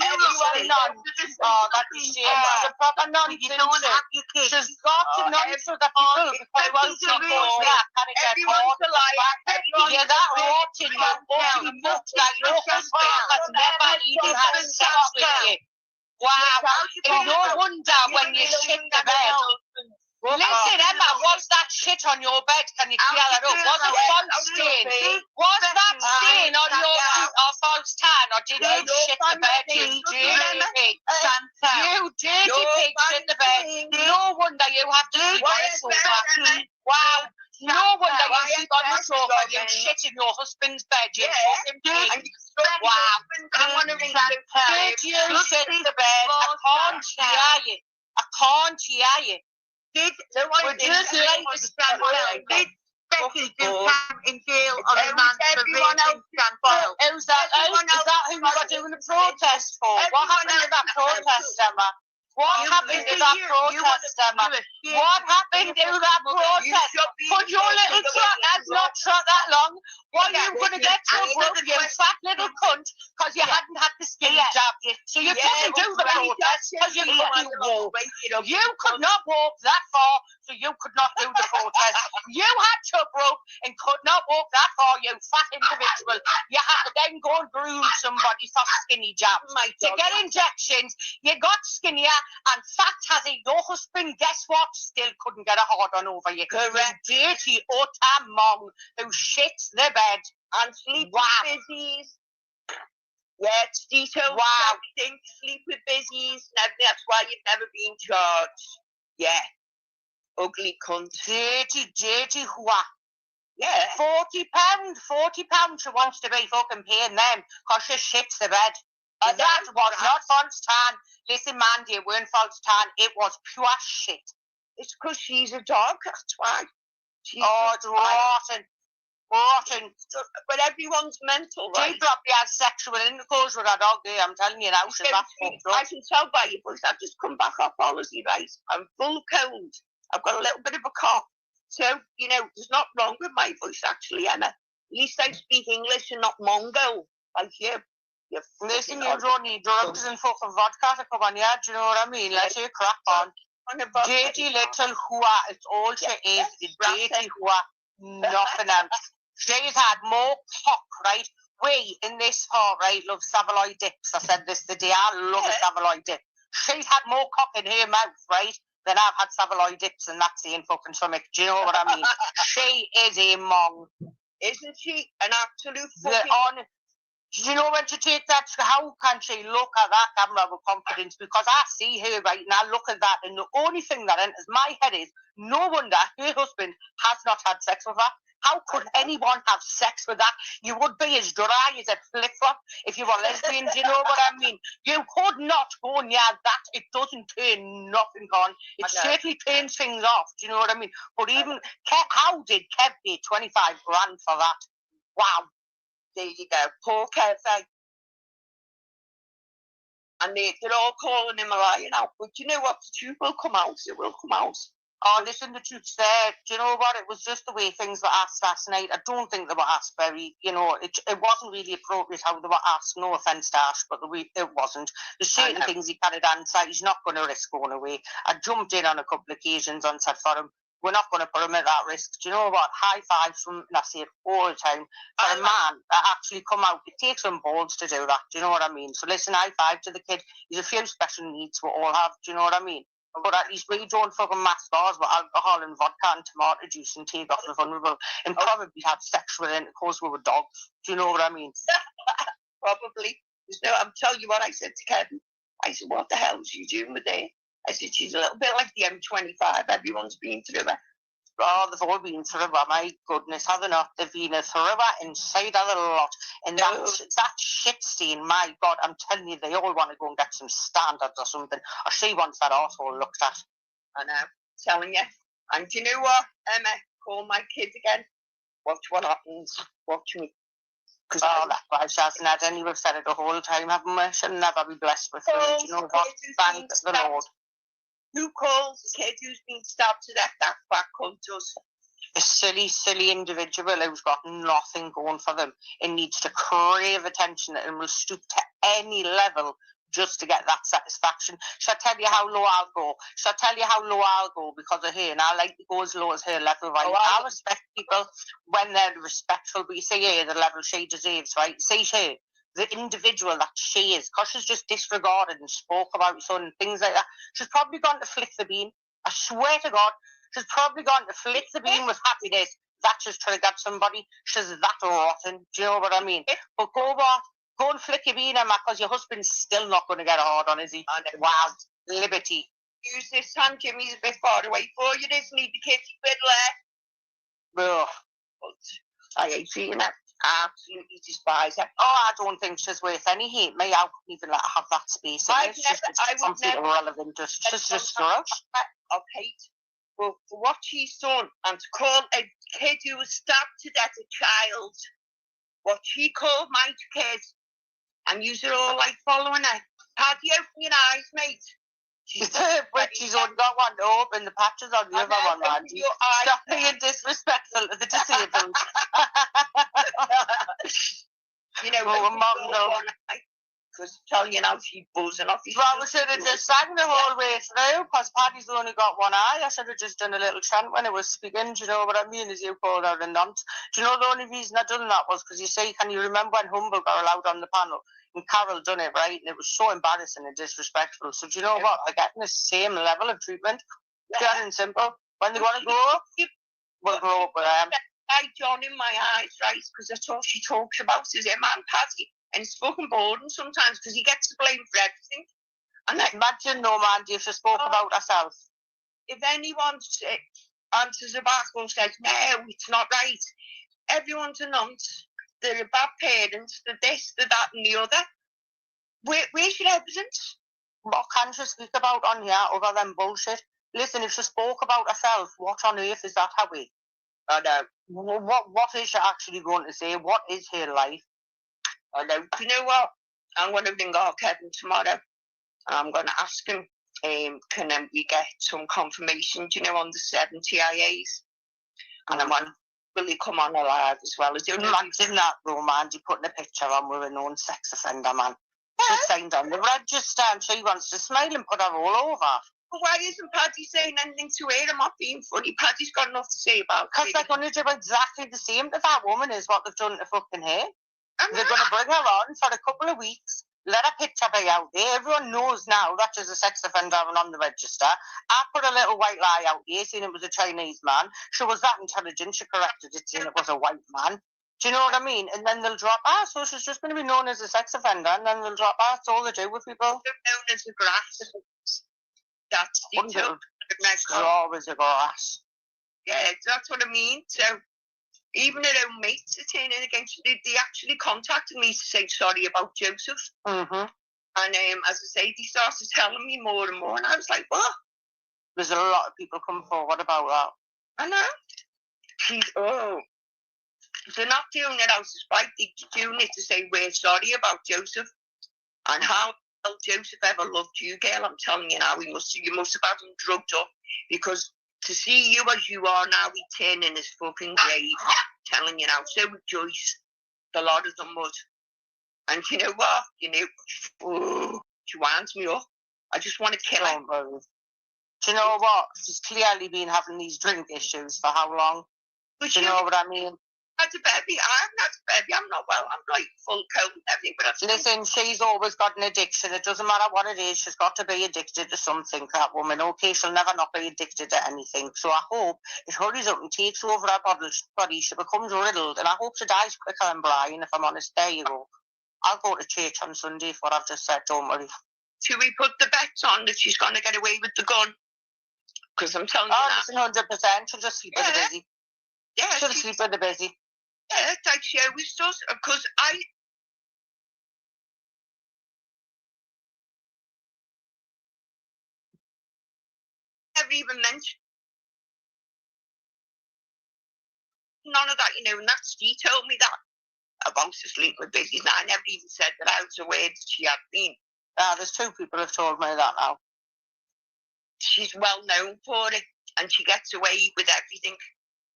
Speaker 4: Everyone nonsense. Oh, that's a shame. That's a proper nonsense. She's got to nonsense with the people because they won't stop going back. Can it get hard? Yeah, that rotten, you ugly mutt that your husband has never even had sex with you. Wow, it's no wonder when you shit the bed. Listen, Emma, was that shit on your bed? Can you clear that up? Was it false stain? Was that stain on your suit or false tan? Or did you shit the bed, you dirty pig? You dirty pig shit the bed. No wonder you have to sleep on the sofa. Wow. No wonder you sleep on the sofa. You shit in your husband's bed. You fucking pig. Wow. Did you shit in the bed? I can't hear you. I can't hear you.
Speaker 3: Did Becky do time in jail on a man for raping Shanfile?
Speaker 4: Is that who we were doing the protest for? What happened to that protest, Emma? What happened to that protest, Emma? What happened to that protest? Could your little truck has not truck that long? What are you going to get to broke, you fat little cunt, because you hadn't had the skinny jab? So you couldn't do the protest because you couldn't walk. You could not walk that far, so you could not do the protest. You had to broke and could not walk that far, you fat individual. You had to then go and groom somebody for skinny jabs. To get injections, you got skinnier. And fact has it, your husband, guess what? Still couldn't get a hard on over you. Correct. Dirty utter mong who shits the bed
Speaker 2: and sleep with busies. Yeah, it's detailed. Wow. Everything. Sleep with busies. That's why you've never been charged. Yeah. Ugly cunt.
Speaker 4: Dirty hua.
Speaker 2: Yeah.
Speaker 4: £40 she wants to be fucking paying them because she shits the bed. And that was not false tan. Listen, Mandy, it weren't false tan. It was pure shit.
Speaker 2: It's because she's a dog, that's why.
Speaker 4: It's rotten. Rotten.
Speaker 2: But everyone's mental, right?
Speaker 4: She probably has sexual intercourse with her dog there. I'm telling you now, she's that fucked up.
Speaker 2: I can tell by your voice. I've just come back off holiday, right? I'm full cold. I've got a little bit of a cough. So, there's not wrong with my voice, actually, Emma. At least I speak English and not Mongol, like you.
Speaker 4: Listen, you don't need drugs and fucking vodka to come on, yeah? Do you know what I mean? Let you crack on. Dirty little hua, it's all she is. Dirty hua, nothing else. She's had more cock, right? We, in this part, right, love Savoy dips. I said this the day, I love a Savoy dip. She's had more cock in her mouth, right, than I've had Savoy dips, and that's in fucking stomach. Do you know what I mean? She is a mong.
Speaker 2: Isn't she an absolute fucking...
Speaker 4: Do you know when to take that? How can she look at that camera with confidence? Because I see her right now, look at that, and the only thing that enters my head is, no wonder her husband has not had sex with her. How could anyone have sex with that? You would be as dry as a flip-flop if you were lesbian, do you know what I mean? You could not go near that. It doesn't turn nothing on. It certainly turns things off, do you know what I mean? But even, how did Kev pay 25 grand for that? Wow.
Speaker 2: There you go. Poor Kev. And they're all calling him a liar now. But you know what? The truth will come out. It will come out.
Speaker 4: Oh, listen, the truth's there. Do you know what? It was just the way things were asked last night. I don't think they were asked very, it wasn't really appropriate how they were asked. No offence to Ash, but it wasn't. There's certain things he can't answer. He's not going to risk going away. I jumped in on a couple of occasions and said for him,
Speaker 5: we're not going to put him at that risk. Do you know what? High five from, and I say it all the time, for a man that actually come out. It takes some balls to do that. Do you know what I mean? So listen, high five to the kid. He's a few special needs we all have. Do you know what I mean? But at least we don't fucking mask ours with alcohol and vodka and tomato juice and take off the vulnerable and probably have sexual intercourse with dogs. Do you know what I mean?
Speaker 2: Probably. No, I'm telling you what I said to Kevin. I said, what the hell is you doing with her? I said, she's a little bit like the M25. Everyone's been through it.
Speaker 5: Oh, they've all been through it. My goodness, have they not? They've been through it inside a little lot. And that shit stain, my God, I'm telling you, they all want to go and get some standards or something. Or she wants that arsehole looked at.
Speaker 2: I know, telling you. And do you know what, Emma? Call my kids again. Watch what happens. Watch me.
Speaker 5: Oh, that's why she hasn't had any. We've said it the whole time, haven't we? She'll never be blessed with them. Do you know what? Thank the Lord.
Speaker 2: Who calls the kid who's been stabbed to death? That fat cunt does.
Speaker 5: A silly, silly individual who's got nothing going for them and needs to crave attention and will stoop to any level just to get that satisfaction. Shall I tell you how low I'll go? Shall I tell you how low I'll go because of her? And I like to go as low as her level, right? I respect people when they're respectful, but you see her, the level she deserves, right? See her, the individual that she is, because she's just disregarded and spoke about her son and things like that. She's probably gone to flick the bean. I swear to God, she's probably gone to flick the bean with happiness. That just triggered somebody. She's that rotten. Do you know what I mean? But go and flick your bean, Emma, because your husband's still not going to get a hard on, is he? Wow, liberty.
Speaker 2: Use this hand, Jimmy's a bit far away for you. This need the kitty fiddler.
Speaker 5: Ugh.
Speaker 2: But I hate seeing it. Absolutely despise her.
Speaker 5: Oh, I don't think she's worth any hate. Me, I wouldn't even let her have that space.
Speaker 2: I would never.
Speaker 5: Irrelevant. She's just gross.
Speaker 2: Of hate. But for what she's done, and to call a kid who was stabbed to death a child, what she called my kids, and you're all like following her. Paddy, open your eyes, mate.
Speaker 5: She's only got one to open, the patches on the other one, Mandy. Stop being disrespectful to the disabled.
Speaker 2: You know, because I'm telling you now, she's buzzing off.
Speaker 5: Well, we should have just sang the whole way through, because Paddy's only got one eye. I should have just done a little chant when it was speaking. Do you know what I mean? As you called her a nonce. Do you know the only reason I done that was because you say, can you remember when Humble got allowed on the panel? And Carol done it, right? And it was so embarrassing and disrespectful. So do you know what? They're getting the same level of treatment. Pure and simple. When they want to grow up, we'll grow up with them.
Speaker 2: I John in my eyes, right? Because that's all she talks about is him and Paddy. And it's fucking boring sometimes because he gets the blame for everything. And
Speaker 5: imagine no Mandy if she spoke about herself.
Speaker 2: If anyone answers her back or says, no, it's not right, everyone's a nonce. They're a bad parents, they're this, they're that, and the other. Where's your evidence?
Speaker 5: What can she speak about on here other than bullshit? Listen, if she spoke about herself, what on earth is that her way?
Speaker 2: I know.
Speaker 5: What is she actually going to say? What is her life?
Speaker 2: I know. Do you know what? I'm going to ring our Kevin tomorrow, and I'm going to ask him, can we get some confirmation, do you know, on the 7 TIAs? And I'm on. Will he come on alive as well?
Speaker 5: Imagine that, though, Mandy, putting a picture on with a known sex offender, man. She's signed on the register and she wants to smile and put her all over.
Speaker 2: But why isn't Paddy saying anything to her? I'm not being funny. Paddy's got enough to say about it.
Speaker 5: Because they're going to do exactly the same to that woman is what they've done to fucking her. They're going to bring her on for a couple of weeks, let her picture be out there. Everyone knows now that she's a sex offender and on the register. I put a little white lie out there saying it was a Chinese man. She was that intelligent, she corrected it saying it was a white man. Do you know what I mean? And then they'll drop her, so she's just going to be known as a sex offender, and then they'll drop her. That's all they do with people.
Speaker 2: They're known as a grass. That's the
Speaker 5: draw as a grass.
Speaker 2: Yeah, that's what I mean. So even their own mates are turning against them. They actually contacted me to say sorry about Joseph.
Speaker 5: Mm-hmm.
Speaker 2: And as I say, they started telling me more and more, and I was like, what?
Speaker 5: There's a lot of people come forward about that.
Speaker 2: I know. They're not doing it out of spite. They're doing it to say we're sorry about Joseph. And how Joseph ever loved you, girl, I'm telling you now, you must have had him drugged up, because to see you as you are now, he turned in his fucking grave, telling you now. So with Joyce, a lot of them would. And you know what? She winds me up. I just want to kill her.
Speaker 5: Do you know what? She's clearly been having these drink issues for how long?
Speaker 3: But
Speaker 5: Do you know what I mean?
Speaker 3: Had a baby. I haven't had a baby. I'm not well. I'm like full cold and everything. But
Speaker 5: listen, she's always got an addiction. It doesn't matter what it is. She's got to be addicted to something, that woman. Okay, she'll never not be addicted to anything. So I hope it hurries up and takes over her body. She becomes riddled. And I hope she dies quicker than Brian, if I'm honest. There you go. I'll go to church on Sunday for what I've just said. Don't worry.
Speaker 3: Should we put the bets on that she's going to get away with the gun? Because I'm telling you that.
Speaker 5: 100%. She'll just sleep with the busy.
Speaker 3: Yeah,
Speaker 5: she'll sleep with the busy.
Speaker 3: Yeah, like she always does. Because I never even mentioned none of that, you know, and that's she told me that about to sleep with busy. And I never even said that I was aware that she had been.
Speaker 5: There's 2 people who've told me that now.
Speaker 3: She's well known for it, and she gets away with everything.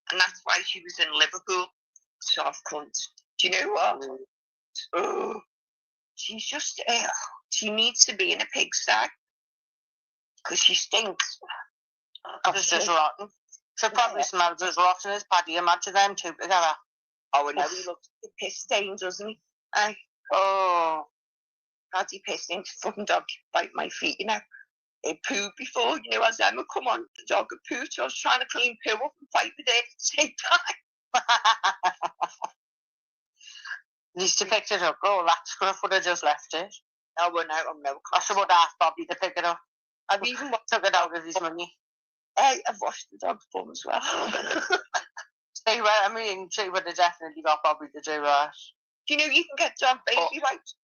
Speaker 3: And that's why she was in Liverpool. Soft cunt. Do you know what? Oh, she's just, she needs to be in a pigsty. Because she stinks.
Speaker 5: It's just rotten. She probably smells as rotten as Paddy. Imagine them 2 together.
Speaker 3: Oh, and now he looks at the piss stain, doesn't he?
Speaker 5: Oh.
Speaker 3: Paddy pissed into the fucking dog bite my feet, you know. It pooed before, you know, as Emma come on, the dog had pooed, so I was trying to clean poo up and fight with it at the same time.
Speaker 5: At least you picked it up. Oh, that scruff would have just left it.
Speaker 3: I went out on milk.
Speaker 5: I should have asked Bobby to pick it up.
Speaker 3: I've even
Speaker 5: took it out of his money.
Speaker 3: Hey, I've washed the dog's bum as well.
Speaker 5: See what I mean? She would have definitely got Bobby to do that.
Speaker 3: Do you know you can get dog baby wipes?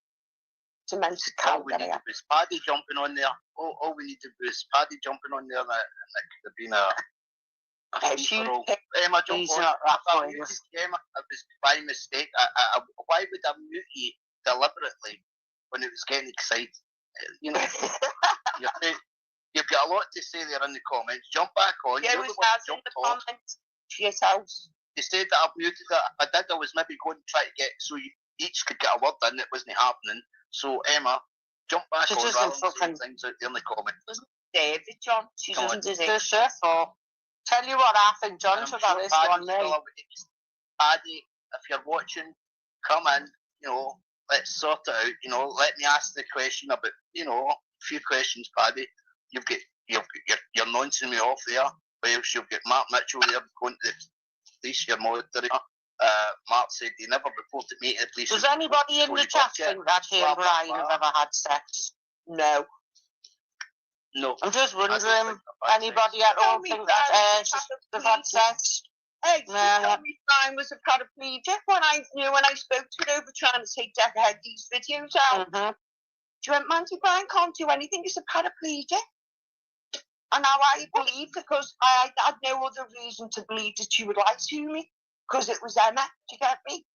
Speaker 3: It's a mental cow.
Speaker 1: All we needed was Paddy jumping on there. All we needed was Paddy jumping on there, and it could have been a Emma jumped on. Emma, it was by mistake. Why would I mute you deliberately when it was getting excited? You know, you've got a lot to say there in the comments. Jump back on.
Speaker 3: Yeah, it was in the comments. Yes, house.
Speaker 1: You said that I've muted it. If I did, I was maybe going to try to get so you each could get a word in. It wasn't happening. So Emma, jump back on rather than saying things out there in the comments.
Speaker 3: David, John, she doesn't deserve
Speaker 5: it. Tell you what, I think John should have this one now.
Speaker 1: Paddy, if you're watching, come in, you know, let's sort it out, you know, let me ask the question about, you know, a few questions, Paddy. You're nonsing me off there. Wales, you've got Mark Mitchell there going to the police, your moderator. Mark said he never reported me to the police.
Speaker 5: Does anybody in the chat think that he and Brian have ever had sex?
Speaker 3: No.
Speaker 1: No.
Speaker 5: I'm just wondering, anybody at all think that they've had sex?
Speaker 3: Hey, you told me Brian was a paraplegic when I spoke to it over trying to take these videos out.
Speaker 5: Mm-hmm.
Speaker 3: Do you want Mandy? Brian can't do anything, he's a paraplegic. And now I believe, because I had no other reason to believe that she would lie to me, because it was Emma, do you get me?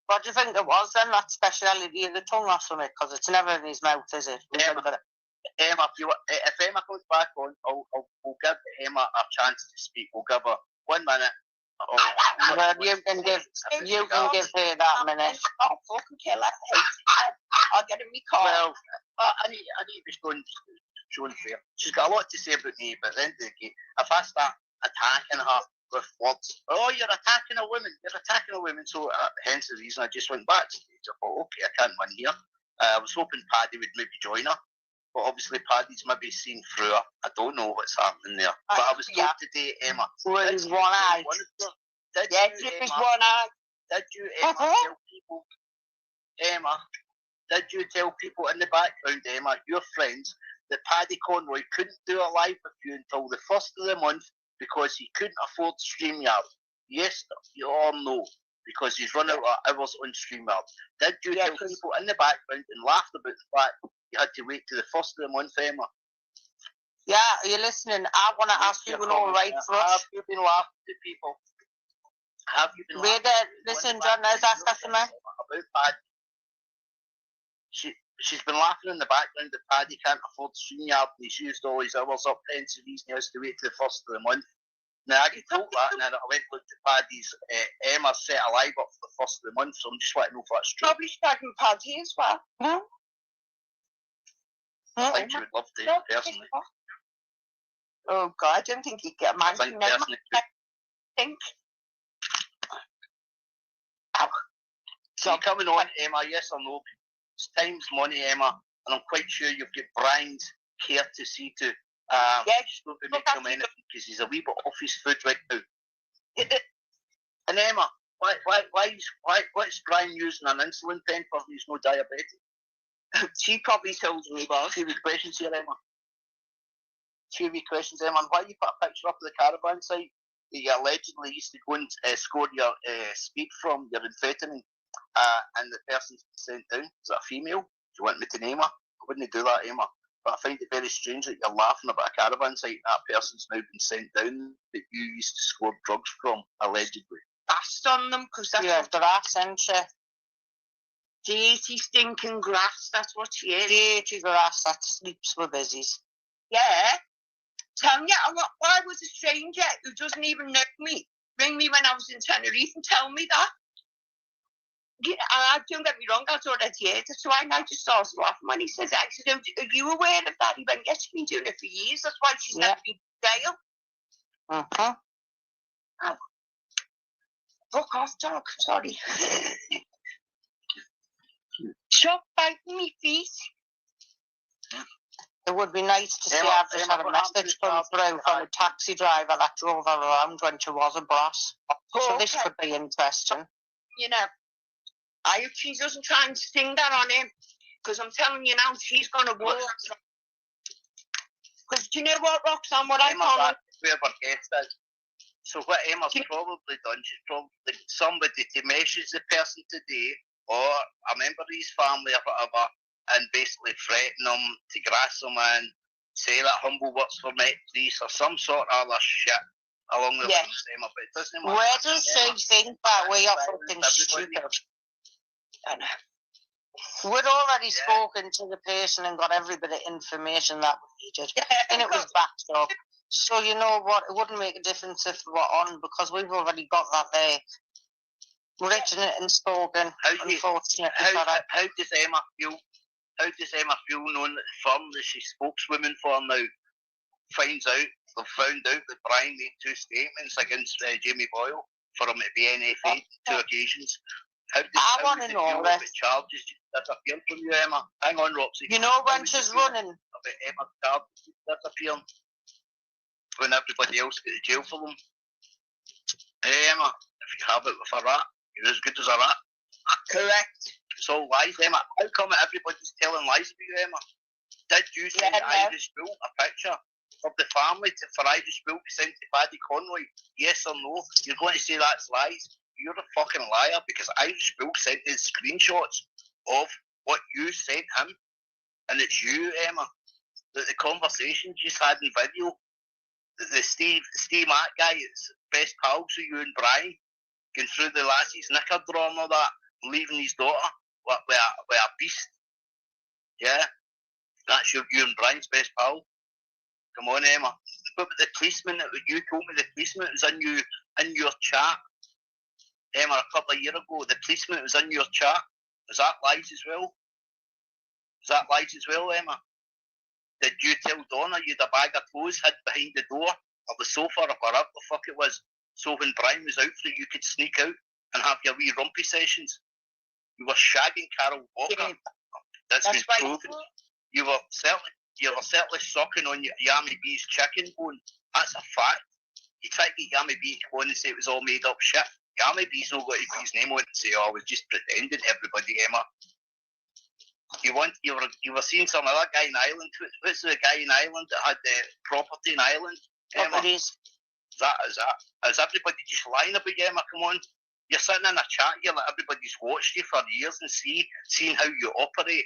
Speaker 5: What do you think it was then, that speciality of the tongue or something? Because it's never in his mouth, is it?
Speaker 1: Emma, if Emma comes back on, we'll give Emma a chance to speak. We'll give her 1 minute.
Speaker 5: Well, you can give her that minute.
Speaker 3: I'll fucking kill her. I'll get in my car.
Speaker 1: Well, I need to be shown fair. She's got a lot to say about me, but at the end of the day, if I start attacking her with words, oh, you're attacking a woman, so hence the reason I just went backstage. I thought, okay, I can't win here. I was hoping Paddy would maybe join her. But obviously Paddy's maybe seen through her. I don't know what's happening there. But I was told today, Emma.
Speaker 5: Well, he's one eye.
Speaker 1: Did you Emma tell people, Emma, did you tell people in the background, Emma, your friends, that Paddy Conroy couldn't do a live with you until the 1st of the month because he couldn't afford StreamYard? Yes or no? Because he's run out of hours on StreamYard. Did you tell people in the background and laughed about the fact you had to wait to the 1st of the month, Emma?
Speaker 5: Yeah, are you listening? I want to ask you an all right for us.
Speaker 1: Have you been laughing to people? Have you been laughing?
Speaker 5: Listen, John, let's ask that to me.
Speaker 1: About Paddy. She's been laughing in the background that Paddy can't afford StreamYard and he's used all his hours up, hence the reason he has to wait to the 1st of the month. Now, I get told that, and then I went and looked at Paddy's Emma set a live up for the 1st of the month, so I'm just wanting to know if that's true.
Speaker 3: Probably shagging Paddy as well.
Speaker 1: I think she would love to, personally.
Speaker 3: Oh God, I don't think he'd get married.
Speaker 1: I think
Speaker 3: No,
Speaker 1: personally,
Speaker 3: I think. Ow.
Speaker 1: so coming on, Emma, yes or no? It's time's money, Emma, and I'm quite sure you've got Brian's care to see to. Just don't be making him anything because he's a wee bit off his foot right now. And Emma, what's Brian using an insulin pen for? He's no diabetic.
Speaker 3: She probably told me, well.
Speaker 1: Few questions here, Emma. Few questions, Emma. And why you put a picture up of the caravan site that you allegedly used to go and score your speed from, your amphetamine, and the person's been sent down? Is that a female? Do you want me to name her? I wouldn't do that, Emma. But I find it very strange that you're laughing about a caravan site and that person's now been sent down that you used to score drugs from, allegedly.
Speaker 3: Fast on them, because that's
Speaker 5: Yeah,
Speaker 3: what
Speaker 5: grass, isn't she?
Speaker 3: dirty, stinking grass, that's what she is.
Speaker 5: Dirty grass that sleeps with busies.
Speaker 3: Yeah. Tell me, why was a stranger who doesn't even know me ring me when I was in Tenerife and tell me that? Yeah, don't get me wrong, I was already here, so I now just started laughing when he says, I said, are you aware of that? He went, yes, she's been doing it for years, that's why she's never been to jail.
Speaker 5: Uh-huh.
Speaker 3: Oh. Fuck off, dog, sorry. Stop biting me feet.
Speaker 5: It would be nice to see
Speaker 1: Emma,
Speaker 5: I've just
Speaker 1: Emma,
Speaker 5: had a
Speaker 1: what
Speaker 5: message come
Speaker 1: happened to
Speaker 5: through from a taxi driver that drove her around when she was a boss. So this could be interesting.
Speaker 3: You know, I hope she doesn't try and sting that on him, because I'm telling you now, she's going to walk. Because do you know what, Roxanne, what I found?
Speaker 1: Whoever gets that. So what Emma's probably done, she's probably somebody to message the person today, or a member of his family or whatever, and basically threaten them to grass them and say that humble words for Met Police or some sort of other shit along the lines, Emma. But it doesn't matter.
Speaker 5: Where does she think that we are fucking stupid?
Speaker 3: I know.
Speaker 5: We'd already spoken to the person and got every bit of information that we needed, and it was backed up. So you know what? It wouldn't make a difference if we were on, because we've already got that there. Written it and spoken. Unfortunately,
Speaker 1: how does Emma feel? How does Emma feel knowing that the firm that she's spokeswoman for now they've found out that Brian made 2 statements against Jamie Boyle for him to be NFA on 2 occasions? I
Speaker 5: want to know this.
Speaker 1: Charges disappearing from you, Emma. Hang on, Roxy.
Speaker 5: You know when she's running?
Speaker 1: About Emma's charges disappearing when everybody else get to jail for them. Hey, Emma, if you have it with a rat, you're as good as a rat.
Speaker 3: Correct.
Speaker 1: It's all lies, Emma. How come everybody's telling lies about you, Emma? Did you send Irish Bull a picture of the family for Irish Bull to send to Paddy Conroy? Yes or no? You're going to say that's lies? You're a fucking liar, because Irish Bull sent his screenshots of what you sent him, and it's you, Emma. The conversations you had in video, the Steve Matt guy, it's best pals with you and Brian, going through the lassie's knicker drawer and all that, leaving his daughter with a beast. Yeah, that's you and Brian's best pal. Come on, Emma. But the policeman that you told me, the policeman was in your chat, Emma, a couple of years ago. The policeman was in your chat. Is that lies as well? Is that lies as well, Emma? Did you tell Donna you had a bag of clothes hid behind the door or the sofa or whatever the fuck it was, so when Brian was out for you could sneak out and have your wee rumpy sessions? You were shagging Carol Walker. That's been proven. You were certainly sucking on Yami B's chicken bone. That's a fact. You tried to get Yami B to come on and say it was all made up shit. Yami B's not got to put his name on it and say, oh, I was just pretending to everybody, Emma. You were seeing some other guy in Ireland. Who's the guy in Ireland that had the property in Ireland? Emma? Is everybody just lying about you, Emma? Come on. You're sitting in a chat here that everybody's watched you for years and seeing how you operate.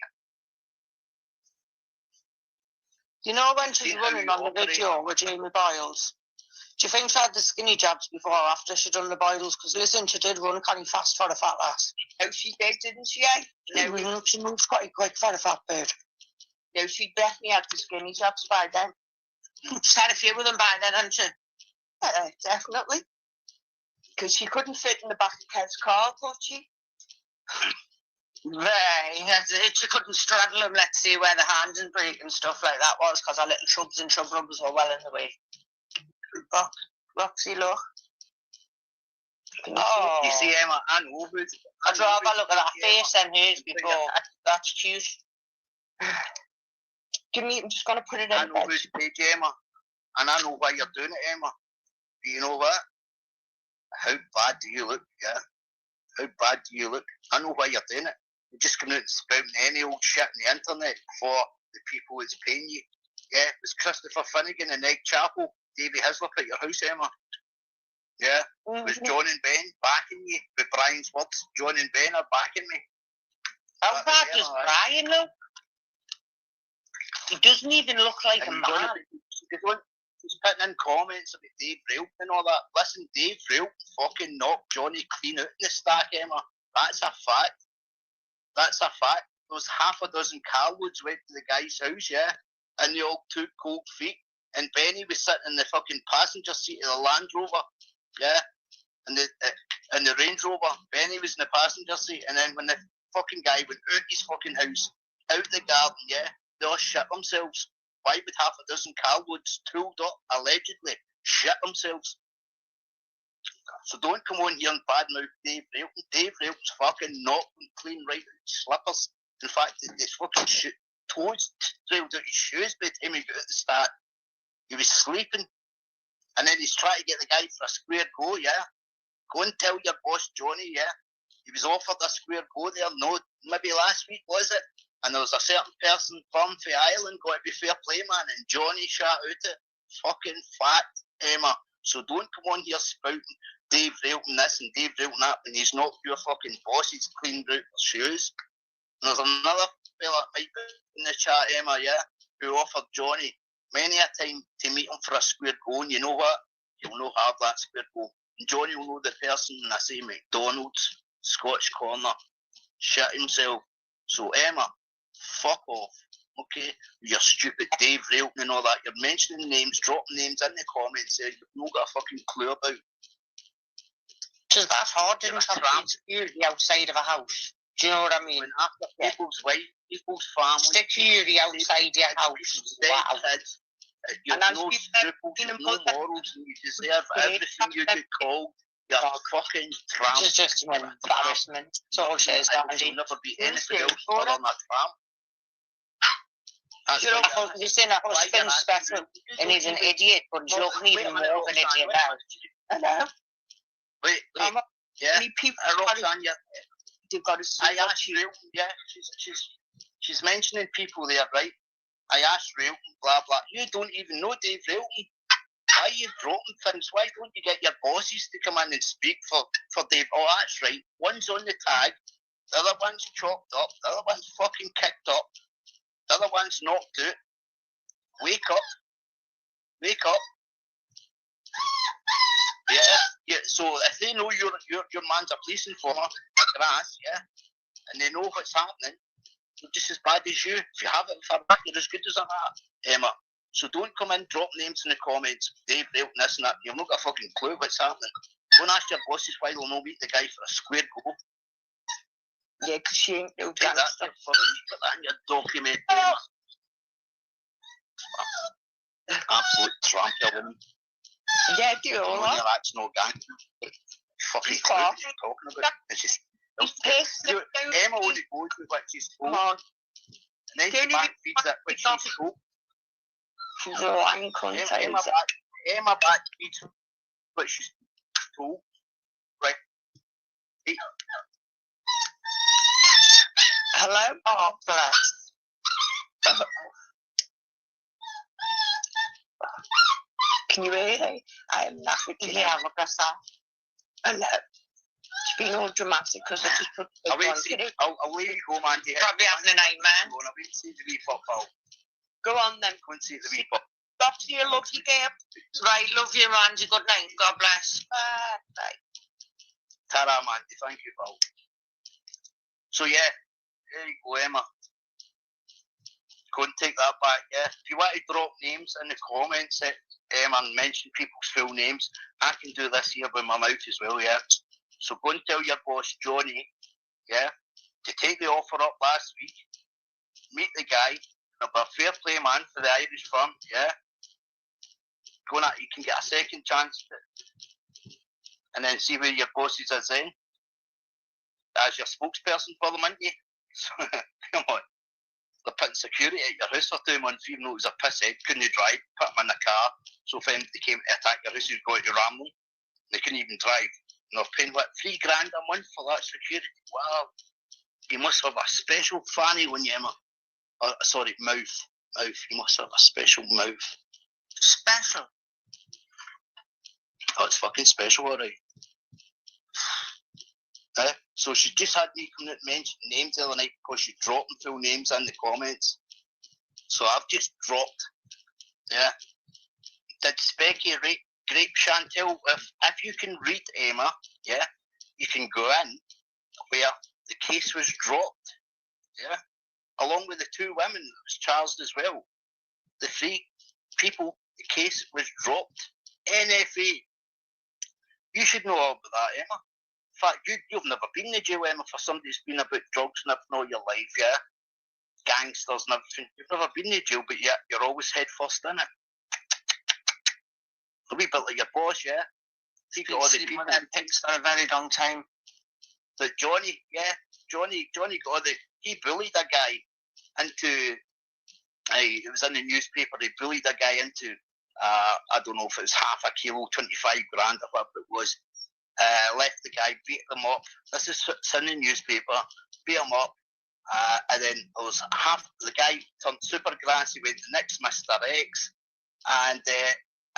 Speaker 5: You know when she's running on the video with Jamie Boyles? Do you think she had the skinny jabs before or after she done the Boyles? Because listen, she did run kind of fast for a fat lass.
Speaker 3: Oh, she did, didn't she?
Speaker 5: No, she moves quite quick for a fat bird.
Speaker 3: No, she definitely had the skinny jabs by then.
Speaker 5: She's had a few of them by then, hasn't she?
Speaker 3: Definitely. Because she couldn't fit in the back of Kev's car, could she?
Speaker 5: Right, she couldn't straddle him, let's see where the hand and break and stuff like that was, because our little shrubs and shrubs were well in the way. Roxy, look. Oh.
Speaker 1: You see, Emma, I know who.
Speaker 5: I'd rather look at that face than hers before. That's cute. Give me, I'm just going to put it in.
Speaker 1: I know who's page, Emma, and I know why you're doing it, Emma. But you know what? How bad do you look, yeah? How bad do you look? I know why you're doing it. You're just coming out and spouting any old shit on the internet for the people that's paying you. Yeah, it was Christopher Finnegan in Egg Chapel, Davy Hislop at your house, Emma. Yeah, it was John and Ben backing you. With Brian's words, John and Ben are backing me.
Speaker 5: How bad does Brian look? He doesn't even look like a man.
Speaker 1: He's putting in comments about Dave Railton and all that. Listen, Dave Railton fucking knocked Johnny clean out in the stack, Emma. That's a fact. That's a fact. There was half a dozen carloads went to the guy's house, yeah, and they all took cold feet. And Benny was sitting in the fucking passenger seat of the Land Rover, yeah, and the Range Rover. Benny was in the passenger seat, and then when the fucking guy went out his fucking house, out the garden, yeah, they all shit themselves. Why would half a dozen carloads tooled up, allegedly, shit themselves? So don't come on here and badmouth Dave Railton. Dave Railton's fucking knocked him clean right out his slippers. In fact, his fucking toes trailed out his shoes by the time he got at the start. He was sleeping. And then he's trying to get the guy for a square go, yeah? Go and tell your boss, Johnny, yeah? He was offered a square go there, no, maybe last week, was it? And there was a certain person from the island, got to be fair play, man, and Johnny shot out it. Fucking fact, Emma. So don't come on here spouting Dave Railton this and Dave Railton that when he's not your fucking boss, he's cleaned out their shoes. And there's another fella might be in the chat, Emma, yeah, who offered Johnny many a time to meet him for a square go, and you know what? He'll not have that square go. And Johnny will know the person, and I say McDonald's, Scotch Corner, shit himself. So Emma, fuck off, okay? You're stupid Dave Railton and all that. You're mentioning names, dropping names in the comments there you've not got a fucking clue about.
Speaker 5: Because that's hard, didn't have security outside of a house. Do you know what I mean?
Speaker 1: When after people's wife, people's family,
Speaker 5: security outside your house. Wow.
Speaker 1: Kids, you've no scruples, you've no morals, and you deserve everything you get called. You're fucking tramp.
Speaker 5: This is just an embarrassment. That's all she is, Mandy.
Speaker 1: You'll never be anything else other than a tramp.
Speaker 5: You know, he's in a husband special, and he's an idiot, but he's looking even more of an idiot now.
Speaker 2: I know.
Speaker 1: Wait, yeah.
Speaker 2: Many people
Speaker 1: Roxanna,
Speaker 2: they've got to see.
Speaker 1: I asked Railton, yeah, she's mentioning people there, right? I asked Railton, blah blah. You don't even know Dave Railton. Why are you dropping things? Why don't you get your bosses to come in and speak for Dave? Oh, that's right. One's on the tag, the other one's chopped up, the other one's fucking kicked up, the other one's knocked out. Wake up. Wake up. Yeah. So if they know your man's a police informer, a grass, yeah, and they know what's happening, they're just as bad as you. If you have it for back, you're as good as that, Emma. So don't come in, drop names in the comments, Dave Railton, this and that. You've not got a fucking clue what's happening. Don't ask your bosses why they'll not meet the guy for a square go.
Speaker 2: Yeah, because she ain't no
Speaker 1: Take that
Speaker 2: gangster.
Speaker 1: put that in your document, Emma. Absolute tramp, you woman.
Speaker 2: Yeah, do all that.
Speaker 1: That's no gang. Fucking clue what you're talking about. It's just...
Speaker 2: He's pissed.
Speaker 1: Emma only goes with what she's told.
Speaker 2: Come on.
Speaker 1: And then she back feeds it what she's told.
Speaker 2: She's a lying cunt.
Speaker 1: Emma back feeds what she's told. Right. Hey.
Speaker 2: Hello?
Speaker 5: Oh, bless.
Speaker 2: Can you hear me? I am laughing.
Speaker 5: Yeah, look at that.
Speaker 2: Hello. It's been all dramatic because I just put
Speaker 1: I'll wait you go, Mandy.
Speaker 5: Probably having a nightmare.
Speaker 1: I'll wait and see the wee football.
Speaker 2: Go on then.
Speaker 1: Go and see the wee football.
Speaker 2: Stop to your lucky game.
Speaker 5: Right, love you, Mandy. Good night. God bless.
Speaker 2: Bye.
Speaker 1: Ta-ra, Mandy. Thank you, pal. So, yeah. There you go, Emma. Go and take that back, yeah. If you want to drop names in the comments, and mention people's full names, I can do this here with my mouth as well, yeah. So go and tell your boss, Johnny, yeah, to take the offer up last week, meet the guy, a fair play man for the Irish firm, yeah. Going at, you can get a second chance, and then see where your bosses are then. As your spokesperson for them, aren't you? So, come on. They're putting security at your house for 2 months, even though it was a pisshead, couldn't drive, put them in the car, so if anybody came to attack your house, you'd go to ram them. They couldn't even drive. And they're paying, what, $3,000 a month for that security? Wow. You must have a special fanny when you mouth. You must have a special mouth.
Speaker 5: Special?
Speaker 1: Oh, it's fucking special, alright. So she just had me come out and mention names the other night because she dropped full names in the comments. So I've just dropped. Yeah. Did Specky grape Chantel? If you can read, Emma, yeah, you can go in where the case was dropped. Yeah. Along with the 2 women that was charged as well. The 3 people, the case was dropped. NFA. You should know all about that, Emma. In fact, you've never been in the jail, Emma, for somebody who's been about drugs and everything all your life, yeah? Gangsters and everything. You've never been in the jail, but yet you're always head first in it. A wee bit like your boss, yeah? See, got all the people.
Speaker 5: Pigs for a very long time.
Speaker 1: But Johnny, yeah? Johnny got all the... He bullied a guy into... it was in the newspaper, he bullied a guy into... I don't know if it was half a kilo, 25 grand or whatever it was. Left the guy, beat them up. This is in the newspaper. Beat him up. And then there was the guy turned super grassy, went the next Mr. X. And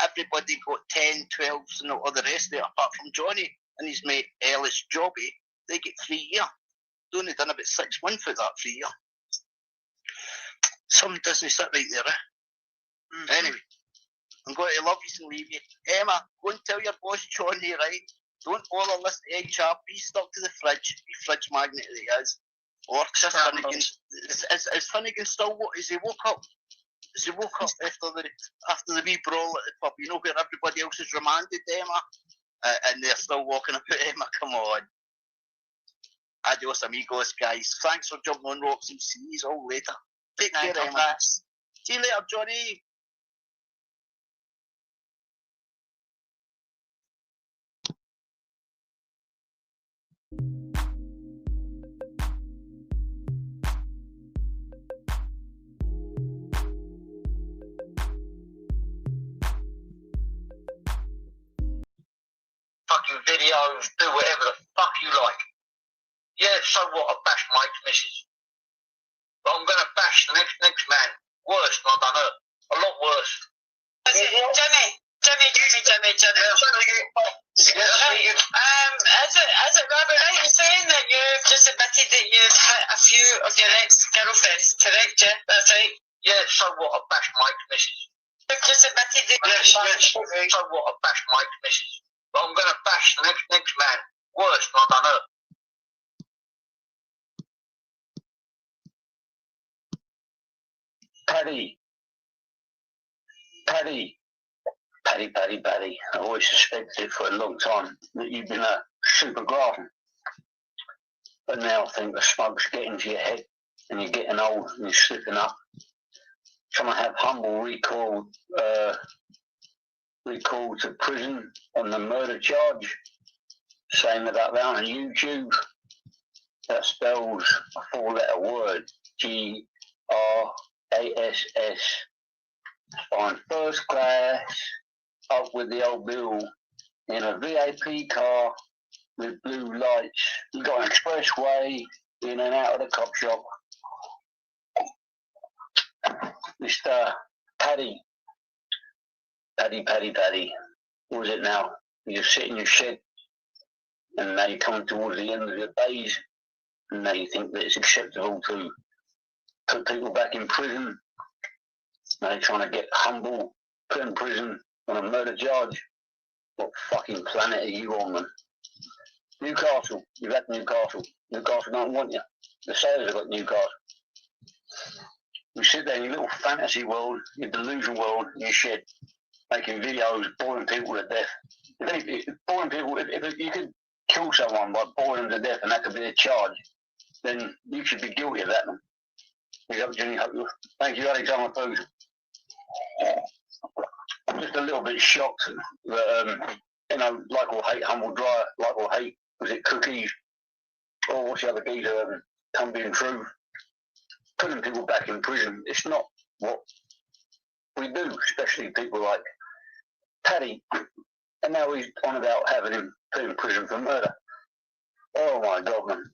Speaker 1: everybody got 10, 12s and all the rest of it, apart from Johnny and his mate Ellis Jobby. They get 3 years. They only done about 6 months with that 3 year. Something doesn't sit right there, eh? Mm-hmm. Anyway, I'm going to love you and leave you. Emma, go and tell your boss Johnny, right? Don't bother listening to HR. Be stuck to the fridge. Be fridge magnet that he is. Or Chris Finnegan. Is Finnegan still? Is he woke up? Is he woke up after the wee brawl at the pub? You know where everybody else is remanded, Emma, and they're still walking about. Emma, come on. Adios, amigos, guys. Thanks for jumping on, Roxy. See you all later. Take care, Emma. See you later, Johnny.
Speaker 6: Fucking videos, do whatever the fuck you like. Yeah, so what? I bashed Mike's missus. But I'm gonna bash the next man. Worse than I've done her. A lot worse.
Speaker 4: Jimmy. Is it rather right in saying that you've just admitted that you've hit a few of your ex-girlfriends, correct, yeah? That's right.
Speaker 6: Yeah, so what? I bashed Mike's missus.
Speaker 4: You've just admitted that
Speaker 6: Yes, so what? I bashed Mike's missus. But I'm gonna bash the next man. Worse than I've done her.
Speaker 7: Paddy. I always suspected for a long time that you've been a super grafter. But now I think the smoke's getting to your head and you're getting old and you're slipping up. Trying to have humble recall to prison on the murder charge. Saying about that on YouTube. That spells a 4-letter word. GRASS. Fine, first class, up with the old bill, in a VIP car with blue lights. You got an expressway, in and out of the cop shop. Mr. Paddy. What was it now? You sit in your shed, and now you're coming towards the end of your days, and now you think that it's acceptable to put people back in prison. Now they're trying to get humble, put in prison on a murder charge. What fucking planet are you on, man? Newcastle, you've had Newcastle. Newcastle don't want you. The sailors have got Newcastle. You sit there in your little fantasy world, your delusion world, in your shed, making videos, boiling people to death. If you could kill someone by boiling them to death and that could be a charge, then you should be guilty of that, man. Thank you, Alexander Food. I'm just a little bit shocked that, you know, like or hate Humble Dryer, like or hate, was it Cookies, or what's the other geezer, Come Being True, putting people back in prison. It's not what we do, especially people like Paddy, and now he's on about having him put in prison for murder. Oh my God, man.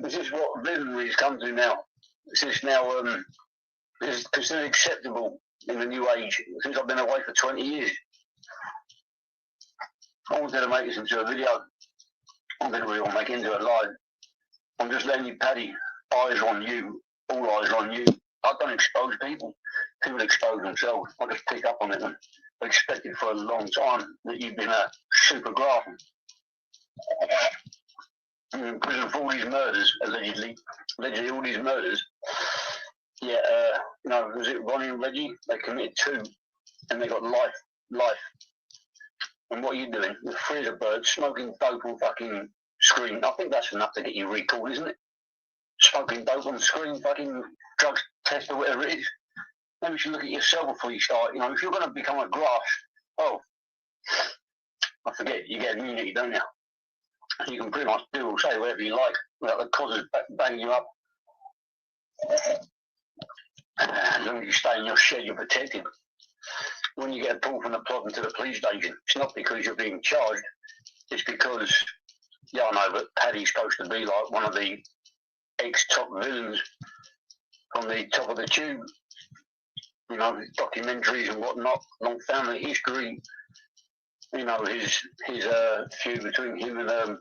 Speaker 7: Is this what villainry's come to now? Is this now, is it considered acceptable in the new age, since I've been away for 20 years? I wanted to make this into a video. I didn't really want to make it into a live. I'm just letting you, Paddy, eyes on you, all eyes on you. I don't expose people. People expose themselves. I just pick up on it and I expected for a long time that you've been a super grafting. In prison for all these murders, allegedly all these murders. Yeah, you know, was it Ronnie and Reggie? They committed 2 and they got life. And what are you doing? You're free as a bird, smoking dope on fucking screen. I think that's enough to get you recalled, isn't it? Smoking dope on screen, fucking drugs test or whatever it is. Maybe you should look at yourself before you start. You know, if you're going to become a grass, I forget, you get immunity, don't you? You can pretty much do or say whatever you like without the cozzers banging you up. As long as you stay in your shed, you're protected. When you get pulled from the plot into the police station, it's not because you're being charged, it's because, yeah, I know, but Paddy's supposed to be like one of the ex-top villains from the top of the tube. You know, documentaries and whatnot, long family history. You know, his feud between him and the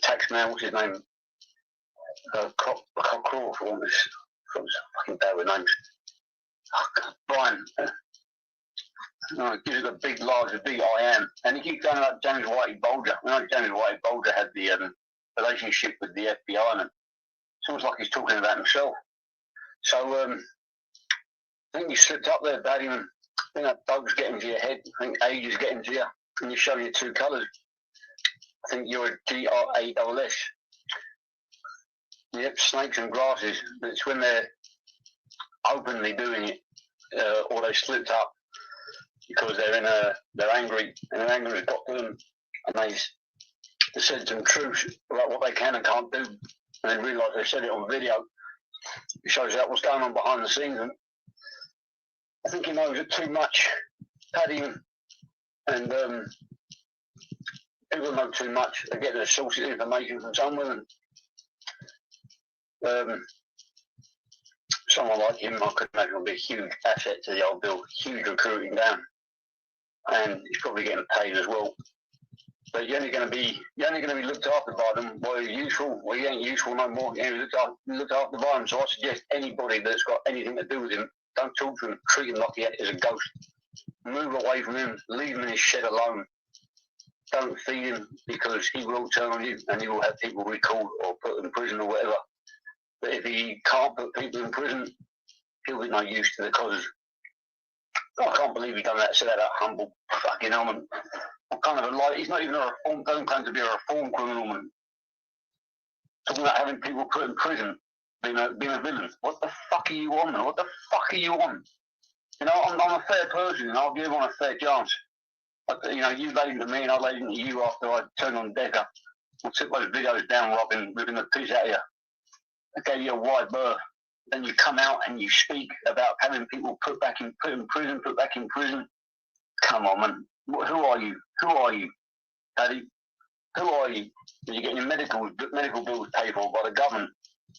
Speaker 7: tax man, what's his name? Cockerill, for almost. I was fucking bad with names. Brian. Gives it a big, large, a big I am. And he keeps going about James Whitey Bulger. I know James Whitey Bulger had the relationship with the FBI, and it's almost like he's talking about himself. So, I think you slipped up there, Paddy, and I think that dope's getting to your head. I think age is getting to you, and you're showing your 2 colours. I think you're a GRASS. Yep, snakes and grasses. It's when they're openly doing it, or they slipped up because they're angry, and their anger has got to them, and they said some truth about what they can and can't do, and then realise they said it on video. It shows out what's going on behind the scenes. And I think he knows it too much, Paddy, and people know too much. They get their sources of information from somewhere. And, someone like him, I could imagine, will be a huge asset to the old bill, huge recruiting down, and he's probably getting paid as well. But you're only going to be looked after by them. Well, you're useful. Well, you ain't useful no more. You're looked after by them. So I suggest anybody that's got anything to do with him, don't talk to him. Treat him like he is a ghost. Move away from him. Leave him in his shed alone. Don't feed him, because he will turn on you, and he will have people recalled or put in prison or whatever. But if he can't put people in prison, he'll be no use to the cause. I can't believe he done that. Said that humble fucking element. What kind of a lie? He's not even a reform. Doesn't claim to be a reform criminal, man. Talking about having people put in prison, being a villain. What the fuck are you on, man? What the fuck are you on? You know, I'm a fair person, and I'll give everyone a fair chance. But, you know, you laid into me, and I laid into you after I turned on Decker. I took those videos down, Robin, ripping the piss out of you. I gave you a wide berth. Then you come out and you speak about having people put in prison. Come on, man. Who are you? Who are you, Paddy? Who are you? You're getting your medical bills paid for by the government,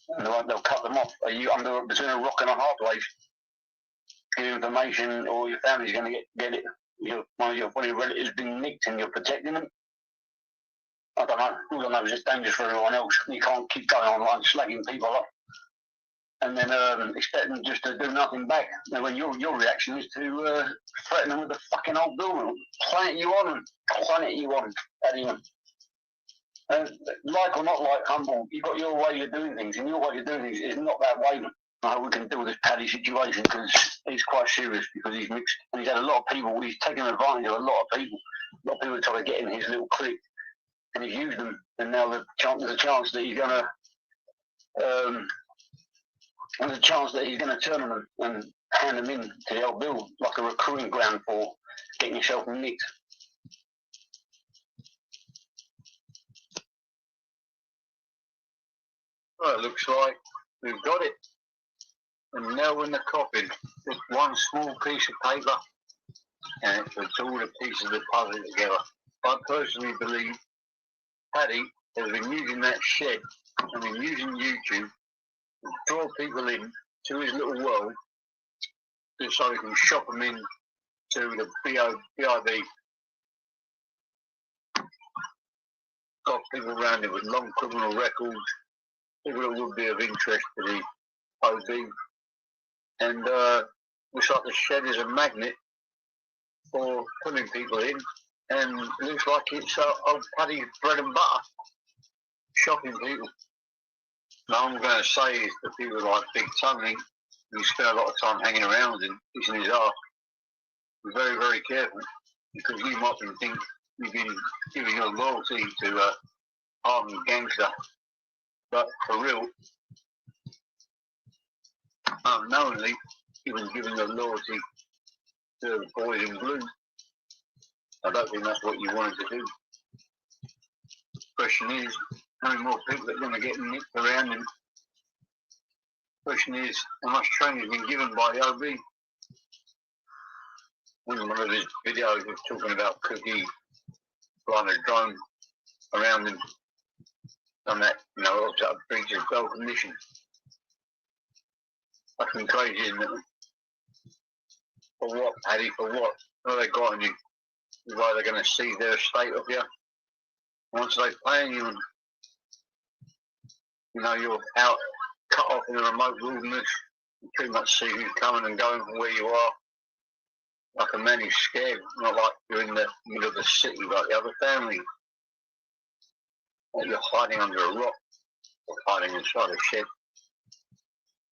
Speaker 7: and they'll cut them off. Are you between a rock and a hard place? Your information, or your family's going to get it. One of your relatives been nicked, and you're protecting them. I don't know. All I know is it's dangerous for everyone else. You can't keep going online slagging people up and then expect them just to do nothing back. And when your reaction is to threaten them with the fucking old bill, planet you on, anyone. Like or not like Humble, you've got your way of doing things, and your way of doing things is not that way. I hope we can deal with this Paddy situation, because he's quite serious, because he's mixed, and he's had a lot of people, he's taken advantage of a lot of people. A lot of people try to get in his little clique, and he's used them, and now there's a chance that he's going to there's a chance that he's going to turn them and hand them in to the old bill, like a recruiting ground for getting yourself nicked.
Speaker 6: Well, it looks like we've got it. And now in the coffin, just one small piece of paper, and it puts all the pieces of the puzzle together. I personally believe Paddy has been using that shed and been using YouTube to draw people in to his little world, just so he can shop them in to the BIB. Got people around him with long criminal records, people that would be of interest to the OB. And looks like the shed is a magnet for pulling people in, and looks like it's old Paddy's bread and butter, shopping people. Now I'm going to say is to people like Big Tony, who spend a lot of time hanging around and kissing his arse, be very, very careful, because you might think you've been giving your loyalty to a hardened gangster, but for real, unknowingly, you've been giving your loyalty to the boys in blue. I don't think that's what you wanted to do. The question is, how many more people are going to get nicked around him? The question is, how much training has been given by the OB? In one of his videos, he was talking about Cookie flying a drone around him on that, obviously a breach of bail condition. Fucking crazy, isn't it? For what, Paddy? For what? What have they got on you? Why they're going to seize their estate of you? Once they're paying you, and you're out, cut off in a remote wilderness, you pretty much see who's coming and going from where you are. Like a man who's scared, not like you're in the middle of the city like the other family. Like you're hiding under a rock, or hiding inside a shed.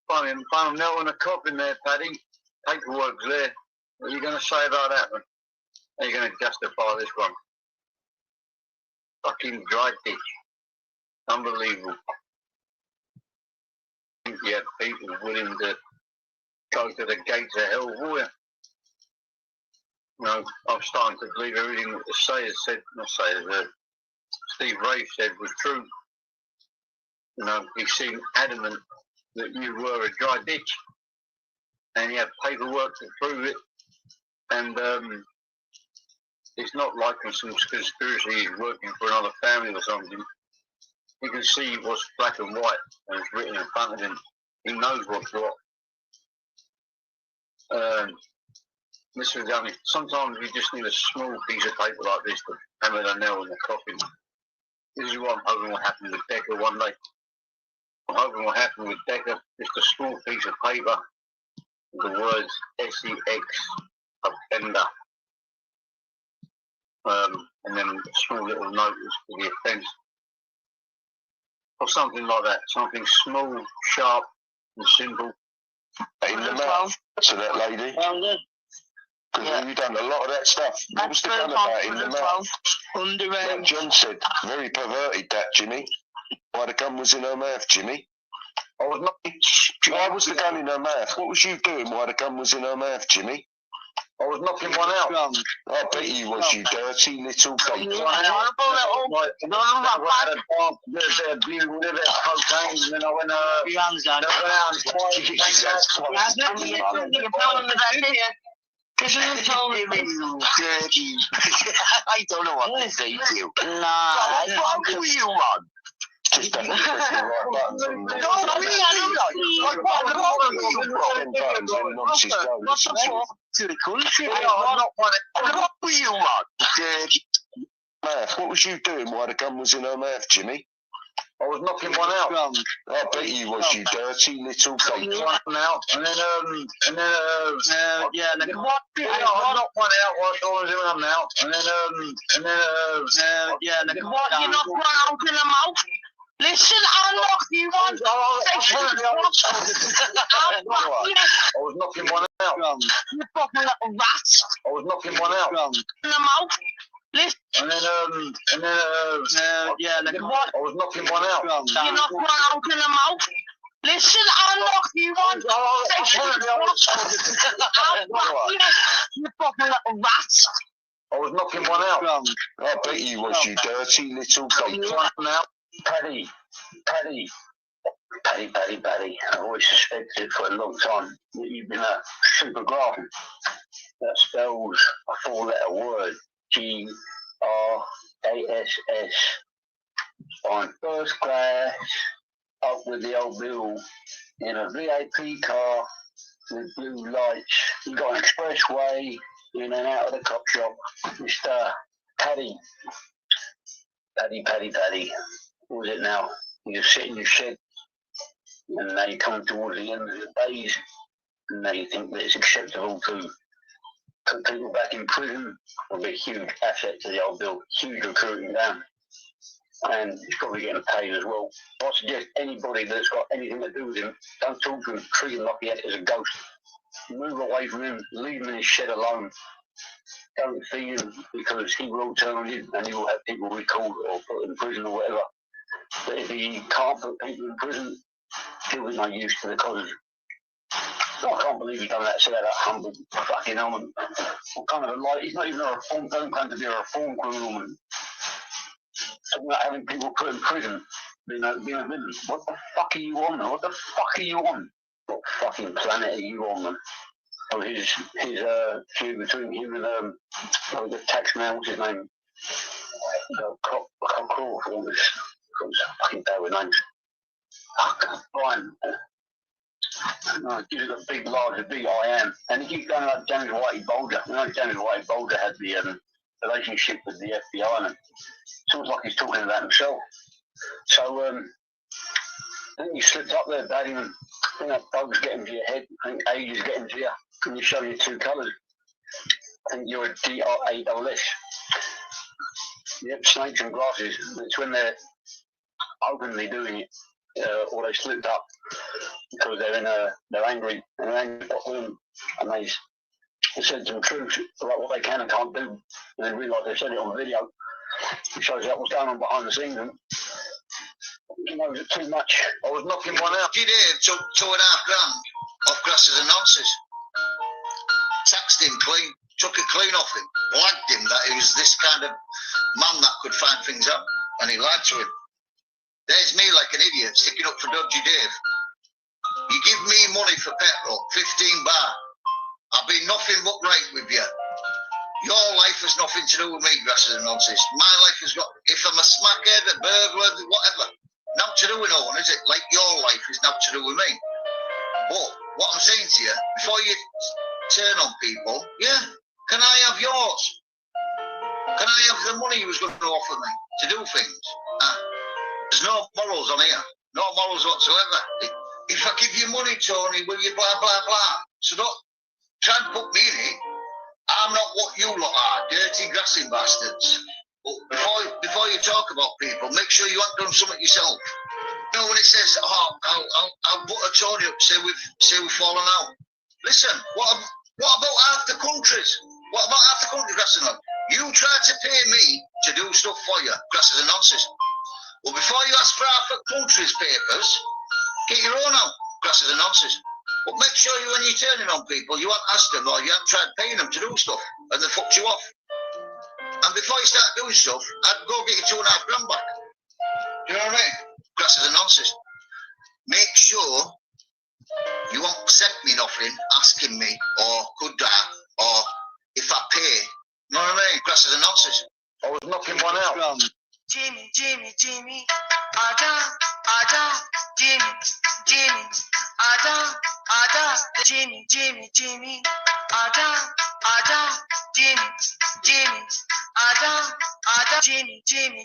Speaker 6: Find him now in a coffin there, Paddy. Paperwork's there. What are you going to say about that one? How are you going to justify this one? Fucking dry ditch. Unbelievable. I think you had people willing to go to the gates of hell for you. I'm starting to believe everything that the Sayers said, Steve Ray said was true. He seemed adamant that you were a dry ditch, and he had paperwork to prove it, and it's not like some conspiracy he's working for another family or something. You can see what's black and white, and it's written in front of him. He knows what's what. This is only, sometimes you just need a small piece of paper like this to hammer the nail in the coffin. This is what I'm hoping will happen with Decker one day. I'm hoping what happened with Decker, just a small piece of paper with the words SEX offender. And then a small little notice for the offence. Or something like that. Something small, sharp and simple.
Speaker 8: In the mouth to that lady. Because you've done a lot of that stuff. What was the gun about in the mouth? Like John said, very perverted that, Jimmy. Why the gun was in her mouth, Jimmy?
Speaker 6: I was not.
Speaker 8: Why was the gun in her mouth? What was you doing while the gun was in her mouth, Jimmy?
Speaker 6: I was knocking one out.
Speaker 8: I bet you was, you dirty little baby.
Speaker 6: Cocaine, and then I went
Speaker 8: I don't know what to say to you. Who are you on? Just have to press the right buttons on there.
Speaker 6: To the country. Who are you on?
Speaker 8: Mouth. What was you doing while the gun was in her mouth, Jimmy?
Speaker 6: I was knocking one out.
Speaker 8: I bet you was, you dirty little baby.
Speaker 6: One out, and then I knocked one out while I was doing them out, and then
Speaker 4: What, you knocked one out in the mouth? Listen, I'll knock you one.
Speaker 6: I was knocking one out.
Speaker 4: You fucking little rat.
Speaker 6: I was knocking one out.
Speaker 4: In the mouth. Listen.
Speaker 6: And then I was knocking one out.
Speaker 4: You knocked one out in the mouth. Listen, I'll knock you one. I'll you fucking little rat.
Speaker 6: I was knocking one out.
Speaker 8: I bet you was, you dirty little bitch.
Speaker 7: Paddy. I've always suspected for a long time that you've been a super grafter. That spells a 4-letter word, Grass. I'm first class, up with the old bill, in a VIP car with blue lights. You got an expressway, in and out of the cop shop. Mr. Paddy. What was it now? You sit in your shed, and now you're coming towards the end of the days, and now you think that it's acceptable to put people back in prison. Will be a huge asset to the old bill, huge recruiting down, and he's probably getting paid as well. I suggest anybody that's got anything to do with him, don't talk to him, treat him like he is a ghost. Move away from him, leave him in his shed alone. Don't feed him, because he will turn on you and he will have people recalled or put in prison or whatever. But if he can't put people in prison, he'll be no use to the cause. I can't believe he's done that, so that humble fucking element. What kind of a life? He's not even a reform, don't claim to be a reform criminal, man. Talking about having people put in prison, being a villain. What the fuck are you on, man? What the fuck are you on? What fucking planet are you on, man? Oh, his feud between him and the tax man, what's his name? Cockerill, all this fucking bad with names. Brian. Gives it a big, larger, big I am. And he keeps going like James Whitey Bulger. You know, James Whitey Bulger had the relationship with the FBI, and it's almost like he's talking about himself. So, I think you slipped up there, Paddy, and I think that bug's getting to your head. I think age is getting to you, and you show your two colours. I think you're a DRASS. Yep, snakes and glasses. It's when they're openly doing it, or they slipped up because they're angry, and they're angry at them, and they said some truth about what they can and can't do, and they realise they said it on video. It shows you what's going on behind the scenes, and he knows it too much. I was knocking one out.
Speaker 9: Did he took $2.5 grand off Grasses and Nonces? Taxed him clean, took it clean off him, blagged him that he was this kind of man that could find things out, and he lied to him. There's me like an idiot sticking up for Dodgy Dave. You give me money for petrol, 15 bar. I've been nothing but right with you. Your life has nothing to do with me, Grasses and Nonces. My life has got, if I'm a smackhead, a burglar, whatever, not to do with no one, is it? Like your life is not to do with me. But what I'm saying to you, before you turn on people, yeah, can I have yours? Can I have the money you was going to offer me to do things? There's no morals on here. No morals whatsoever. If I give you money, Tony, will you blah, blah, blah? So don't try and put me in it. I'm not what you lot are, dirty grassing bastards. But before you talk about people, make sure you haven't done something yourself. You know, when it says, I'll put a Tony up, say we've fallen out. Listen, what about half the countries? What about half the countries, Grasses and Nonces? You try to pay me to do stuff for you, Grasses and Nonces. Well, before you ask for half the country's papers, get your own out, Grasses and Nonces. But make sure when you're turning on people, you haven't asked them or you haven't tried paying them to do stuff, and they fucked you off. And before you start doing stuff, I'd go get your $2.5 grand back. Do you know what I mean? Grasses and Nonces. Make sure you won't send me nothing asking me, or could that, or if I pay. You know what I mean? Grasses and Nonces.
Speaker 6: I was knocking one out.
Speaker 4: Jimmy, Ada, Jimmy, Ada, Jimmy, Ada,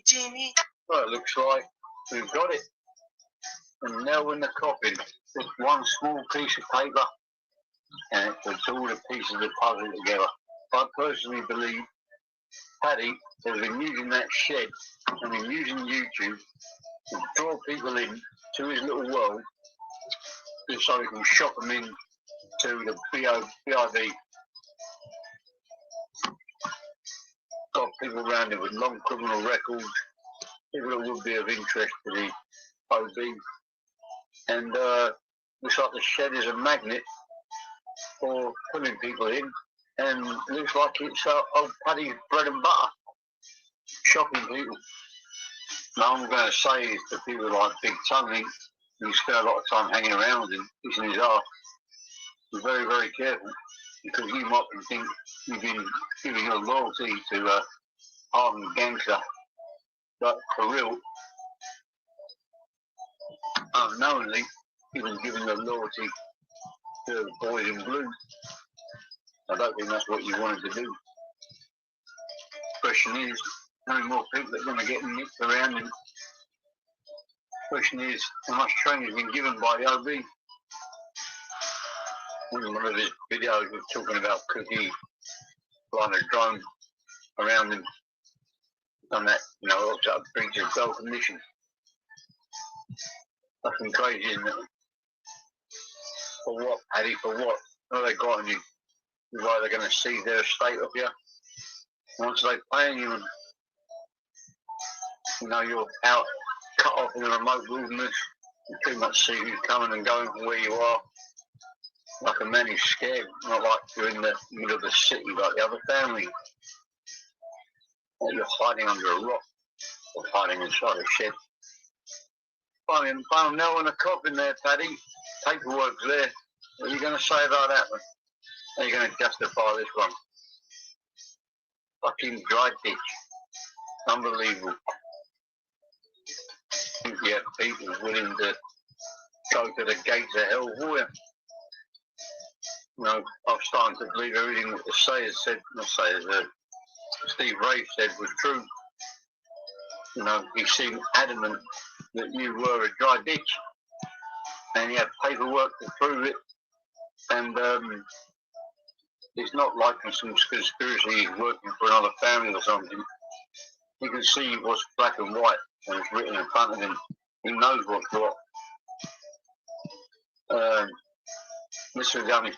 Speaker 4: Jimmy.
Speaker 6: Well, it looks like we've got it. And now in the coffin, just one small piece of paper, and it puts all the pieces of the puzzle together. I personally believe Paddy has been using that shed and been using YouTube to draw people in to his little world, just so he can shock them in to the BIV. got people around him with long criminal records, people that would be of interest to the OB. And looks like the shed is a magnet for pulling people in. And looks like it's old Paddy's bread and butter, shopping people. Now I'm going to say is to people like Big Tony, who spend a lot of time hanging around with him, kissing his arse, be very, very careful, because you might think you've been giving your loyalty to a hardened gangster, but for real, unknowingly, he was giving your loyalty to the boys in blue. I don't think that's what you wanted to do. Question is, how many more people are going to get nicked around him? Question is, how much training has been given by the OB? In one of his videos was talking about Cookie flying a drone around him, on that, you know, up breach of bail conditions. Fucking crazy, isn't it? For what, Paddy, for what? What have they got on you? You're either going to seize their estate of you, once they pay you, and you know, you're out, cut off in a remote wilderness, you pretty much see who's coming and going from where you are. Like a man who's scared, not like you're in the middle of the city like the other family. Or you're hiding under a rock, or hiding inside a shed. Find a nail in a coffin there, Paddy. Paperwork's there. What are you going to say about that one? How are you going to justify this one? Fucking dry ditch. Unbelievable. I think you have people willing to go to the gates of hell for you. You know, I'm starting to believe everything that the Sayers said, Steve Ray said was true. You know, he seemed adamant that you were a dry ditch, and you have paperwork to prove it, and it's not like some conspiracy he's working for another family or something. You can see what's black and white, and it's written in front of him. He knows what's what.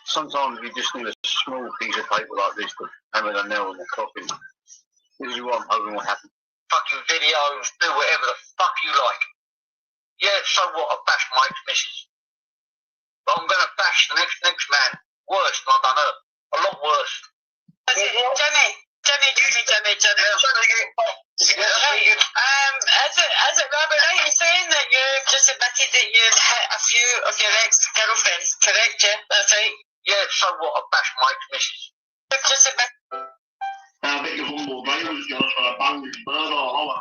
Speaker 6: Sometimes you just need a small piece of paper like this to hammer the nail in the coffin. This is what I'm hoping will happen.
Speaker 9: Fucking videos, do whatever the fuck you like. Yeah, so what? I bashed my ex-missus. But I'm going to bash the next man. Worse than I've done her. A lot worse.
Speaker 3: Jimmy. Has it Robert, right? You're saying that you've just admitted that you've hit a few of your ex-girlfriends, correct? Yeah, that's right.
Speaker 9: Yeah, so what? I bashed my ex-missus.
Speaker 3: You've just admitted.
Speaker 10: I bet your humble brain was yours for a bang with bird all over.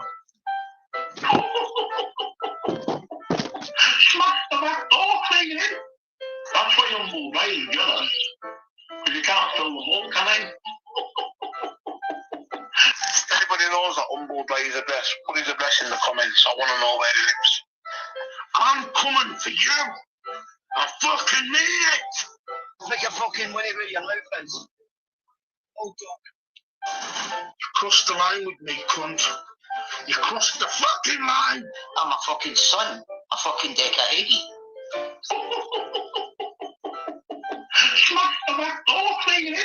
Speaker 10: Smash the back door thing in. That's what your humble brain is yours. Because you can't fill them all, can they? Everybody knows that humble brain is the best. Put his address in the comments. I want to know where he lives. I'm coming for you. I fucking mean it.
Speaker 9: But you're fucking winning with your loafers.
Speaker 10: Oh God. You crossed the line with me, cunt. You crossed the fucking line.
Speaker 9: I'm a fucking son. A fucking decade.
Speaker 10: Smash the back door thing in.